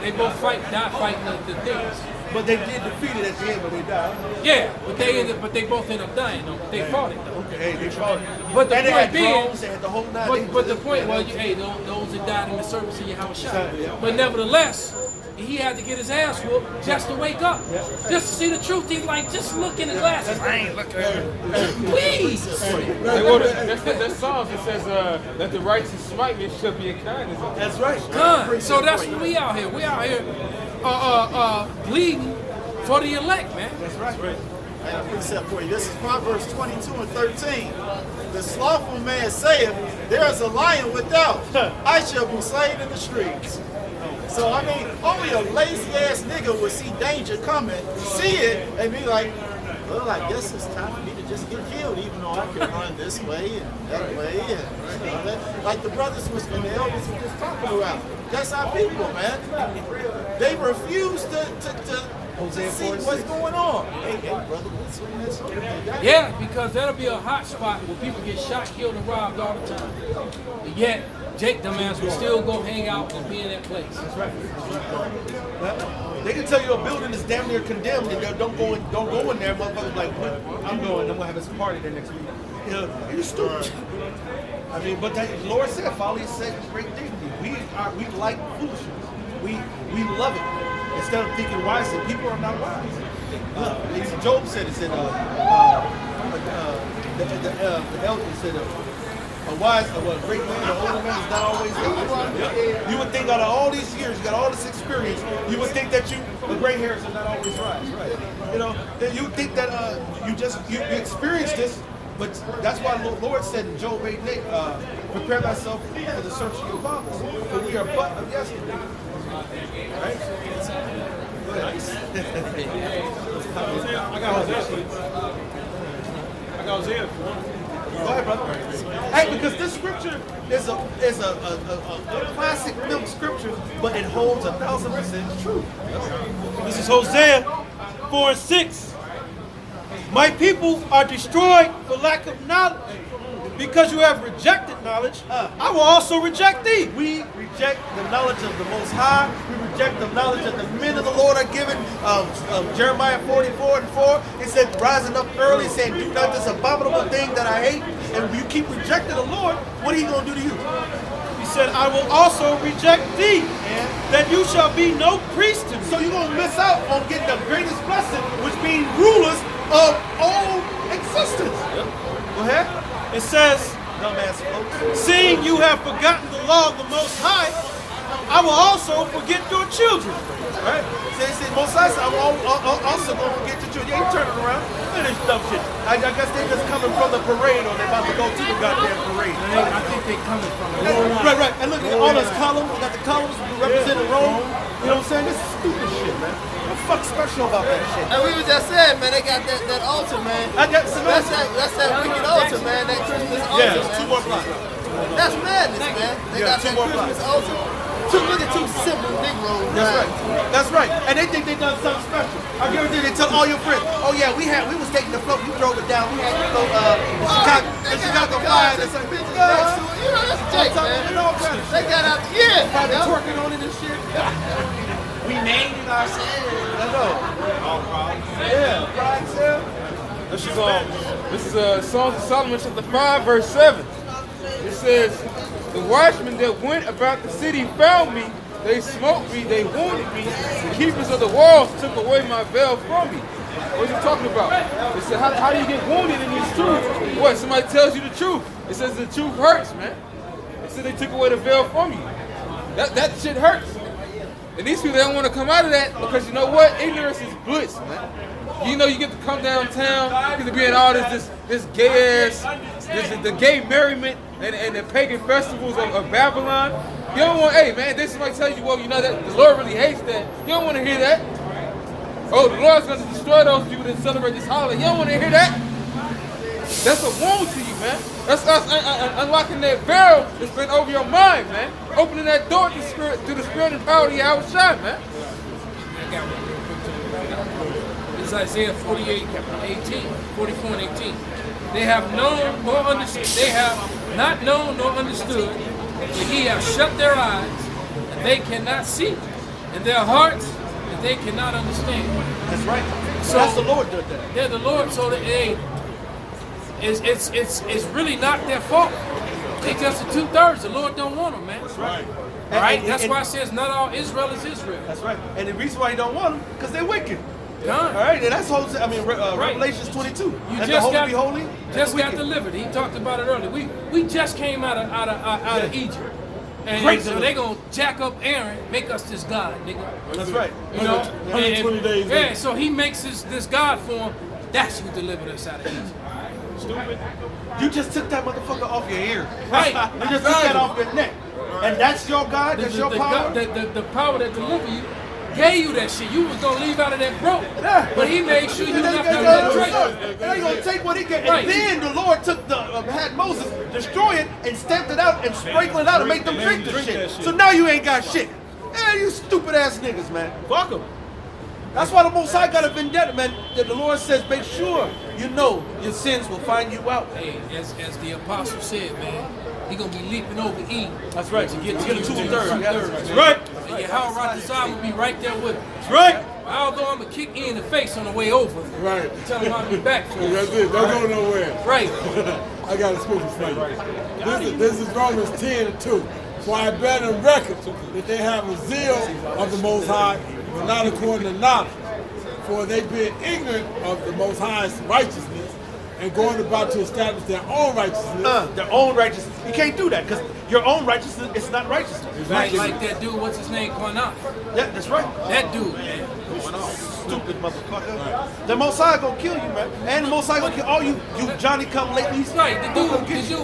They both died fighting the things. But they did defeat it at the end, but they died. Yeah, but they both ended up dying. Though. They fought it. Though. Okay, they fought it. But the and they point had being, drones, they had the whole nine. but the point was, those that died in the service of Yahweh Shai. But nevertheless, he had to get his ass whooped just to wake up, just to see the truth. He's like, just look in the glasses. I ain't looking. Please. That song that says that the righteous smite me shall be a kindness. That's right. Good. So that's what we out here. We out here bleeding for the elect, man. That's right. I got a precept for you. This is Proverbs 22 and 13. The slothful man saith, there is a lion without. I shall be slain in the streets. So, I mean, only a lazy ass nigga would see danger coming, see it, and be like, well, I guess it's time for me to just get killed, even though I can run this way and that way. And that. Like the brothers and the elders were just talking about. That's our people, man. They refuse to see what's going on. Hey, brother, what's going on? Yeah, because that'll be a hot spot where people get shot, killed, and robbed all the time. But yet, Jake dumbass will still go hang out and be in that place. That's right. They can tell you a building is damn near condemned, and don't go in there. Motherfuckers like, I'm going. I'm gonna have this party there next week. You know, you're stupid. I mean, but the Lord said, follow His great dignity. We like foolishness. We love it instead of thinking wisely. People are not wise. Job said it said the elder said a great man, an older man is not always wise. You would think out of all these years, you got all this experience, you would think that the gray hairs are not always rise, right? You know, that you would think that you experienced this, but that's why the Lord said in Job 8:8, prepare thyself for the search of your fathers, for we are but of yesterday. Right? Go ahead. I got Hosea. Go ahead, brother. Hey, because this scripture is a classic milk scripture, but it holds 1,000% true. This is Hosea 4:6. My people are destroyed for lack of knowledge. Because you have rejected knowledge, I will also reject thee. We reject the knowledge of the Most High. We reject the knowledge that the men of the Lord are given. Jeremiah 44:4, it said, rising up early, saying, do not this abominable thing that I hate. And you keep rejecting the Lord, what are you going to do to you? He said, I will also reject thee, that you shall be no priest to me. So you're going to miss out on getting the greatest blessing, which means rulers of all existence. Go ahead. It says, dumbass folks, seeing you have forgotten the law of the Most High, I will also forget your children. Right? See, Most High said, I'm also going to forget your children. Yeah, you turn it around. Look at this dumb shit. I guess they just coming from the parade, or they about to go to the goddamn parade. I think they coming from it. Right. And look at all those columns. We got the columns representing Rome. You know what I'm saying? This is stupid shit, man. What the fuck's special about that shit? And we was just saying, man, they got that altar, man. That's that wicked altar, man. That Christmas altar, yeah, man. 2 more blocks. That's madness, man. They got that Christmas altar. Look at two simple Negroes. That's right. And they think they done something special. I guarantee they tell all your friends, oh yeah, we was taking the float, you drove it down, we had to go the Chicago Fire. You know, that's Jake, man. They got out the Probably twerking on it and shit. We named it ourselves. I know. Yeah, pride self. This is Songs of Solomon chapter 5, verse 7. It says, the watchmen that went about the city found me. They smote me. They wounded me. The keepers of the walls took away my veil from me. What are you talking about? It said, how do you get wounded in this truth? What? Somebody tells you the truth. It says the truth hurts, man. It said they took away the veil from you. That shit hurts. And these people, they don't want to come out of that because you know what? Ignorance is bliss, man. You know, you get to come downtown, you get to be in all this gay ass, the gay merriment and the pagan festivals of Babylon. You don't want, hey man, this somebody tells you, well, you know that the Lord really hates that. You don't want to hear that. Oh, the Lord's going to destroy those people that celebrate this holiday. You don't want to hear that. That's a wound to you, man. That's us unlocking that veil that's been over your mind, man. Opening that door to the spirit and power of Yahweh Shai, man. It's Isaiah 44 and 18. They have known nor understood. They have not known nor understood. That he has shut their eyes, and they cannot see, and their hearts, and they cannot understand. That's right. So that's the Lord did that. Yeah, the Lord. So that it's really not their fault. They just the 2/3. The Lord don't want them, man. That's right. All right. That's why it says not all Israel is Israel. That's right. And the reason why He don't want them because they're wicked. Done. All right. And that's Revelations 22. You just got holy. Just got delivered. He talked about it earlier. We just came out of Egypt. And so they gonna jack up Aaron, make us this God, nigga. That's right. You know, 120 days. Yeah, so he makes this God for him. That's who delivered us out of Egypt. Stupid. You just took that motherfucker off your ear. Right. You just took that off your neck. And that's your God? That's your power? The power that delivered you gave you that shit. You was gonna leave out of that broke. Yeah. But he made sure you left out of that drink. They gonna take what he gave. Right. And then the Lord took had Moses destroy it and stamped it out and sprinkle it out and make them drink the shit. So now you ain't got shit. Hey, you stupid ass niggas, man. Fuck them. That's why the Most High got a vendetta, man. That the Lord says, make sure you know your sins will find you out. Hey, as the apostle said, man, he gonna be leaping over Eve. That's right. To get to the 2/3. That's right. And Yahweh Ratazah will be right there with him. That's right. Although I'm gonna kick you in the face on the way over. Right. Tell him I'll be back for you. That's it. Don't go nowhere. Right. I got a scripture for you. This is Romans 10:2. For I bear them record that they have a zeal of the Most High, but not according to knowledge. for they being ignorant of the Most High's righteousness and going about to establish their own righteousness. Their own righteousness. You can't do that because your own righteousness is not righteousness. Like that dude, what's his name, Quanah? Yeah, that's right. That dude, man. Stupid motherfucker. The Most High gonna kill you, man. And the Most High gonna kill all you Johnny come lately. Right, the dude,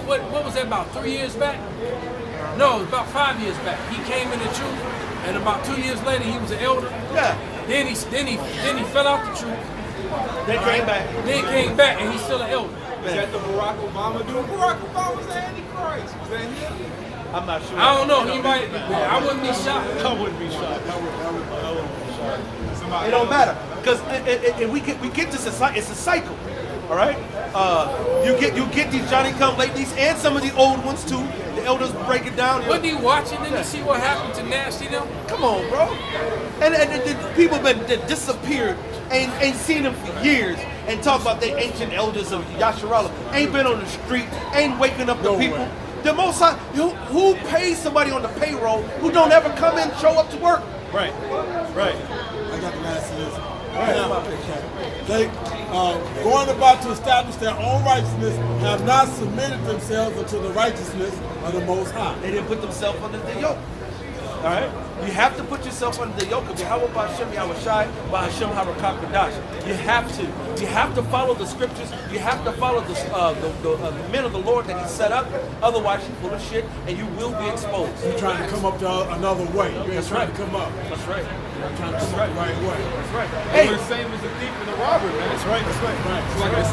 what was that, about 3 years back? No, it was about 5 years back. He came in the truth, and about 2 years later, he was an elder. Yeah. Then he fell out the truth. Then came back. Then came back, and he's still an elder. Is that the Barack Obama dude? Barack Obama was the Antichrist. Was that him? I'm not sure. I don't know. He might. I wouldn't be shocked. I wouldn't be shocked. I wouldn't be shocked. It don't matter because we get this. It's a cycle. All right. You get these Johnny come latelys and some of the old ones too. The elders break it down. Wasn't he watching? Didn't you see what happened to Nasty them? Come on, bro. And the people been disappeared. Ain't seen them for years and talk about the ancient elders of Yasharallah. Ain't been on the street, ain't waking up the people. The Most High, who pays somebody on the payroll who don't ever come in, show up to work? Right. I got to answer this. They, going about to establish their own righteousness, have not submitted themselves unto the righteousness of the Most High. They didn't put themselves under the yoke. All right? You have to put yourself under the yoke of Yahweh Ba'Shem Yahweh Shai Ba'Shem Harakah Kadash. You have to. You have to follow the scriptures. You have to follow the men of the Lord that He set up. Otherwise, you're full of shit and you will be exposed. You're trying to come up to another way. You ain't That's trying right. to come up. That's right. You're trying to come up the right way. That's right. Hey, the same as the thief and the robber, man. That's right. It's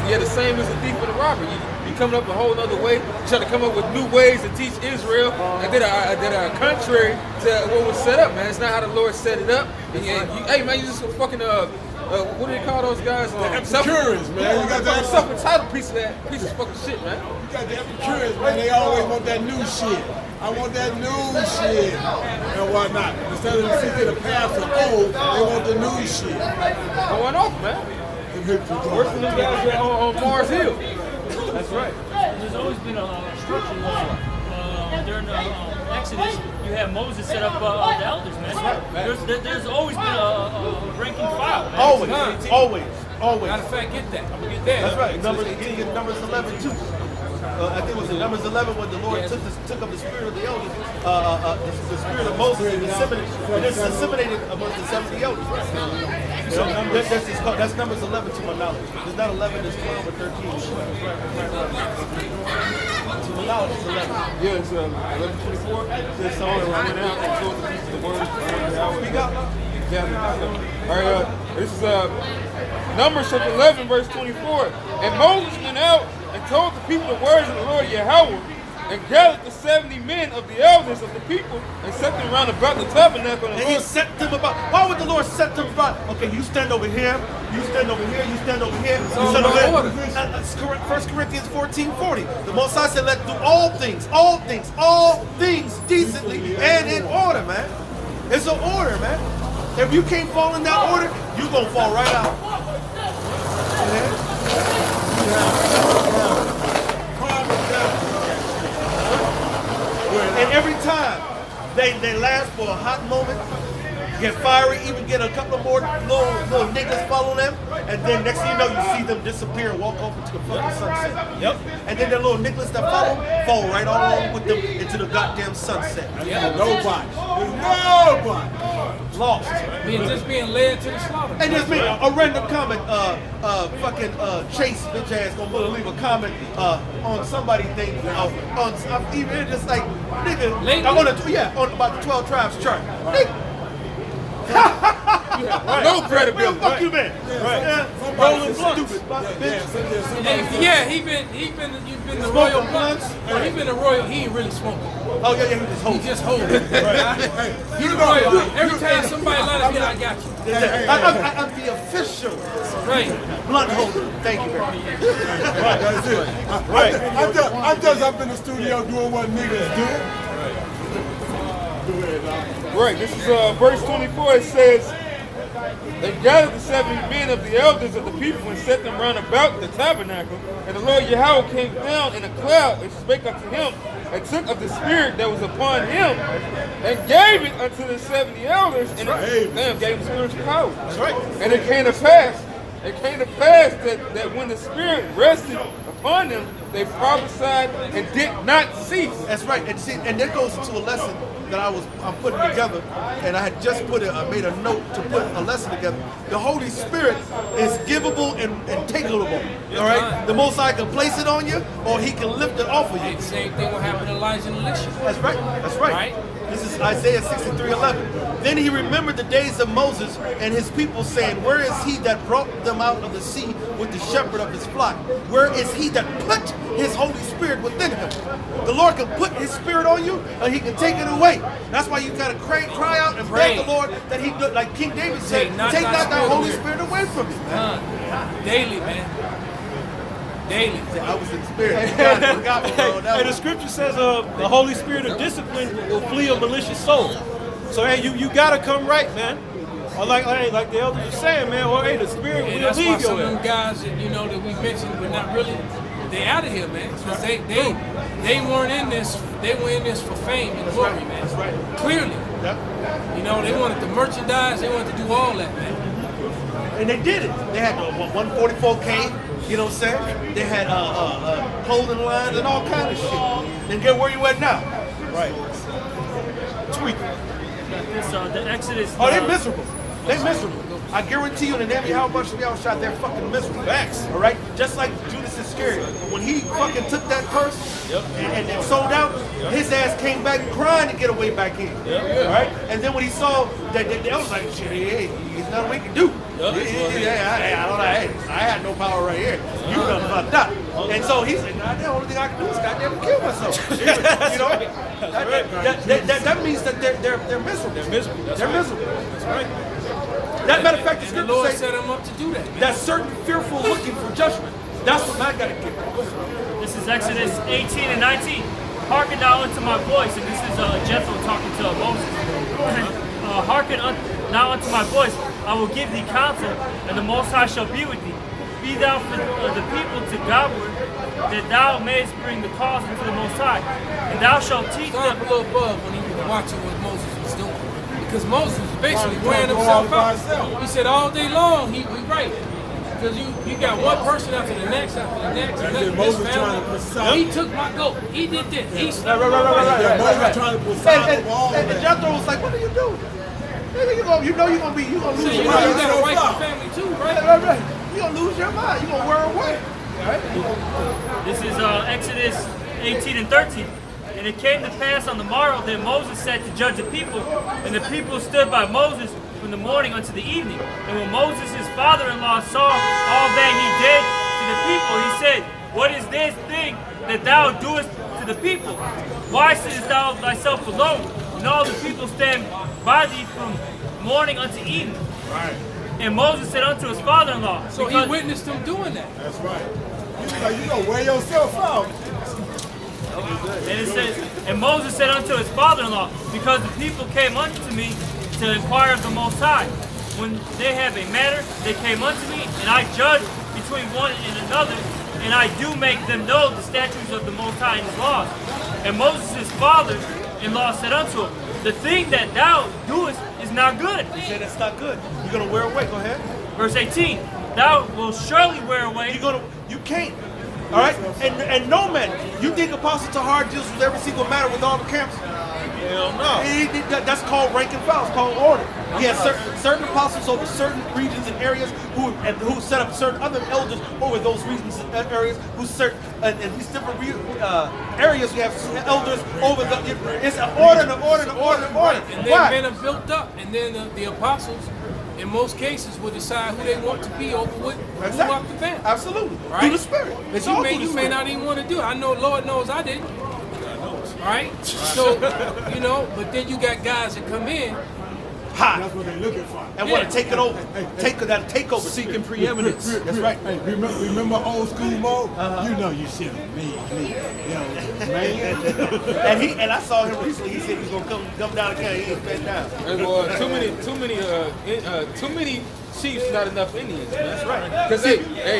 like the same as the thief and the robber. You coming up a whole other way. You try to come up with new ways to teach Israel that are contrary to what was set up, man. It's not how the Lord set it up. Hey, man, you just fucking what do they call those guys? The Epicureans, man. You got that self-entitled piece of fucking shit, man. You got the Epicureans, man. They always want that new shit. I want that new shit and whatnot. Instead of seeking the path of old, they want the new shit. Going off, man. Worse than them guys on Mars Hill. That's right. There's always been a structure during the Exodus. You have Moses set up the elders, man. There's always been a ranking file, man. Always. Matter of fact, get that. Get that. That's right. Numbers 11 too. I think it was in Numbers 11 when the Lord took up the spirit of the elders, the spirit of Moses, and disseminated amongst the 70 elders. So that's Numbers 11 to my knowledge. It's not 11, it's 12 or 13. To my knowledge, it's 11. Yeah, it's 11:24. It's on Went right out and told the people the word. Speak up. All right, this is Numbers chapter 11, verse 24. And Moses went out and told the people the words of the Lord Yahweh, and gathered the 70 men of the elders of the people, and set them round about the tabernacle. And He set them about. Why would the Lord set them about? Okay, you stand over here. You stand over here. You stand over here. You stand over here. 1 Corinthians 14:40. The Most High said, "Let do all things decently and in order, man." It's an order, man. If you can't fall in that order, you're gonna fall right out. And every time they last for a hot moment, get fiery, even get a couple of more little niggas follow them, and then next thing you know, you see them disappear and walk off into the fucking sunset. Yep. And then the little niggas that follow fall right along with them into the goddamn sunset. Nobody. Lost. Just being led to the slaughter. And just being a random comment, Chase bitch ass gonna leave a comment on somebody's thing even just like nigga on about the 12 tribes chart. Nigga. No credibility. Fuck you, man. Rolling blunts. He's been the royal blunts. He's been the royal. He ain't really smoking. Oh yeah, he just holding. He's royal. Every time somebody let us get, I got you. I'm the official blunt holder. Thank you very much. Right, that's it. I'm just up in the studio doing what niggas do. Right, this is verse 24. It says, they gathered the 70 men of the elders of the people and set them round about the tabernacle. And the Lord Yahweh came down in a cloud and spake unto him. and took of the spirit that was upon him and gave it unto the 70 elders and gave them spiritual power. That's right. And it came to pass that when the spirit rested upon them, they prophesied and did not cease. That's right. And see, and that goes into a lesson that I'm putting together, and I had just made a note to put a lesson together. The Holy Spirit is givable and takeable. All right, the Most High can place it on you, or He can lift it off of you. The same thing will happen to Elijah and Elisha. That's right. That's right. This is Isaiah 63:11. Then he remembered the days of Moses and his people, saying, "Where is he that brought them out of the sea with the shepherd of his flock? Where is he that put his Holy Spirit within him?" The Lord can put His Spirit on you, and He can take it away. That's why you got to cry out and beg the Lord that He, like King David said, take not thy Holy Spirit away from me. Daily, man. Daily. I was in the spirit. You got me, bro. And the scripture says the Holy Spirit of discipline will flee a malicious soul. So hey, you gotta come right, man. Or like the elders are saying, man. Or hey, the Spirit will that's leave why you. Some of them guys that that we mentioned, but not really. They out of here, man. Because they weren't in this. They were in this for fame and glory, man. That's right. Clearly. Yep. They wanted the merchandise. They wanted to do all that, man. And they did it. They had the 144K. You know what I'm saying? They had clothing lines and all kind of shit. And get where you at now? Right. Tweak. The Exodus. Oh, they're miserable. They're miserable. I guarantee you, in the name of Yahweh Shem shot, they're fucking miserable. Facts. All right? Just like Judas Iscariot. When he fucking took that purse and sold out, his ass came back crying to get away back in. All right? And then when he saw that, they was like, shit, hey, there's nothing we can do. I don't know. I had no power right here. You done fucked up. And so he said, nah, the only thing I can do is goddamn kill myself. You know? That means that they're miserable. They're miserable. They're miserable. That's right. That matter of fact, the scripture Lord says set him up to do that. that certain fearful looking for judgment. That's what I gotta get. This is Exodus 18 and 19. Hearken now unto my voice, and this is Jethro talking to Moses. Hearken now unto my voice. I will give thee counsel, and the Most High shall be with thee. Be thou for the people to Godward, that thou mayest bring the cause unto the Most High, and thou shalt teach them. A little above when he was watching what Moses was doing, because Moses was basically wearing himself out. He said all day long he right, because you got one person after the next after the next. And then Moses trying to preside. He took my goat. He did this. He Right. Moses trying to preside over all of And that. Jethro was like, what are you doing? Nigga, you're gonna lose So your you mind. got a wife and family too, right? Right. You're gonna lose your mind. You're gonna wear away. This is Exodus 18 and 13. And it came to pass on the morrow that Moses sat to judge the people, and the people stood by Moses from the morning unto the evening. And when Moses, his father-in-law, saw all that he did to the people, he said, What is this thing that thou doest to the people? Why sittest thou thyself alone, and all the people stand by thee from morning unto evening? Right. And Moses said unto his father-in-law. So he witnessed him doing that. That's right. You gonna wear yourself out. And it says, and Moses said unto his father-in-law, because the people came unto me to inquire of the Most High. When they have a matter, they came unto me, and I judge between one and another, and I do make them know the statutes of the Most High and his laws. And Moses' father-in-law said unto him, the thing that thou doest is not good. He said it's not good. You're gonna wear away. Go ahead. Verse 18, thou will surely wear away. You can't. All right? And no man, you think Apostle Tahar deals with every single matter with all the camps? Hell no. That's called rank and file. It's called order. He has certain apostles over certain regions and areas who set up certain other elders over those regions and areas who certain in these different areas we have elders over the. It's an order, an order, an order, an order. And then men are built up, and then the apostles, in most cases, will decide who they want to be over with who up the bench. Absolutely. Right? Through the Spirit. But you may not even want to do it. I know, Lord knows I didn't. Right? So, but then you got guys that come in. That's what they're looking for. And want to take it over. Take over. Seeking preeminence. That's right. Hey, remember old school Mo? You know you should have made me. Man. and I saw him recently. He said he's gonna come down again. He ain't been down. Too many chiefs, not enough Indians, man. That's right. Because hey,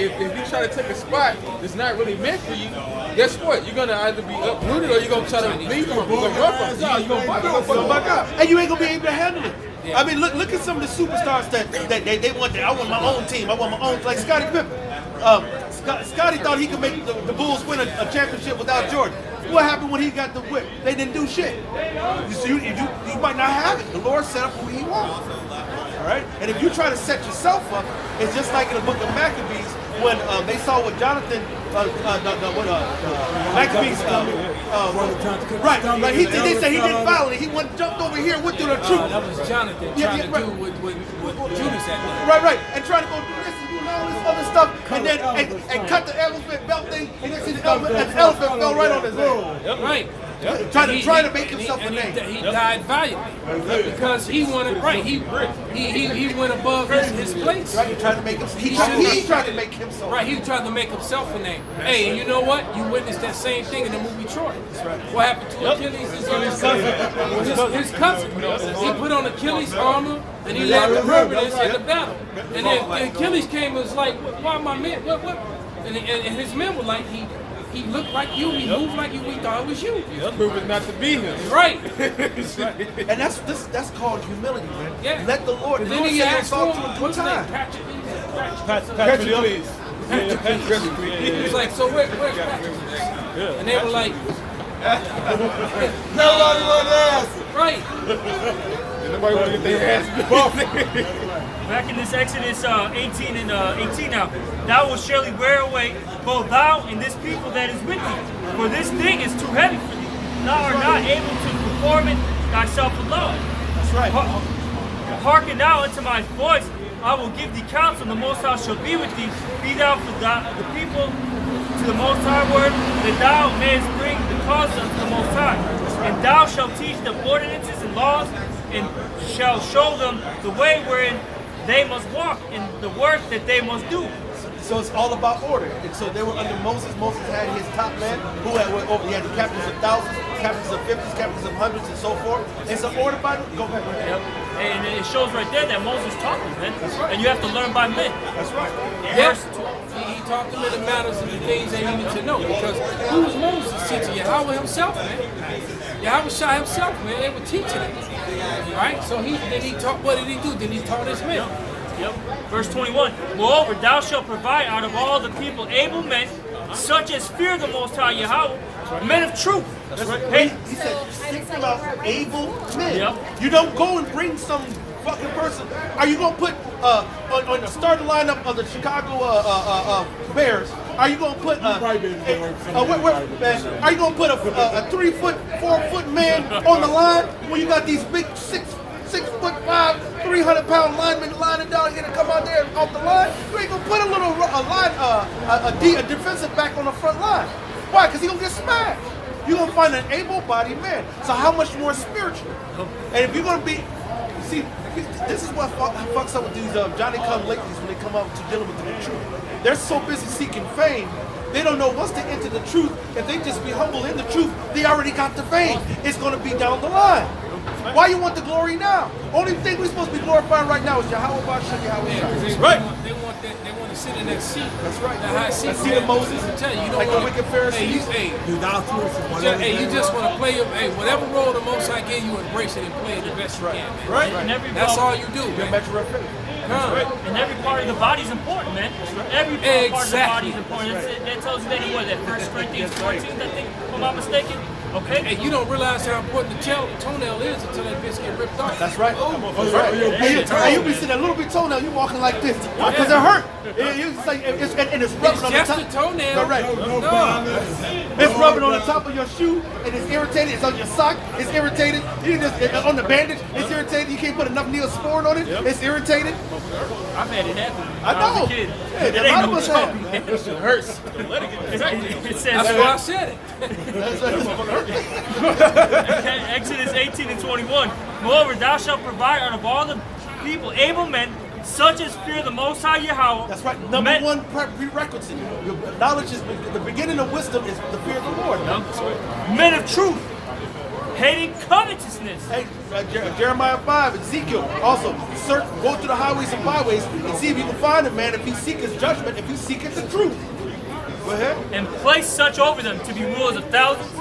if you try to take a spot that's not really meant for you, guess what? You're gonna either be uprooted or you're gonna try to leave from it. You're gonna run from it. You're gonna buck up. And you ain't gonna be able to handle it. I mean, look at some of the superstars that they want. I want my own team. I want my own, like Scottie Pippen. Scottie thought he could make the Bulls win a championship without Jordan. What happened when he got the whip? They didn't do shit. You might not have it. The Lord set up who He wants. All right. And if you try to set yourself up, it's just like in the book of Maccabees when they saw what Jonathan, Maccabees, right? Like they said he didn't follow it. He jumped over here, went through the truth. That was Jonathan trying to do what Judas had done. Right. And trying to go do this and do all this other stuff, and then and cut the elephant belt thing, and then see the elephant fell right on his head. Right. Trying to make himself a name. He died valiantly because he wanted He went above his place. Right. He tried to make himself. He tried to make himself. Right. He tried to make himself a name. Hey, and you know what? You witnessed that same thing in the movie Troy. What happened to Achilles? His cousin. He put on Achilles' armor and he led the Persians in the battle. And then Achilles came and was like, "Why my men? What?" And his men were like, He looked like you. He moved like you. We thought it was you. He's proven not to be him. Right. And that's called humility, man. Yeah. Let the Lord. And then he asked for what's his name? Patrick. He was like, "So where's Patrick?" And they were like, Nobody want to answer. "Right." Nobody want to get their ass Back in this Exodus 18 and 18 now, thou wilt surely wear away both thou and this people that is with thee, for this thing is too heavy for thee. Thou art not able to perform it thyself alone. That's right. Hearken now unto my voice. I will give thee counsel. The Most High shall be with thee. Be thou for the people to the Most High word, that thou mayest bring the cause unto the Most High. And thou shalt teach them ordinances and laws, and shall show them the way wherein they must walk, and the work that they must do. So it's all about order. And so they were under Moses. Moses had his top men who had he had the captains of thousands, captains of 50s, captains of hundreds, and so forth. It's an order by go back. Yep. And it shows right there that Moses taught them, man. That's right. And you have to learn by men. That's right. Yes. He taught them in the matters of the things they needed to know. Because who was Moses teaching? Yahweh himself, man. Yahweh Shai himself, man. They were teaching him. Right? So he taught. What did he do? Then he taught his men. Yep. Verse 21. Moreover, thou shalt provide out of all the people able men, such as fear the Most High Yahweh, men of truth. That's right. Hey, he said, think about able men. Yep. You don't go and bring some fucking person. Are you gonna put on the starting lineup of the Chicago Bears? Are you gonna put are you gonna put a 3 foot, 4 foot man on the line when you got these big 6'5", 300-pound linemen lining down here to come out there off the line? You ain't gonna put a defensive back on the front line. Why? Because he gonna get smashed. You're gonna find an able-bodied man. So how much more spiritual? And if you're gonna be, see, this is what fucks up with these Johnny-come-latelys when they come out to dealing with the truth. They're so busy seeking fame, they don't know once they enter the truth. If they just be humble in the truth, they already got the fame. It's gonna be down the line. Why you want the glory now? Only thing we're supposed to be glorifying right now is Yahweh Bashem, Yahweh Shai. Right. They want to sit in that seat. That's right. The high seat. That seat of Moses. I'm telling you, like the wicked Pharisees. You just want to play. Whatever role the Most High gave you, embrace it and play it the best you can. Man. Right. That's all you do. You're measure of faith. Right. And every part of the body is important, man. Every part of the body is important. That tells you that in what, that 1 Corinthians 14, I think, if I'm not mistaken. Okay. And you don't realize how important the toenail is until that bitch get ripped off. That's right. That's right. And you be sitting a little bit toenail, you walking like this because it hurt. It's like it's rubbing on the top. It's just a toenail. Right. It's rubbing on the top of your shoe, and it's irritated. It's on your sock. It's irritated. You just on the bandage. It's irritated. You can't put enough Neosporin on it. It's irritated. I've had it happen. I know. Was a kid. Yeah, it ain't no joke. That shit hurts. Let it get infected. It says. That's why I said it. Exodus 18 and 21. Moreover, thou shalt provide out of all the people able men, such as fear the Most High Yahweh. That's right. Number one prerequisite. Your knowledge is the beginning of wisdom is the fear of the Lord. Men of truth. hating covetousness. Hey, Jeremiah 5, Ezekiel, also, go to the highways and byways and see if you can find a man if he seeketh judgment, if he seeketh the truth. Go ahead. And place such over them to be rulers of thousands,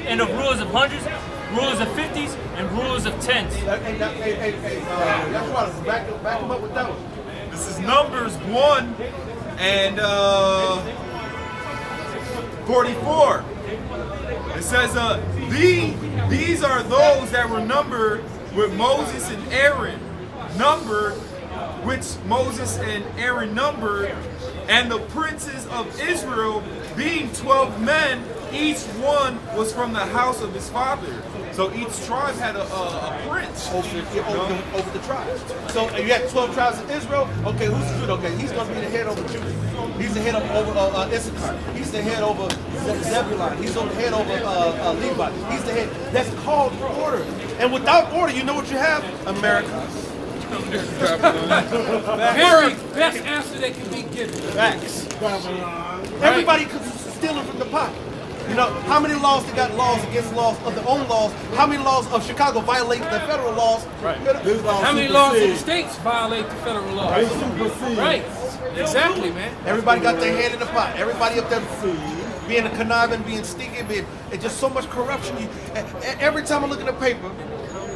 and of rulers of hundreds, rulers of 50s, and rulers of 10s. That's why back him up with that one. This is Numbers 1 and 44. It says, these are those that were numbered with Moses and Aaron, which Moses and Aaron numbered, and the princes of Israel, being 12 men, each one was from the house of his father. So each tribe had a prince over the tribes. So you had 12 tribes of Israel. Okay, who's Judah? Okay, he's going to be the head over Judah. He's the head over Issachar. He's the head over Zebulun. He's the head over Levi. He's the head. That's called order. And without order, you know what you have? America. Very best answer that can be given. Facts. Everybody stealing from the pot. You know, how many laws they got laws against laws of their own laws? How many laws of Chicago violate the federal laws? Right. How many laws of the states violate the federal laws? Right. Exactly, man. Everybody got their hand in the pot. Everybody up there being a conniving, being stinky, it's just so much corruption. Every time I look at the paper,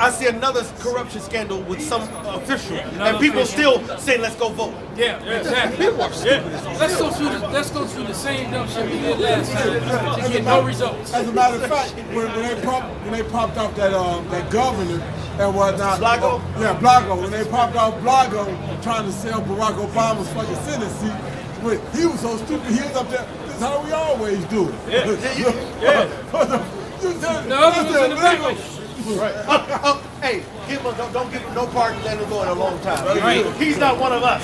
I see another corruption scandal with some official, and people still say, "Let's go vote." Yeah, exactly. People are stupid. Let's go through the same dumb shit we did last time to get no results. As a matter of fact, when they popped off that governor and whatnot, Blago? Blago. When they popped off Blago trying to sell Barack Obama's fucking Senate seat, he was so stupid. He was up there. This is how we always do it. Yeah. The others was in the back. Right. Hey, don't give him no pardon. Let him go in a long time. Right. He's not one of us.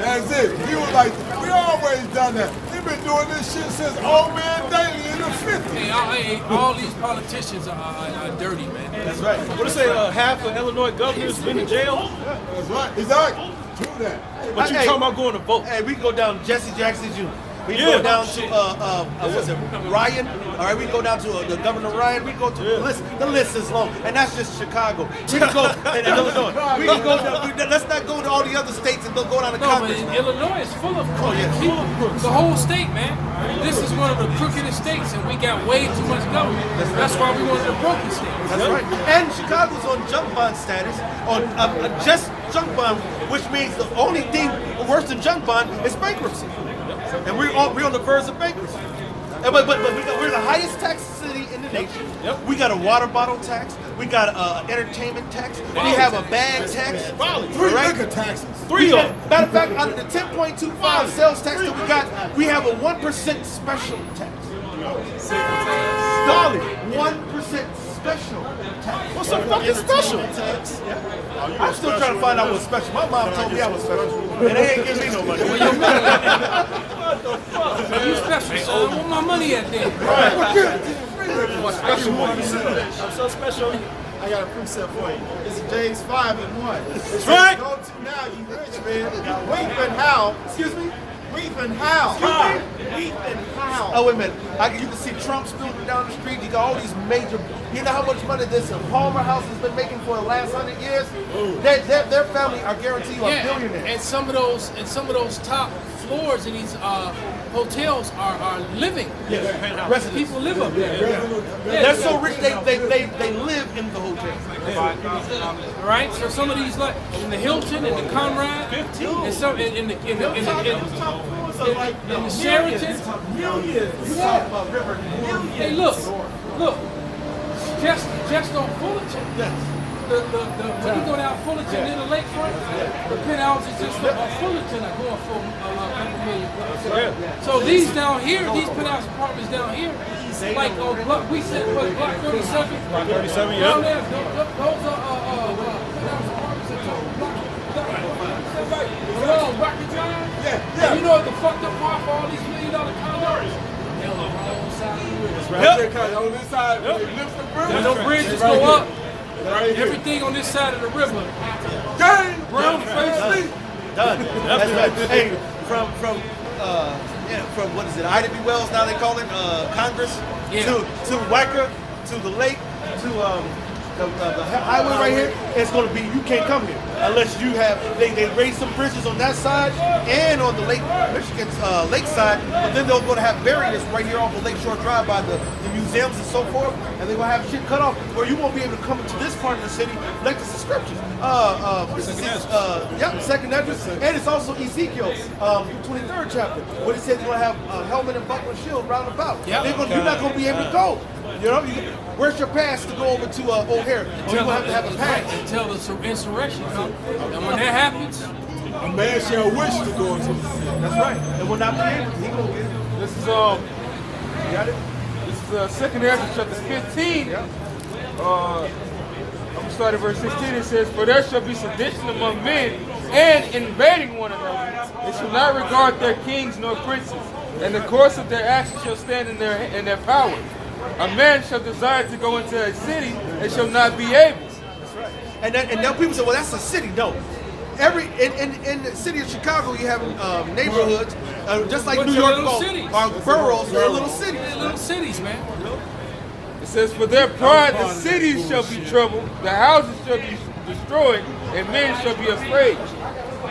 That's it. He was like, we always done that. They've been doing this shit since Old Man Daly in the 50s. Hey, all these politicians are dirty, man. That's right. What to say? Half of Illinois governors been in jail. That's right. Exactly. True that. But you talking about going to vote? Hey, we go down Jesse Jackson Jr. We go down to what's it, Ryan. All right, we go down to the Governor Ryan. We go to the list. The list is long, and that's just Chicago. We can go in Illinois. We can go down. Let's not go to all the other states and go down to Congress. But Illinois is full of crooks. The whole state, man. This is one of the crookedest states, and we got way too much government. That's why we wanted a broken state. That's right. And Chicago's on junk bond status, on just junk bond, which means the only thing worse than junk bond is bankruptcy. And we're on the verge of bankruptcy. But we're the highest tax city in the nation. Yep. We got a water bottle tax. We got an entertainment tax. We have a bag tax. 3 liquor taxes. 3 of them. Matter of fact, out of the 10.25 sales tax that we have a 1% special tax. Dolly, 1% special tax. What's so fucking special tax? I'm still trying to find out what's special. My mom told me I was special, and they ain't giving me no money. What the fuck? You special, son. Where my money at then? I'm so special. I got a precept for you. It's James 5:1. That's right. Go to now, you rich man. Weep and howl. Excuse me. Weep and howl. Weep and howl. Oh, wait a minute. You can see Trump spilling down the street. You got all these major. You know how much money this Palmer House has been making for the last 100 years? Their family are guaranteed a billionaire. And some of those top floors in these hotels are living. Yes. People live up there. They're so rich they live in the hotel. Right? So some of these, like in the Hilton and the Conrad, and some in the Sheraton. Hey, look, just on Fullerton. Yes. When you go down Fullerton in the lakefront, the penthouses just on Fullerton are going for $1 million. So these down here, these penthouse apartments down here, like block, we said what, block 37? Block 37, down there, those are penthouse apartments that block Rocky Drive. Yeah. And you know what the fucked up part for all these $1 million condos? They're on the wrong side of the river. On this side, they lift the bridge. When those bridges go up, everything on this side of the river. Gang! Brown face. Done. That's right. Hey, from what is it? Ida B. Wells now they call it Congress to Wacker to the lake, to the highway right here, it's going to be, you can't come here unless you have, they raise some bridges on that side and on the Lake Michigan's lake side, but then they're going to have barriers right here off of Lakeshore Drive by the museums and so forth, and they're going to have shit cut off where you won't be able to come into this part of the city like the scriptures. Second Esdras, and it's also Ezekiel, 23rd chapter, where it says you're going to have a helmet and buckler and shield round about. Yep. You're not going to be able to go. You know, where's your pass to go over to O'Hare? You're going to have a pass. Until the insurrection comes. And when that happens, a man shall wish to go into the city. That's right. And will not be able to. He gonna get it. This is You got it? This is 2 Ezra chapter 15. Yeah. I'm gonna start at verse 16. It says, "For there shall be sedition among men, and invading one another. They shall not regard their kings nor princes, and the course of their actions shall stand in their power. A man shall desire to go into a city and shall not be able." That's right. And now people say, well, that's a city. No. In the city of Chicago, you have neighborhoods, just like New York, are boroughs, or little cities. Little cities, man. It says, "For their pride the cities shall be troubled, the houses shall be destroyed, and men shall be afraid."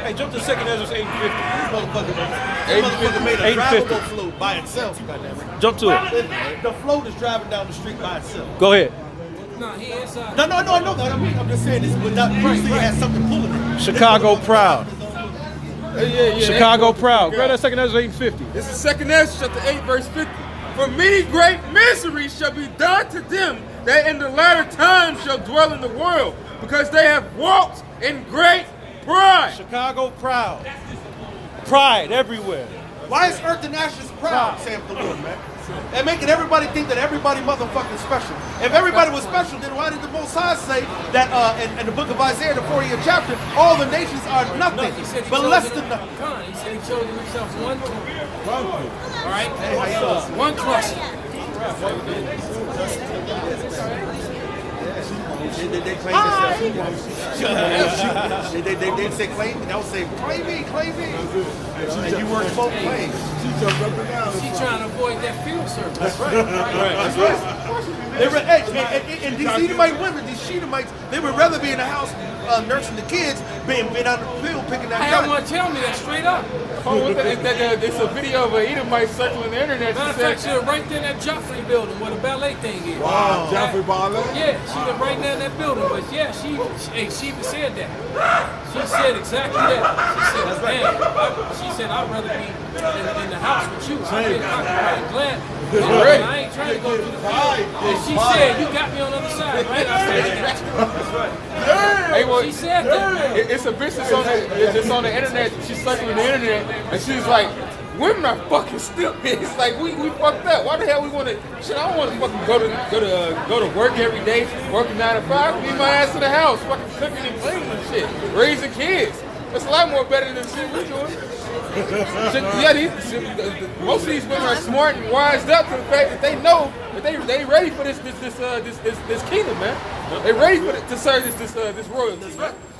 Hey, jump to 2 Ezra 8:50. This motherfucker made a drivable float by itself. Jump to it. The float is driving down the street by itself. Go ahead. No, he inside. No, I know that. I'm just saying this without usually it has something pulling it. Chicago proud. Yeah. Chicago proud. Grab that 2 Ezra 8:50. This is 2 Ezra chapter 8, verse 50. "For many great miseries shall be done to them that in the latter time shall dwell in the world, because they have walked in great pride." Chicago proud. Pride everywhere. Why is Earth and Ashes proud, saith the Lord, man? And making everybody think that everybody motherfucking special. If everybody was special, then why did the Most High say that in the book of Isaiah, the 40th chapter, all the nations are nothing, but less than nothing? He said he chose himself one group. All right? Hey, how you doing? One cluster. They claim themselves. They say claim me. They'll say claim me. And you weren't supposed to claim. She jumped up and down. She's trying to avoid that field service. That's right. That's right. And these Edomite women, these Shedemites, they would rather be in the house nursing the kids, being out in the field picking that I cotton. want to tell me that straight up. It's a video of an Edomite circling the internet. Matter of fact, she was right there in that Joffrey building where the ballet thing is. Wow, Joffrey Ballet? Yeah, she was right there in that building. But yeah, she even said that. She said exactly that. She said, she said, I'd rather be in the house with you. I'm glad. I ain't trying to go to the field. And she said, you got me on the other side, right? I said, that's right. Hey, well, she said that. It's a bitch that's on the internet. She's circling the internet, and she's like, "Women are fucking stupid." It's like we fucked up. Why the hell we want to? Shit, I don't want to fucking go to work every day, working 9 to 5. Leave my ass in the house, fucking cooking and cleaning and shit, raising kids. That's a lot more better than shit we're doing. Most of these women are smart and wised up to the fact that they know that they ready for this kingdom, man. They ready for to serve this royalty.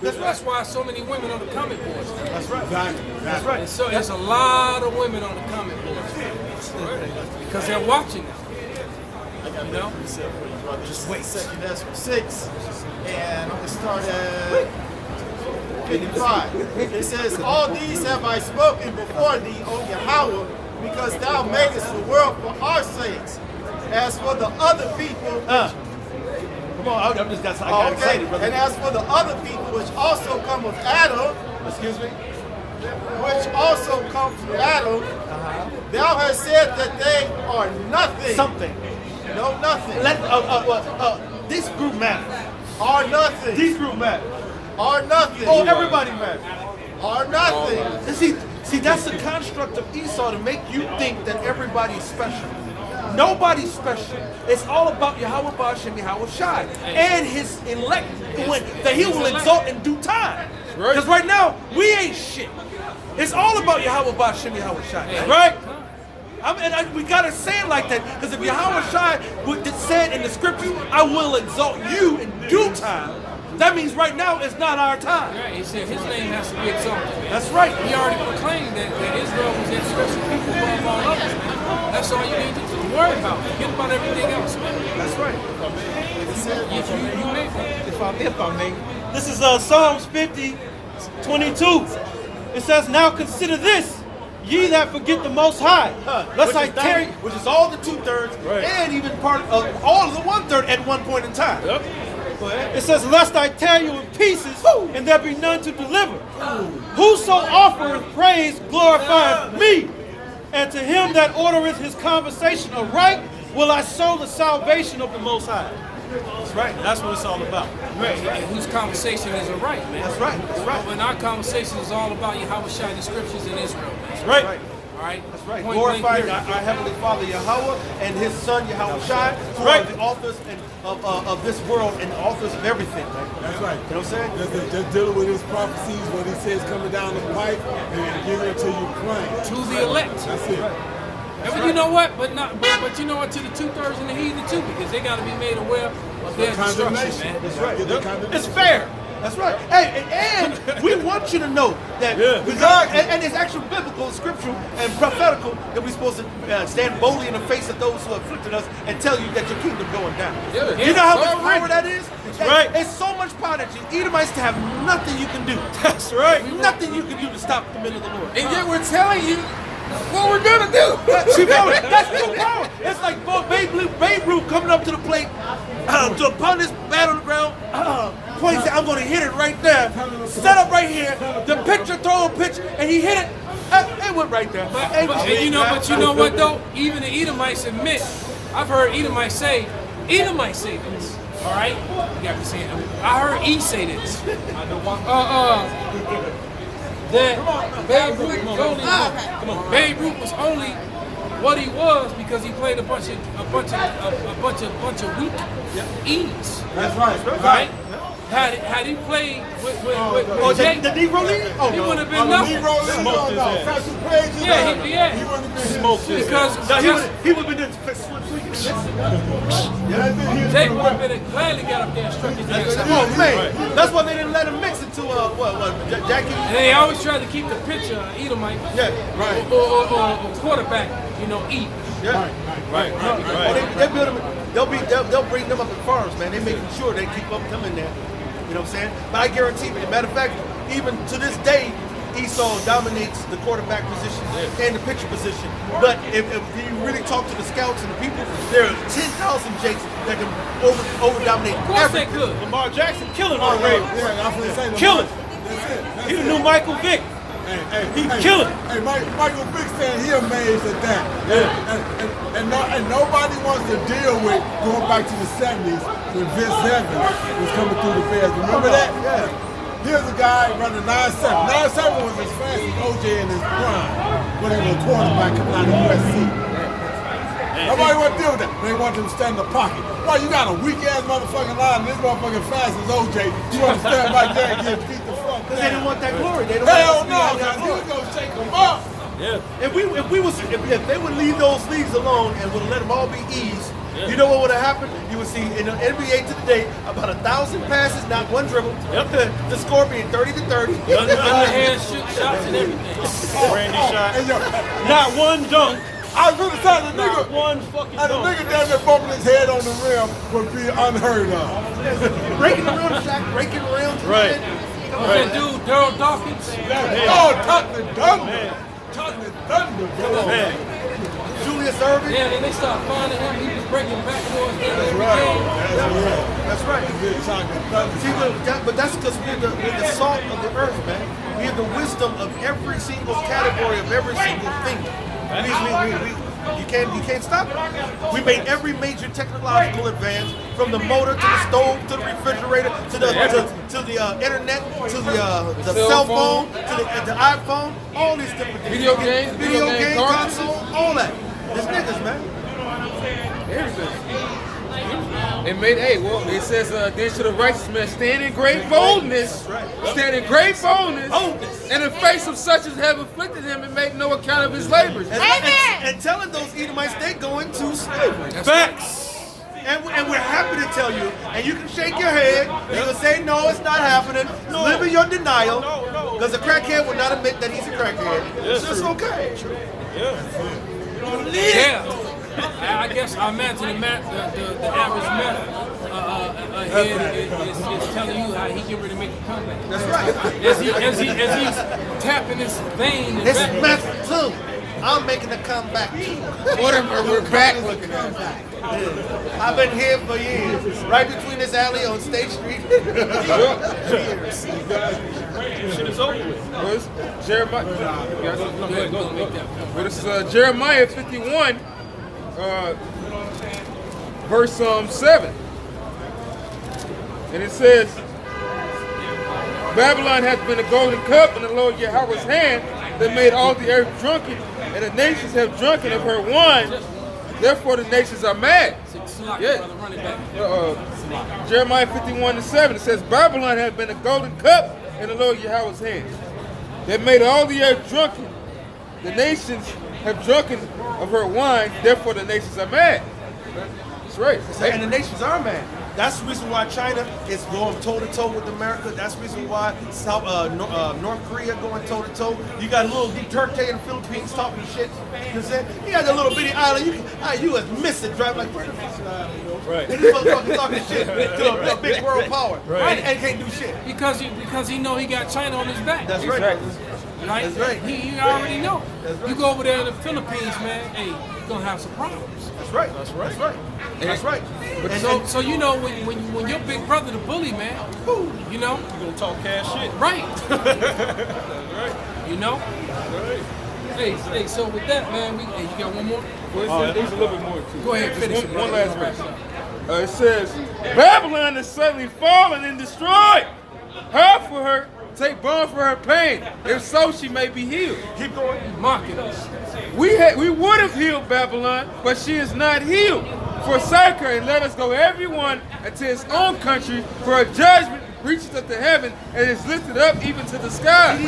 That's why so many women on the comment boards. That's right. That's right. And so there's a lot of women on the comment boards because they're watching now. You know? Just wait. That's 6, and I'm gonna start at 55. It says, "All these have I spoken before thee, O Yahweh, because thou madest the world for our sakes. As for the other people, Come on, I just got excited, brother. And as for the other people which also come of Adam, Excuse me? which also come from Adam, thou hast said that they are nothing." Something. No, nothing. This group matters. Are nothing. These group matter. Are nothing. Oh, everybody matters. Are nothing. And see, that's the construct of Esau to make you think that everybody's special. Nobody's special. It's all about Yahweh Ba'ashem Yahweh Shai and his elect that he will exalt in due time. Because right now, we ain't shit. It's all about Yahweh Ba'ashem Yahweh Shai. Right? We gotta say it like that, because if Yahweh Shai said in the scriptures, "I will exalt you in due time," That means right now is not our time. Right, he said his name has to be exalted. Man. That's right. He already proclaimed that Israel was that special people above all others, man. That's all you need to worry about. Forget about everything else, man. That's right. You made that. If I may. This is Psalms 50, 22. It says, now consider this, ye that forget the Most High. Lest I carry, which is all the 2/3 and even part of all of the 1/3 at one point in time. Yep. It says, lest I tear you in pieces, and there be none to deliver. Whoso offereth praise glorifieth me, and to him that ordereth his conversation aright will I show the salvation of the Most High. That's right. That's what it's all about. Right. And whose conversation is right, man. That's right. That's right. And our conversation is all about Yahweh Shai, the scriptures in Israel, man. That's right. All right. That's right. Point Glorifying blank, our Heavenly Father Yahweh and His Son Yahweh Shai, who are the authors of this world and the authors of everything. Man. That's right. You know what I'm saying? Just dealing with his prophecies, what he says coming down the pipe, and giving it to you plain. To the elect. That's it. But you know what? But you know what? To the 2/3 and the heathen too, because they got to be made aware of their destruction, man. That's right. It's fair. That's right. Hey, and we want you to know that and it's actually biblical, scriptural, and prophetical that we're supposed to stand boldly in the face of those who afflicted us and tell you that your kingdom going down. Yeah. You know how much power that is? That's right. It's so much power that you Edomites to have nothing you can do. That's right. Nothing you can do to stop the men of the Lord. And yet we're telling you what we're gonna do. That's true power. It's like Babe Ruth coming up to the plate to upon this bat on the ground. Point said, I'm gonna hit it right there. Set up right here. The pitcher throw a pitch and he hit it. It went right there. But you know what though? Even the Edomites admit. I've heard Edomites say this. All right, you got to say it. I heard E say this. That Babe Ruth was only what he was because he played a bunch of weak E's. That's right. Right? Had he played with Jake, the Negro League? He wouldn't have been nothing. Negro League, Yeah. He wouldn't have been smoked his Because he would have been doing Jake would have been gladly got up there and struck his ass. Oh man, that's why they didn't let him mix into Jackie. And they always try to keep the picture Edomite, right, or quarterback, eat. Yeah, right. They build them. They'll bring them up in farms, man. They making sure they keep up them in there. You know what I'm saying? But I guarantee you, as a matter of fact, even to this day, Esau dominates the quarterback position and the pitcher position. But if you really talk to the scouts and the people, there are 10,000 Jakes that can over dominate. Of course they could. Lamar Jackson killing our Ravens. Yeah, I'm gonna say Killing. That's it. He the new Michael Vick. He killing. Hey, Michael Vick said he amazed at that. Yeah. And nobody wants to deal with going back to the 70s when Vince Evans was coming through the Bears. Remember that? Yeah. Here's a guy running 9.7. 9.7 was as fast as OJ in his prime when he was a quarterback coming out of USC. Nobody want to deal with that. They want him to stand in the pocket. Why, you got a weak-ass motherfucking line and this motherfucking fast as OJ. You want to stand back there and get beat the fuck Because they didn't want that glory. They don't Hell no, because he was going to shake them up. Yeah. If they would leave those leagues alone and would let them all be E's, you know what would have happened? You would see in the NBA today about 1,000 passes, not one dribble. The score being 30-30. Underhand shots and everything. Randy shot. Not one dunk. I was gonna say the nigga, one fucking and the nigga down there bumping his head on the rim would be unheard of. Breaking the rim, Shaq, breaking the rim. Right. That dude, Daryl Dawkins. Tottenham Thunder. Tottenham Thunder, Man. Julius Erving. Yeah, then they started finding him. He was breaking backboards every game. That's right. See, but that's because we're the salt of the earth, man. We have the wisdom of every single category of every single thing. You can't stop it. We made every major technological advance, from the motor to the stove to the refrigerator to the internet to the cell phone to the iPhone, all these different things. Video game console, all that. It's niggas, man. Everything. It made, it says, then to the righteous man stand in great boldness. Stand in great boldness. In the face of such as have afflicted him and make no account of his labors. And telling those Edomites they go into slavery. Facts. And we're happy to tell you. And you can shake your head. You can say, no, it's not happening. Live in your denial. Because a crackhead will not admit that he's a crackhead. It's just okay. Yeah. I guess I imagine the average meth head is telling you how he get ready to make a comeback. That's right. As he's tapping his vein. It's meth too. I'm making a comeback too. Whatever, we're back looking at it. I've been here for years. Right between this alley on State Street. Years. Shit is over with. Jeremiah. This is Jeremiah 51, verse 7. And it says, Babylon hath been a golden cup in the Lord Yahweh's hand that made all the earth drunken, and the nations have drunken of her wine. Therefore the nations are mad. Yeah. Jeremiah 51:7. It says, Babylon hath been a golden cup in the Lord Yahweh's hand that made all the earth drunken. The nations have drunken of her wine. Therefore the nations are mad. That's right. And the nations are mad. That's the reason why China is going toe-to-toe with America. That's the reason why North Korea going toe-to-toe. You got a little Duterte in the Philippines talking shit. You know, he got a little bitty island. You as miss it, drive like, where the fuck's the island, you know? Right. And these motherfuckers talking shit to a big world power. Right. And can't do shit. Because he know he got China on his back. That's right. Right? That's right. He already know. That's right. You go over there in the Philippines, man, hey, you're gonna have some problems. That's right. That's right. That's right. That's right. And so you know when your big brother the bully, man, you know, You gonna talk cash shit. right? Right. You know. Right. Hey, so with that, man, you got one more? Well, there's a little bit more too. Go ahead, finish it. One last verse. It says, Babylon is suddenly fallen and destroyed. Her for her, take balm for her pain. If so, she may be healed. Keep going. Mocking us. We would have healed Babylon, but she is not healed. Forsake her and let us go everyone into his own country, for her judgment reaches up to heaven and is lifted up even to the sky.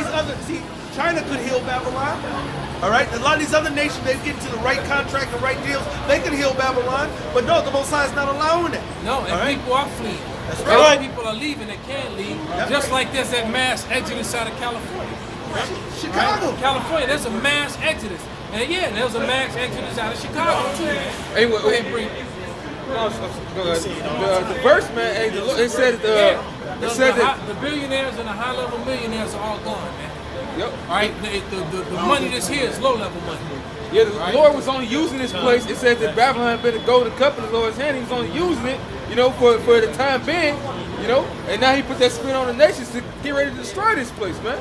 China could heal Babylon. All right, a lot of these other nations, they get into the right contract and right deals. They could heal Babylon, but no, the Most High is not allowing it. No, and people are fleeing. That's Right. right. People are leaving that can't leave. That's Just right. like there's that mass exodus out of California. Chicago. Right? California, there's a mass exodus. And yeah, there was a mass exodus out of Chicago too, man. Hey, Go ahead, bring. the verse, man, hey, it said that The billionaires and the high-level millionaires are all gone, man. Yep. All right, the money that's here is low-level money. Yeah, the Lord was only using this place. It says that Babylon had been a golden cup in the Lord's hand. He was only using it, you know, for the time being, you know. And now he put that spin on the nations to get ready to destroy this place, man.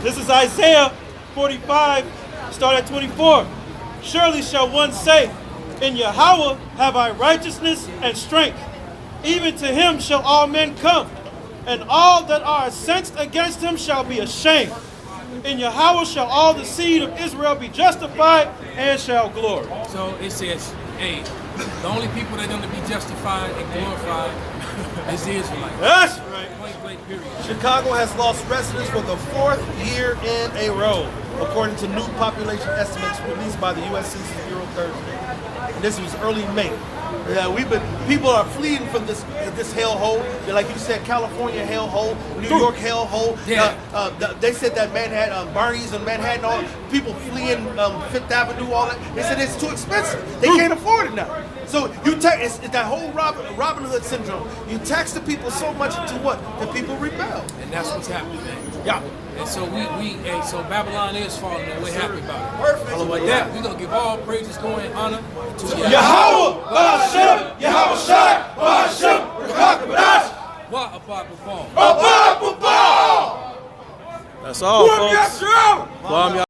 This is Isaiah 45, start at 24. Surely shall one say, in Yahweh have I righteousness and strength. Even to him shall all men come, and all that are incensed against him shall be ashamed. In Yahweh shall all the seed of Israel be justified and shall glory. So it says, hey, the only people that are going to be justified and glorified is the Israelites. That's right. Point blank, period. Chicago has lost residents for the 4th year in a row, according to new population estimates released by the U.S. Census Bureau Thursday. And this was early May. People are fleeing from this hellhole. Like you said, California hellhole, New York hellhole. Yeah. They said that Manhattan, Barney's and Manhattan, all people fleeing Fifth Avenue, all that. They said it's too expensive. They can't afford it now. So you it's that whole Robin Hood syndrome. You tax the people so much until what? The people rebel. And that's what's happening, man. Yeah. And so so Babylon is falling, and we're happy about it. Perfect. So with that, we're going to give all praises, glory, and honor to Yahweh, Ba'ashem, Yahweh Shai, Ba'ashem, Rakakabadash. Wa Abba Babal. That's all, folks.